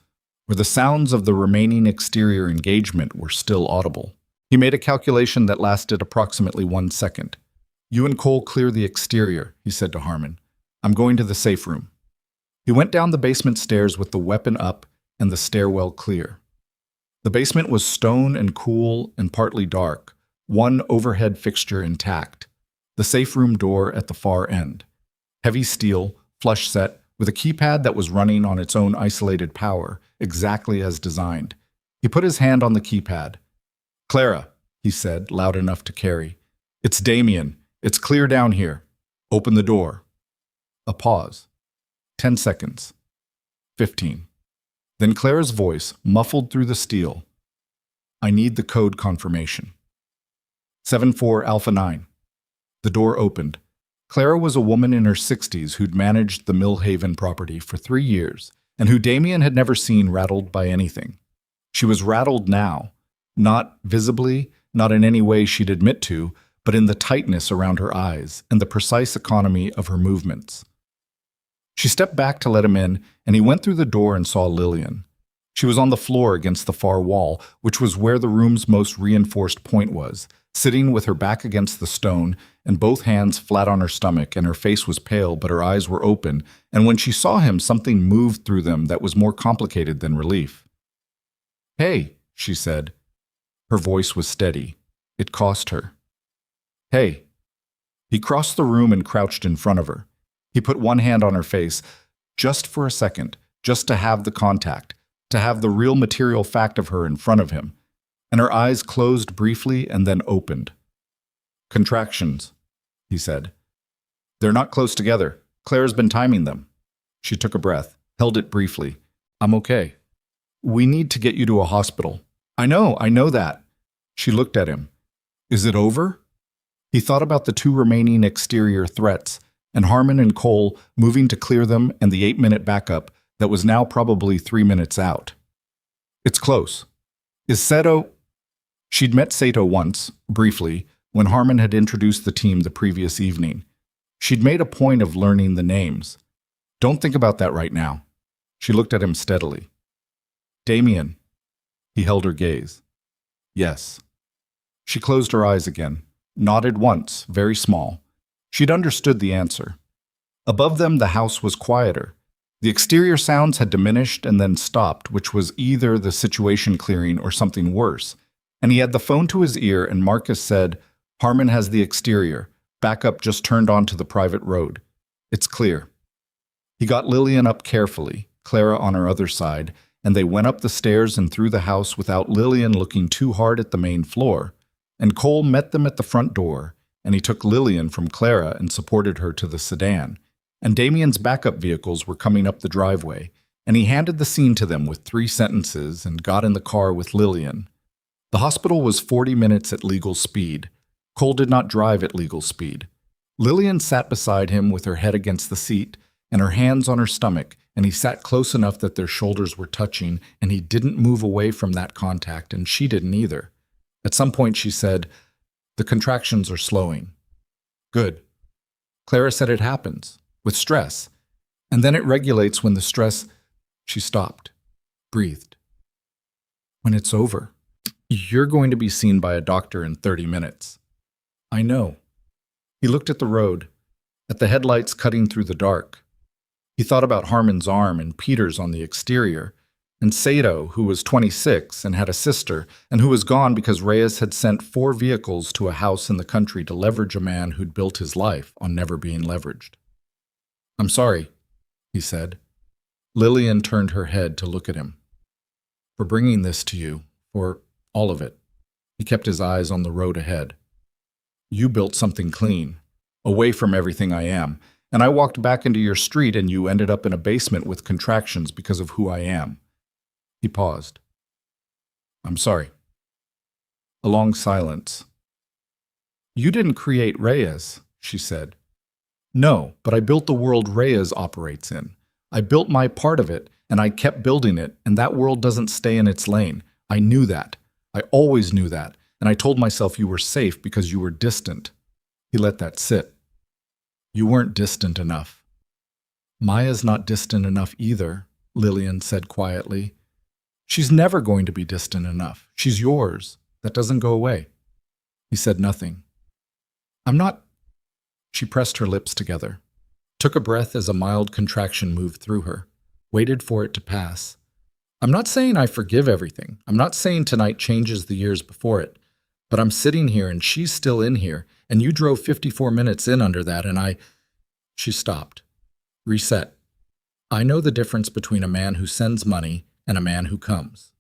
where the sounds of the remaining exterior engagement were still audible. He made a calculation that lasted approximately 1 second. "You and Cole clear the exterior," he said to Harmon. "I'm going to the safe room." He went down the basement stairs with the weapon up and the stairwell clear. The basement was stone and cool and partly dark, one overhead fixture intact. The safe room door at the far end. Heavy steel, flush set, with a keypad that was running on its own isolated power, exactly as designed. He put his hand on the keypad. "Clara," he said, loud enough to carry. "It's Damien. It's clear down here. Open the door." A pause. 10 seconds. 15. Then Clara's voice, muffled through the steel. "I need the code confirmation." 7-4 Alpha 9. The door opened. Clara was a woman in her 60s who'd managed the Millhaven property for 3 years, and who Damien had never seen rattled by anything. She was rattled now, not visibly, not in any way she'd admit to, but in the tightness around her eyes and the precise economy of her movements. She stepped back to let him in, and he went through the door and saw Lillian. She was on the floor against the far wall, which was where the room's most reinforced point was, sitting with her back against the stone and both hands flat on her stomach, and her face was pale but her eyes were open, and when she saw him something moved through them that was more complicated than relief. "Hey," she said. Her voice was steady. It cost her. "Hey." He crossed the room and crouched in front of her. He put one hand on her face, just for a second, just to have the contact, to have the real material fact of her in front of him, and her eyes closed briefly and then opened. "Contractions," he said. "They're not close together. Claire's been timing them." She took a breath, held it briefly. "I'm okay. We need to get you to a hospital." I know that." She looked at him. "Is it over?" He thought about the 2 remaining exterior threats, and Harmon and Cole moving to clear them, and the 8-minute backup that was now probably 3 minutes out. "It's close. Is Sato—" She'd met Sato once, briefly, when Harmon had introduced the team the previous evening. She'd made a point of learning the names. "Don't think about that right now." She looked at him steadily. "Damien." He held her gaze. "Yes." She closed her eyes again, nodded once, very small. She'd understood the answer. Above them, the house was quieter. The exterior sounds had diminished and then stopped, which was either the situation clearing or something worse. And he had the phone to his ear, and Marcus said, "Harmon has the exterior. Backup just turned onto the private road. It's clear." He got Lillian up carefully, Clara on her other side, and they went up the stairs and through the house without Lillian looking too hard at the main floor. And Cole met them at the front door, and he took Lillian from Clara and supported her to the sedan. And Damien's backup vehicles were coming up the driveway, and he handed the scene to them with 3 sentences and got in the car with Lillian. The hospital was 40 minutes at legal speed. Cole did not drive at legal speed. Lillian sat beside him with her head against the seat and her hands on her stomach, and he sat close enough that their shoulders were touching, and he didn't move away from that contact, and she didn't either. At some point she said, "The contractions are slowing." "Good." Clara said it happens, with stress, and then it regulates when the stress... She stopped, breathed. "When it's over, you're going to be seen by a doctor in 30 minutes. "I know." He looked at the road, at the headlights cutting through the dark. He thought about Harmon's arm and Peter's on the exterior, and Sato, who was 26 and had a sister, and who was gone because Reyes had sent 4 vehicles to a house in the country to leverage a man who'd built his life on never being leveraged. "I'm sorry," he said. Lillian turned her head to look at him. "For bringing this to you, for all of it." He kept his eyes on the road ahead. "You built something clean, away from everything I am, and I walked back into your street and you ended up in a basement with contractions because of who I am." He paused. "I'm sorry." A long silence. "You didn't create Reyes," she said. "No, but I built the world Reyes operates in. I built my part of it, and I kept building it, and that world doesn't stay in its lane. I knew that. I always knew that, and I told myself you were safe because you were distant." He let that sit. "You weren't distant enough." "Maya's not distant enough either," Lillian said quietly. "She's never going to be distant enough. She's yours. That doesn't go away." He said nothing. "I'm not..." She pressed her lips together, took a breath as a mild contraction moved through her, waited for it to pass. "I'm not saying I forgive everything. I'm not saying tonight changes the years before it. But I'm sitting here and she's still in here, and you drove 54 minutes in under that, and I..." She stopped. Reset. "I know the difference between a man who sends money and a man who comes."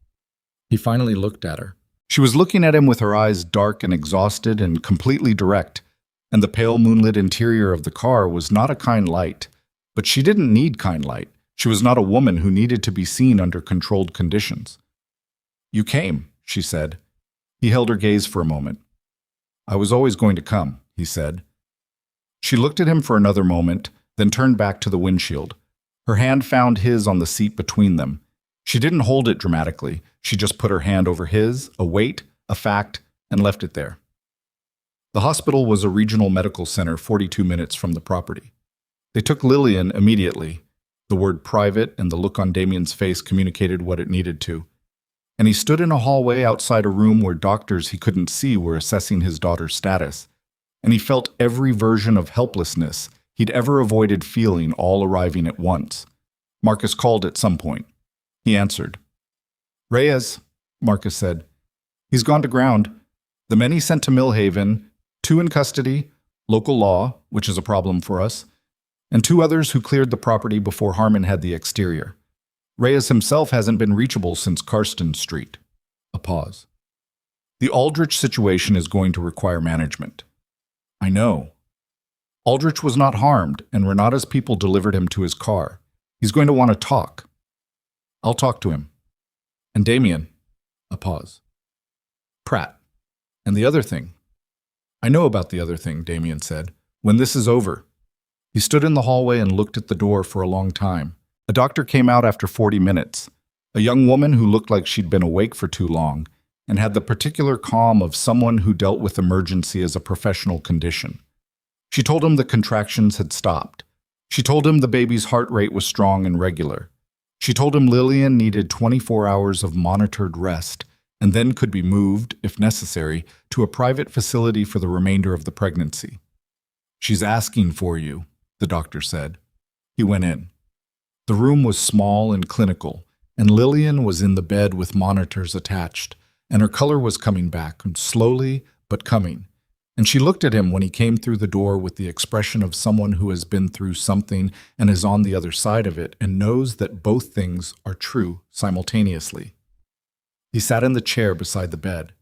He finally looked at her. She was looking at him with her eyes dark and exhausted and completely direct, and the pale moonlit interior of the car was not a kind light. But she didn't need kind light. She was not a woman who needed to be seen under controlled conditions. "You came," she said. He held her gaze for a moment. "I was always going to come," he said. She looked at him for another moment, then turned back to the windshield. Her hand found his on the seat between them. She didn't hold it dramatically. She just put her hand over his, a weight, a fact, and left it there. The hospital was a regional medical center 42 minutes from the property. They took Lillian immediately. The word private and the look on Damien's face communicated what it needed to. And he stood in a hallway outside a room where doctors he couldn't see were assessing his daughter's status. And he felt every version of helplessness he'd ever avoided feeling all arriving at once. Marcus called at some point. He answered. "Reyes," Marcus said. "He's gone to ground. The men he sent to Millhaven, 2 in custody, local law, which is a problem for us, and 2 others who cleared the property before Harmon had the exterior. Reyes himself hasn't been reachable since Karsten Street." A pause. "The Aldrich situation is going to require management." "I know." "Aldrich was not harmed, and Renata's people delivered him to his car. He's going to want to talk." "I'll talk to him." "And Damien." A pause. "Pratt. And the other thing." "I know about the other thing," Damien said. "When this is over." He stood in the hallway and looked at the door for a long time. A doctor came out after 40 minutes, a young woman who looked like she'd been awake for too long and had the particular calm of someone who dealt with emergency as a professional condition. She told him the contractions had stopped. She told him the baby's heart rate was strong and regular. She told him Lillian needed 24 hours of monitored rest and then could be moved, if necessary, to a private facility for the remainder of the pregnancy. "She's asking for you," the doctor said. He went in. The room was small and clinical, and Lillian was in the bed with monitors attached, and her color was coming back, slowly but coming. And she looked at him when he came through the door with the expression of someone who has been through something and is on the other side of it and knows that both things are true simultaneously. He sat in the chair beside the bed.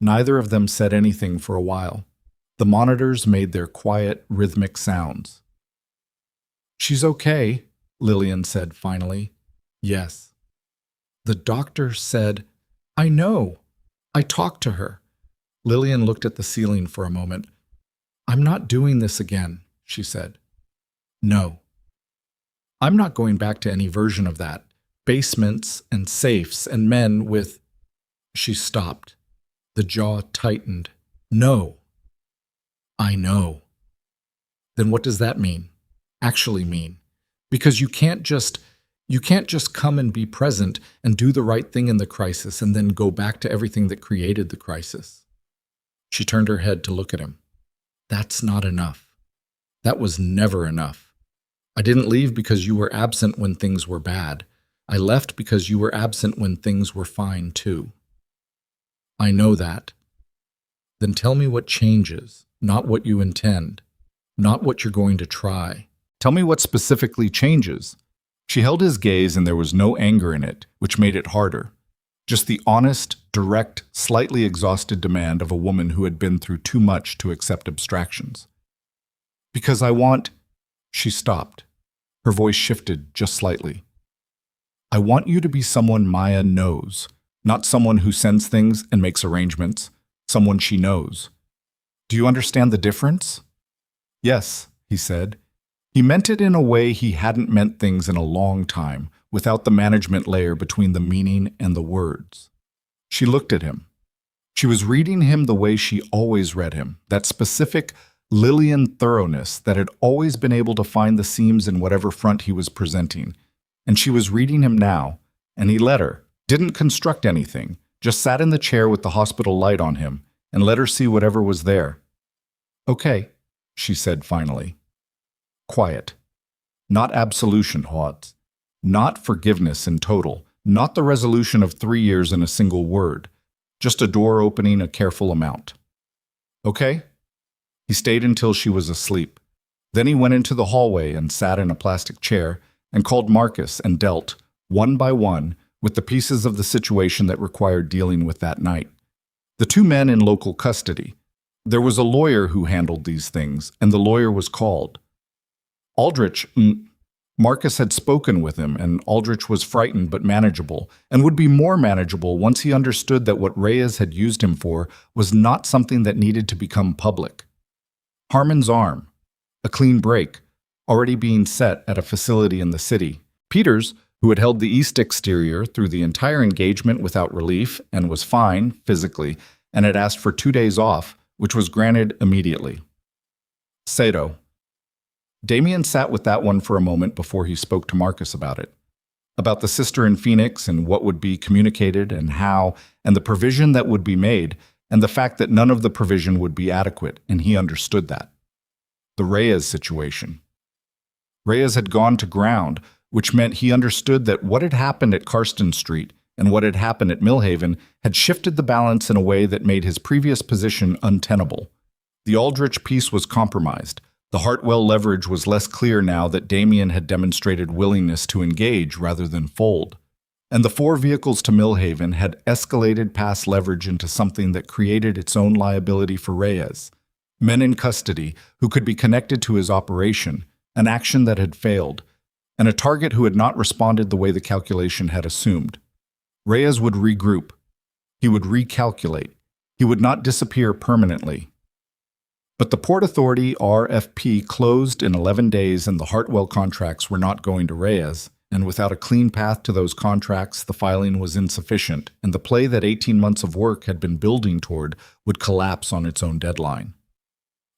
Neither of them said anything for a while. The monitors made their quiet, rhythmic sounds. "She's okay," Lillian said finally. Yes. The doctor said, I know. I talked to her. Lillian looked at the ceiling for a moment. I'm not doing this again, she said. No. I'm not going back to any version of that. Basements and safes and men with... She stopped. The jaw tightened. No. I know. Then what does that mean? Actually mean? Because you can't just come and be present and do the right thing in the crisis and then go back to everything that created the crisis. She turned her head to look at him. That's not enough. That was never enough. I didn't leave because you were absent when things were bad. I left because you were absent when things were fine too. I know that. Then tell me what changes, not what you intend, not what you're going to try. Tell me what specifically changes. She held his gaze and there was no anger in it, which made it harder. Just the honest, direct, slightly exhausted demand of a woman who had been through too much to accept abstractions. Because I want... She stopped. Her voice shifted just slightly. I want you to be someone Maya knows, not someone who sends things and makes arrangements, someone she knows. Do you understand the difference? Yes, he said. He meant it in a way he hadn't meant things in a long time, without the management layer between the meaning and the words. She looked at him. She was reading him the way she always read him, that specific Lillian thoroughness that had always been able to find the seams in whatever front he was presenting. And she was reading him now, and he let her, didn't construct anything, just sat in the chair with the hospital light on him, and let her see whatever was there. Okay, she said finally. Quiet. Not absolution, Hodds. Not forgiveness in total. Not the resolution of 3 years in a single word. Just a door opening a careful amount. Okay? He stayed until she was asleep. Then he went into the hallway and sat in a plastic chair and called Marcus and dealt, one by one, with the pieces of the situation that required dealing with that night. The 2 men in local custody. There was a lawyer who handled these things, and the lawyer was called. Aldrich, Marcus had spoken with him, and Aldrich was frightened but manageable, and would be more manageable once he understood that what Reyes had used him for was not something that needed to become public. Harmon's arm, a clean break, already being set at a facility in the city. Peters, who had held the east exterior through the entire engagement without relief and was fine, physically, and had asked for 2 days off, which was granted immediately. Sato. Damien sat with that one for a moment before he spoke to Marcus about it. About the sister in Phoenix and what would be communicated and how, and the provision that would be made, and the fact that none of the provision would be adequate, and he understood that. The Reyes situation. Reyes had gone to ground, which meant he understood that what had happened at Karsten Street and what had happened at Millhaven had shifted the balance in a way that made his previous position untenable. The Aldrich piece was compromised. The Hartwell leverage was less clear now that Damien had demonstrated willingness to engage rather than fold. And the 4 vehicles to Millhaven had escalated past leverage into something that created its own liability for Reyes. Men in custody who could be connected to his operation, an action that had failed, and a target who had not responded the way the calculation had assumed. Reyes would regroup. He would recalculate. He would not disappear permanently. But the Port Authority RFP closed in 11 days and the Hartwell contracts were not going to Reyes, and without a clean path to those contracts, the filing was insufficient, and the play that 18 months of work had been building toward would collapse on its own deadline.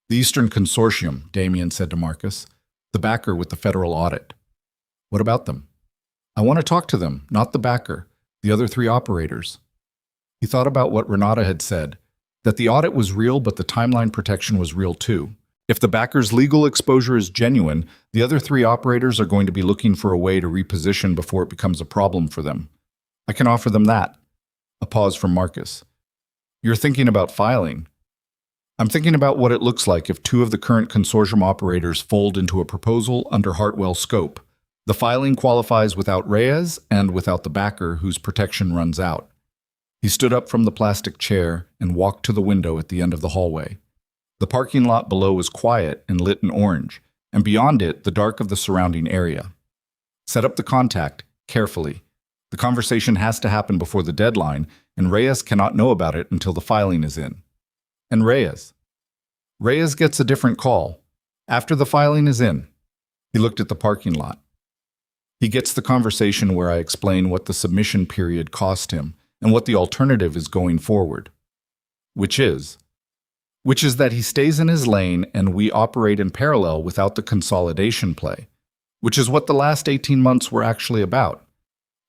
The Eastern Consortium, Damien said to Marcus, the backer with the federal audit. What about them? I want to talk to them, not the backer, the other 3 operators. He thought about what Renata had said, that the audit was real but the timeline protection was real too. If the backer's legal exposure is genuine, the other 3 operators are going to be looking for a way to reposition before it becomes a problem for them. I can offer them that. A pause from Marcus. You're thinking about filing. I'm thinking about what it looks like if 2 of the current consortium operators fold into a proposal under Hartwell's scope. The filing qualifies without Reyes and without the backer whose protection runs out. He stood up from the plastic chair and walked to the window at the end of the hallway. The parking lot below was quiet and lit in orange, and beyond it the dark of the surrounding area. Set up the contact, carefully. The conversation has to happen before the deadline, and Reyes cannot know about it until the filing is in. And Reyes gets a different call. After the filing is in, he looked at the parking lot. He gets the conversation where I explain what the submission period cost him and what the alternative is going forward. Which is that he stays in his lane and we operate in parallel without the consolidation play, which is what the last 18 months were actually about.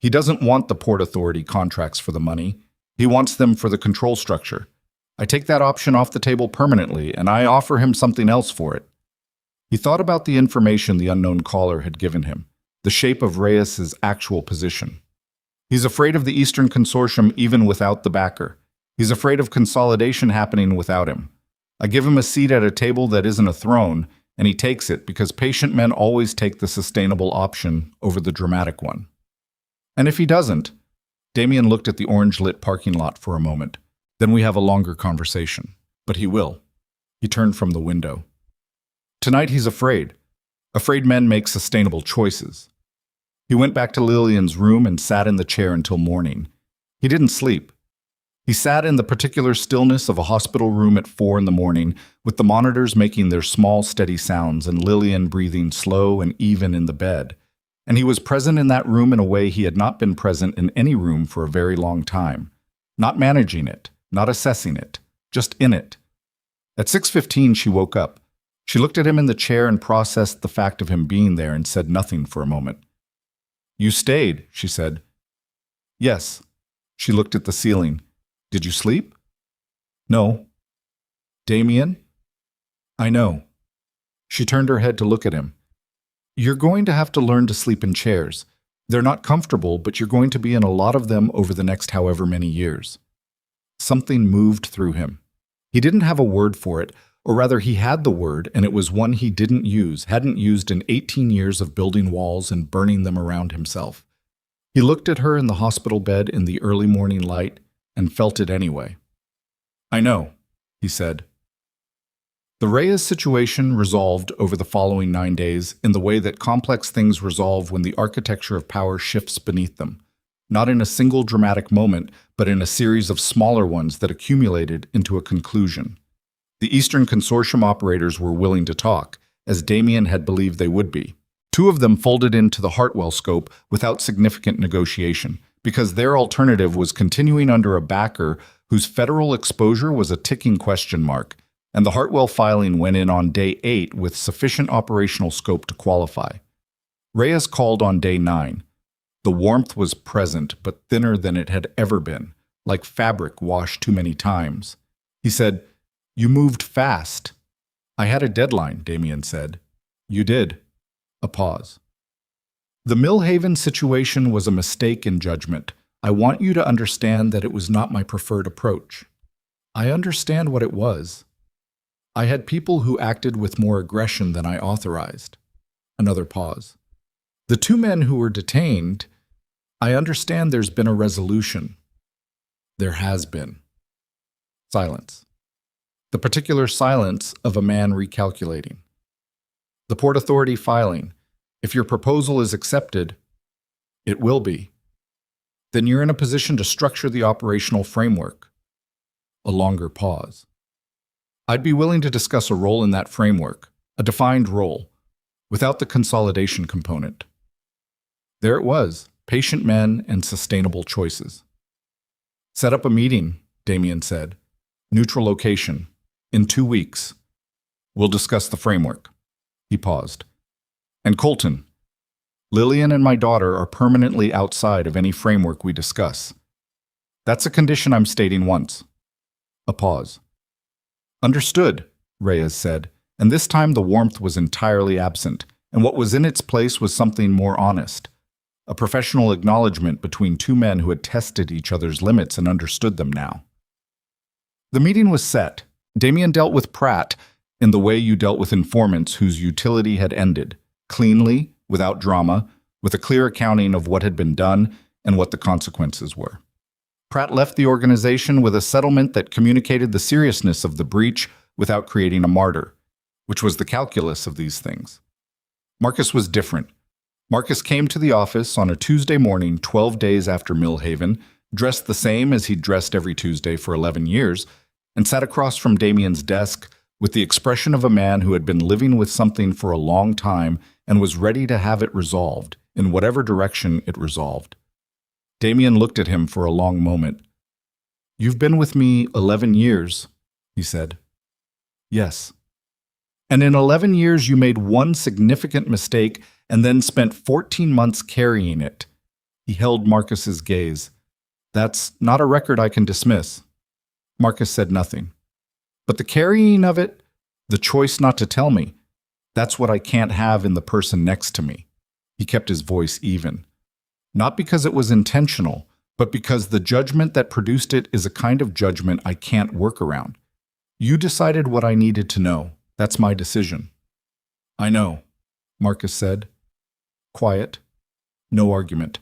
He doesn't want the Port Authority contracts for the money. He wants them for the control structure. I take that option off the table permanently, and I offer him something else for it. He thought about the information the unknown caller had given him, the shape of Reyes's actual position. He's afraid of the Eastern Consortium even without the backer. He's afraid of consolidation happening without him. I give him a seat at a table that isn't a throne, and he takes it because patient men always take the sustainable option over the dramatic one. And if he doesn't, Damien looked at the orange-lit parking lot for a moment. Then we have a longer conversation. But he will. He turned from the window. Tonight he's afraid. Afraid men make sustainable choices. He went back to Lillian's room and sat in the chair until morning. He didn't sleep. He sat in the particular stillness of a hospital room at 4 a.m, with the monitors making their small, steady sounds and Lillian breathing slow and even in the bed. And he was present in that room in a way he had not been present in any room for a very long time. Not managing it, not assessing it, just in it. At 6:15, she woke up. She looked at him in the chair and processed the fact of him being there and said nothing for a moment. "You stayed," she said. "Yes." She looked at the ceiling. "Did you sleep?" "No." "Damien?" "I know." She turned her head to look at him. "You're going to have to learn to sleep in chairs. They're not comfortable, but you're going to be in a lot of them over the next however many years." Something moved through him. He didn't have a word for it, or rather he had the word, and it was one he hadn't used in 18 years of building walls and burning them around himself. He looked at her in the hospital bed in the early morning light and felt it anyway. "I know," he said. The Reyes situation resolved over the following 9 days in the way that complex things resolve when the architecture of power shifts beneath them, not in a single dramatic moment, but in a series of smaller ones that accumulated into a conclusion. The Eastern Consortium operators were willing to talk, as Damien had believed they would be. 2 of them folded into the Hartwell scope without significant negotiation, because their alternative was continuing under a backer whose federal exposure was a ticking question mark, and the Hartwell filing went in on day 8 with sufficient operational scope to qualify. Reyes called on day 9. The warmth was present, but thinner than it had ever been, like fabric washed too many times. He said, "You moved fast." "I had a deadline," Damien said. "You did." A pause. "The Millhaven situation was a mistake in judgment. I want you to understand that it was not my preferred approach." "I understand what it was." "I had people who acted with more aggression than I authorized." Another pause. "The 2 men who were detained, I understand there's been a resolution." "There has been." Silence. The particular silence of a man recalculating. "The Port Authority filing. If your proposal is accepted, it will be. Then you're in a position to structure the operational framework." A longer pause. "I'd be willing to discuss a role in that framework, a defined role, without the consolidation component." There it was, patient men and sustainable choices. "Set up a meeting," Damien said. "Neutral location. In 2 weeks. We'll discuss the framework." He paused. "And Colton, Lillian and my daughter are permanently outside of any framework we discuss. That's a condition I'm stating once." A pause. "Understood," Reyes said, and this time the warmth was entirely absent, and what was in its place was something more honest. A professional acknowledgement between 2 men who had tested each other's limits and understood them now. The meeting was set. Damien dealt with Pratt in the way you dealt with informants whose utility had ended, cleanly, without drama, with a clear accounting of what had been done and what the consequences were. Pratt left the organization with a settlement that communicated the seriousness of the breach without creating a martyr, which was the calculus of these things. Marcus was different. Marcus came to the office on a Tuesday morning 12 days after Millhaven, dressed the same as he'd dressed every Tuesday for 11 years, and sat across from Damien's desk with the expression of a man who had been living with something for a long time and was ready to have it resolved, in whatever direction it resolved. Damien looked at him for a long moment. "You've been with me 11 years, he said. "Yes." "And in 11 years you made one significant mistake and then spent 14 months carrying it." He held Marcus's gaze. "That's not a record I can dismiss." Marcus said nothing. "But the carrying of it, the choice not to tell me, that's what I can't have in the person next to me." He kept his voice even. "Not because it was intentional, but because the judgment that produced it is a kind of judgment I can't work around. You decided what I needed to know. That's my decision." "I know," Marcus said. Quiet. No argument.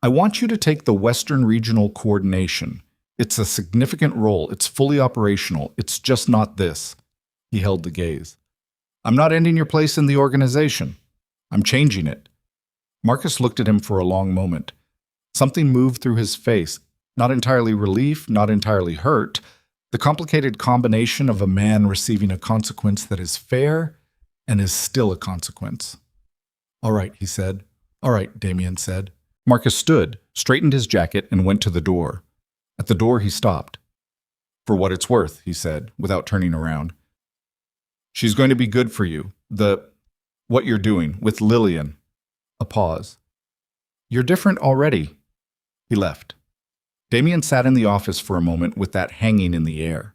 "I want you to take the Western Regional Coordination. It's a significant role. It's fully operational. It's just not this." He held the gaze. "I'm not ending your place in the organization. I'm changing it." Marcus looked at him for a long moment. Something moved through his face, not entirely relief, not entirely hurt, the complicated combination of a man receiving a consequence that is fair and is still a consequence. "All right," he said. "All right," Damien said. Marcus stood, straightened his jacket, and went to the door. At the door he stopped. "For what it's worth," he said, without turning around. "She's going to be good for you. What you're doing, with Lillian." A pause. "You're different already." He left. Damien sat in the office for a moment with that hanging in the air.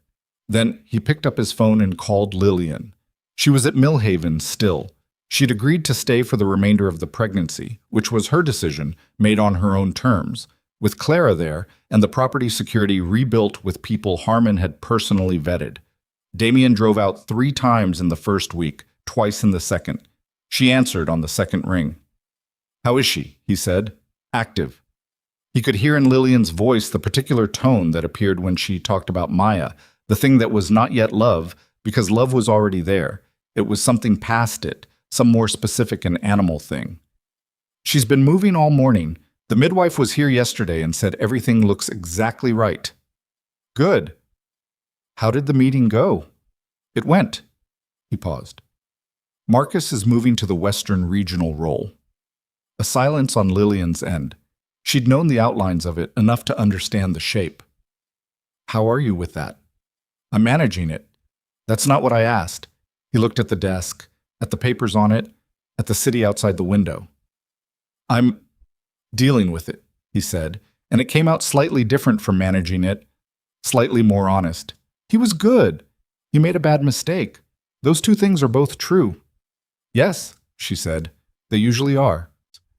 Then he picked up his phone and called Lillian. She was at Millhaven still. She'd agreed to stay for the remainder of the pregnancy, which was her decision, made on her own terms, with Clara there and the property security rebuilt with people Harmon had personally vetted. Damien drove out 3 times in the first week, twice in the second. She answered on the second ring. "How is she?" he said. "Active." He could hear in Lillian's voice the particular tone that appeared when she talked about Maya, the thing that was not yet love, because love was already there. It was something past it, some more specific and animal thing. "She's been moving all morning. The midwife was here yesterday and said everything looks exactly right." "Good." "How did the meeting go?" "It went." He paused. "Marcus is moving to the Western Regional role." A silence on Lillian's end. She'd known the outlines of it, enough to understand the shape. "How are you with that?" "I'm managing it." "That's not what I asked." He looked at the desk, at the papers on it, at the city outside the window. "I'm dealing with it," he said, and it came out slightly different from managing it, slightly more honest. He was good. He made a bad mistake. Those 2 things are both true. "Yes," she said. "They usually are."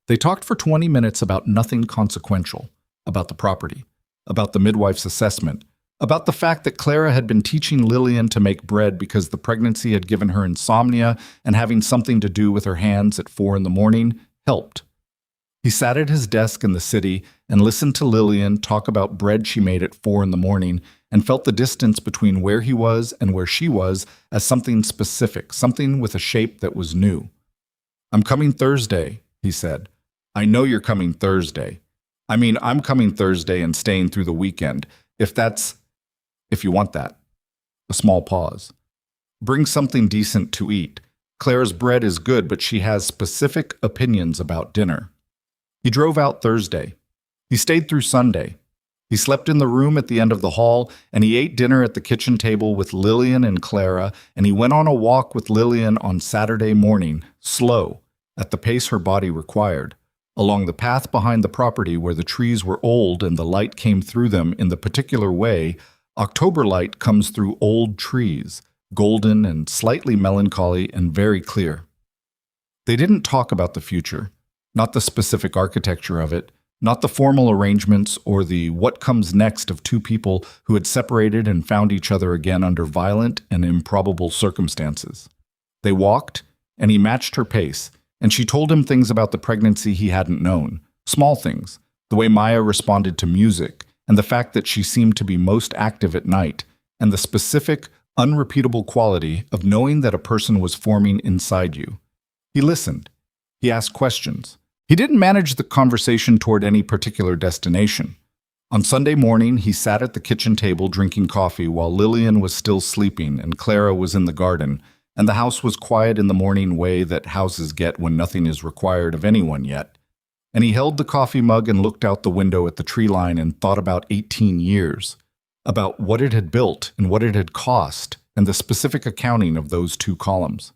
They talked for 20 minutes about nothing consequential, about the property, about the midwife's assessment, about the fact that Clara had been teaching Lillian to make bread because the pregnancy had given her insomnia and having something to do with her hands at 4 in the morning helped. He sat at his desk in the city and listened to Lillian talk about bread she made at 4 in the morning and felt the distance between where he was and where she was as something specific, something with a shape that was new. "I'm coming Thursday," he said. "I know you're coming Thursday. I mean, I'm coming Thursday and staying through the weekend, if you want that." A small pause. "Bring something decent to eat. Claire's bread is good, but she has specific opinions about dinner." He drove out Thursday. He stayed through Sunday. He slept in the room at the end of the hall, and he ate dinner at the kitchen table with Lillian and Clara, and he went on a walk with Lillian on Saturday morning, slow, at the pace her body required, along the path behind the property where the trees were old and the light came through them in the particular way October light comes through old trees, golden and slightly melancholy and very clear. They didn't talk about the future, not the specific architecture of it, not the formal arrangements or the what comes next of 2 people who had separated and found each other again under violent and improbable circumstances. They walked, and he matched her pace, and she told him things about the pregnancy he hadn't known, small things, the way Maya responded to music, and the fact that she seemed to be most active at night, and the specific, unrepeatable quality of knowing that a person was forming inside you. He listened. He asked questions. He didn't manage the conversation toward any particular destination. On Sunday morning, he sat at the kitchen table drinking coffee while Lillian was still sleeping and Clara was in the garden, and the house was quiet in the morning way that houses get when nothing is required of anyone yet. And he held the coffee mug and looked out the window at the tree line and thought about 18 years, about what it had built and what it had cost, and the specific accounting of those two columns.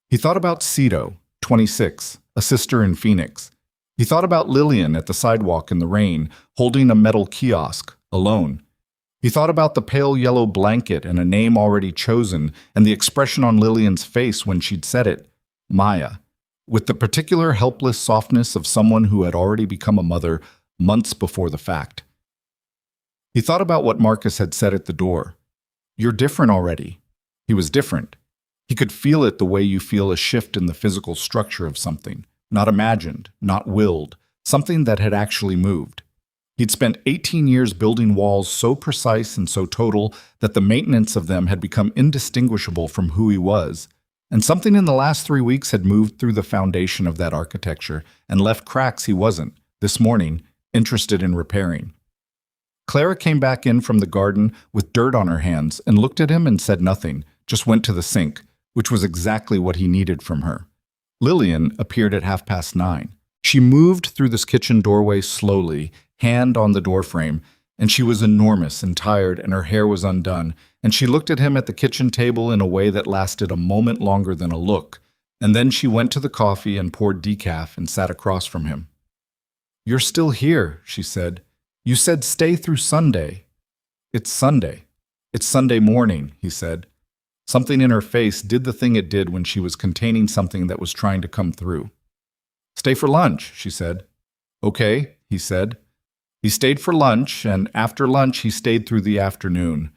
He thought about Cito, 26, a sister in Phoenix. He thought about Lillian at the sidewalk in the rain, holding a metal kiosk, alone. He thought about the pale yellow blanket and a name already chosen, and the expression on Lillian's face when she'd said it, Maya, with the particular helpless softness of someone who had already become a mother months before the fact. He thought about what Marcus had said at the door. You're different already. He was different. He could feel it the way you feel a shift in the physical structure of something. Not imagined, not willed, something that had actually moved. He'd spent 18 years building walls so precise and so total that the maintenance of them had become indistinguishable from who he was, and something in the last 3 weeks had moved through the foundation of that architecture and left cracks he wasn't, this morning, interested in repairing. Clara came back in from the garden with dirt on her hands and looked at him and said nothing, just went to the sink, which was exactly what he needed from her. Lillian appeared at 9:30. She moved through this kitchen doorway slowly, hand on the doorframe, and she was enormous and tired and her hair was undone, and she looked at him at the kitchen table in a way that lasted a moment longer than a look, and then she went to the coffee and poured decaf and sat across from him. "You're still here," she said. "You said stay through Sunday." "It's Sunday. It's Sunday morning," he said. Something in her face did the thing it did when she was containing something that was trying to come through. "Stay for lunch," she said. "Okay," he said. He stayed for lunch, and after lunch he stayed through the afternoon.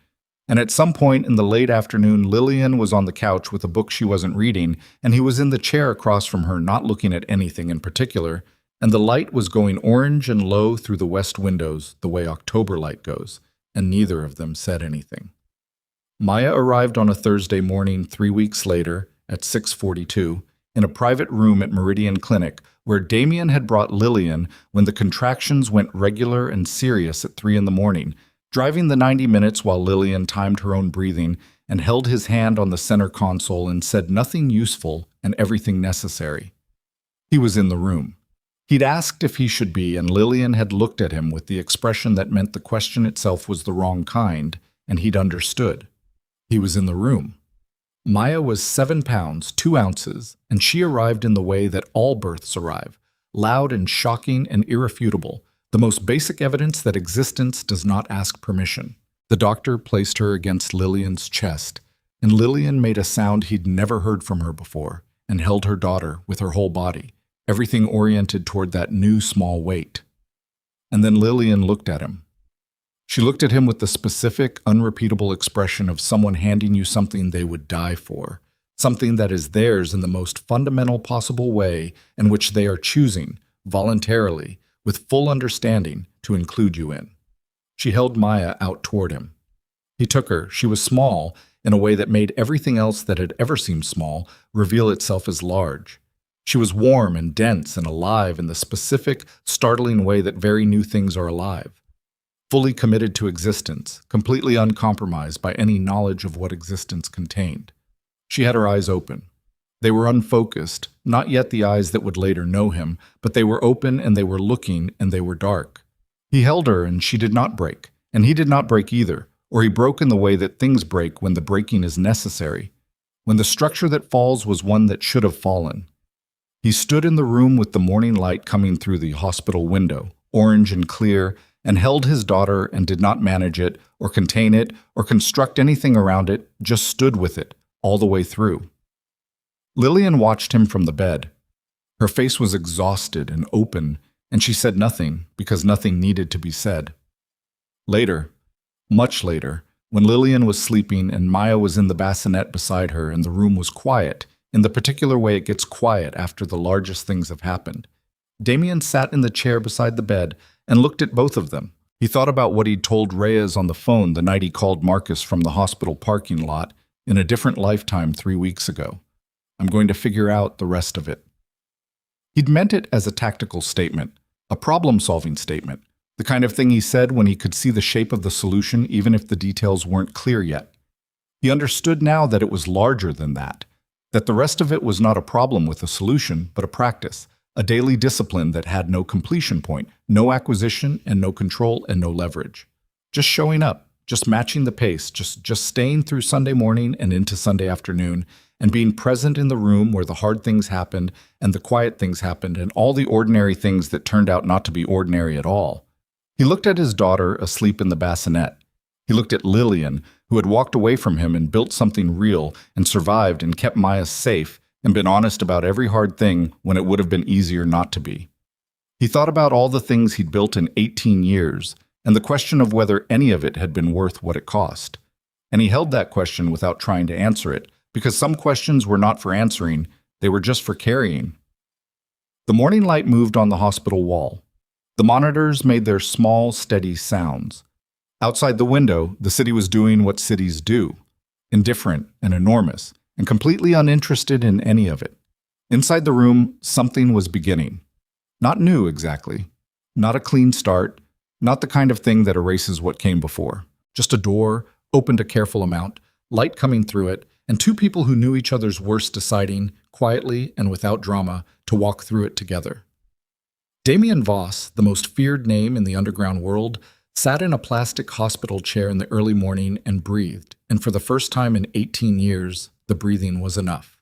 And at some point in the late afternoon, Lillian was on the couch with a book she wasn't reading, and he was in the chair across from her, not looking at anything in particular, and the light was going orange and low through the west windows, the way October light goes, and neither of them said anything. Maya arrived on a Thursday morning 3 weeks later, at 6:42, in a private room at Meridian Clinic, where Damien had brought Lillian when the contractions went regular and serious at 3 in the morning, driving the 90 minutes while Lillian timed her own breathing and held his hand on the center console and said nothing useful and everything necessary. He was in the room. He'd asked if he should be, and Lillian had looked at him with the expression that meant the question itself was the wrong kind, and he'd understood. He was in the room. Maya was 7 pounds, 2 ounces, and she arrived in the way that all births arrive, loud and shocking and irrefutable, the most basic evidence that existence does not ask permission. The doctor placed her against Lillian's chest, and Lillian made a sound he'd never heard from her before, and held her daughter with her whole body, everything oriented toward that new small weight. And then Lillian looked at him. She looked at him with the specific, unrepeatable expression of someone handing you something they would die for, something that is theirs in the most fundamental possible way in which they are choosing, voluntarily, with full understanding, to include you in. She held Maya out toward him. He took her. She was small, in a way that made everything else that had ever seemed small reveal itself as large. She was warm and dense and alive in the specific, startling way that very new things are alive. Fully committed to existence, completely uncompromised by any knowledge of what existence contained. She had her eyes open. They were unfocused, not yet the eyes that would later know him, but they were open and they were looking and they were dark. He held her and she did not break, and he did not break either, or he broke in the way that things break when the breaking is necessary, when the structure that falls was one that should have fallen. He stood in the room with the morning light coming through the hospital window, orange and clear, and held his daughter and did not manage it or contain it or construct anything around it, just stood with it all the way through. Lillian watched him from the bed. Her face was exhausted and open, and she said nothing because nothing needed to be said. Later, much later, when Lillian was sleeping and Maya was in the bassinet beside her and the room was quiet, in the particular way it gets quiet after the largest things have happened, Damien sat in the chair beside the bed and looked at both of them. He thought about what he'd told Reyes on the phone the night he called Marcus from the hospital parking lot in a different lifetime 3 weeks ago. I'm going to figure out the rest of it. He'd meant it as a tactical statement, a problem-solving statement, the kind of thing he said when he could see the shape of the solution even if the details weren't clear yet. He understood now that it was larger than that the rest of it was not a problem with a solution, but a practice, a daily discipline that had no completion point, no acquisition and no control and no leverage. Just showing up, just matching the pace, just staying through Sunday morning and into Sunday afternoon, and being present in the room where the hard things happened and the quiet things happened and all the ordinary things that turned out not to be ordinary at all. He looked at his daughter asleep in the bassinet. He looked at Lillian, who had walked away from him and built something real and survived and kept Maya safe and been honest about every hard thing when it would have been easier not to be. He thought about all the things he'd built in 18 years and the question of whether any of it had been worth what it cost. And he held that question without trying to answer it, because some questions were not for answering, they were just for carrying. The morning light moved on the hospital wall. The monitors made their small, steady sounds. Outside the window, the city was doing what cities do, indifferent and enormous, and completely uninterested in any of it. Inside the room, something was beginning. Not new, exactly. Not a clean start, not the kind of thing that erases what came before. Just a door, opened a careful amount, light coming through it, and two people who knew each other's worst deciding, quietly and without drama, to walk through it together. Damien Voss, the most feared name in the underground world, sat in a plastic hospital chair in the early morning and breathed, and for the first time in 18 years, the breathing was enough.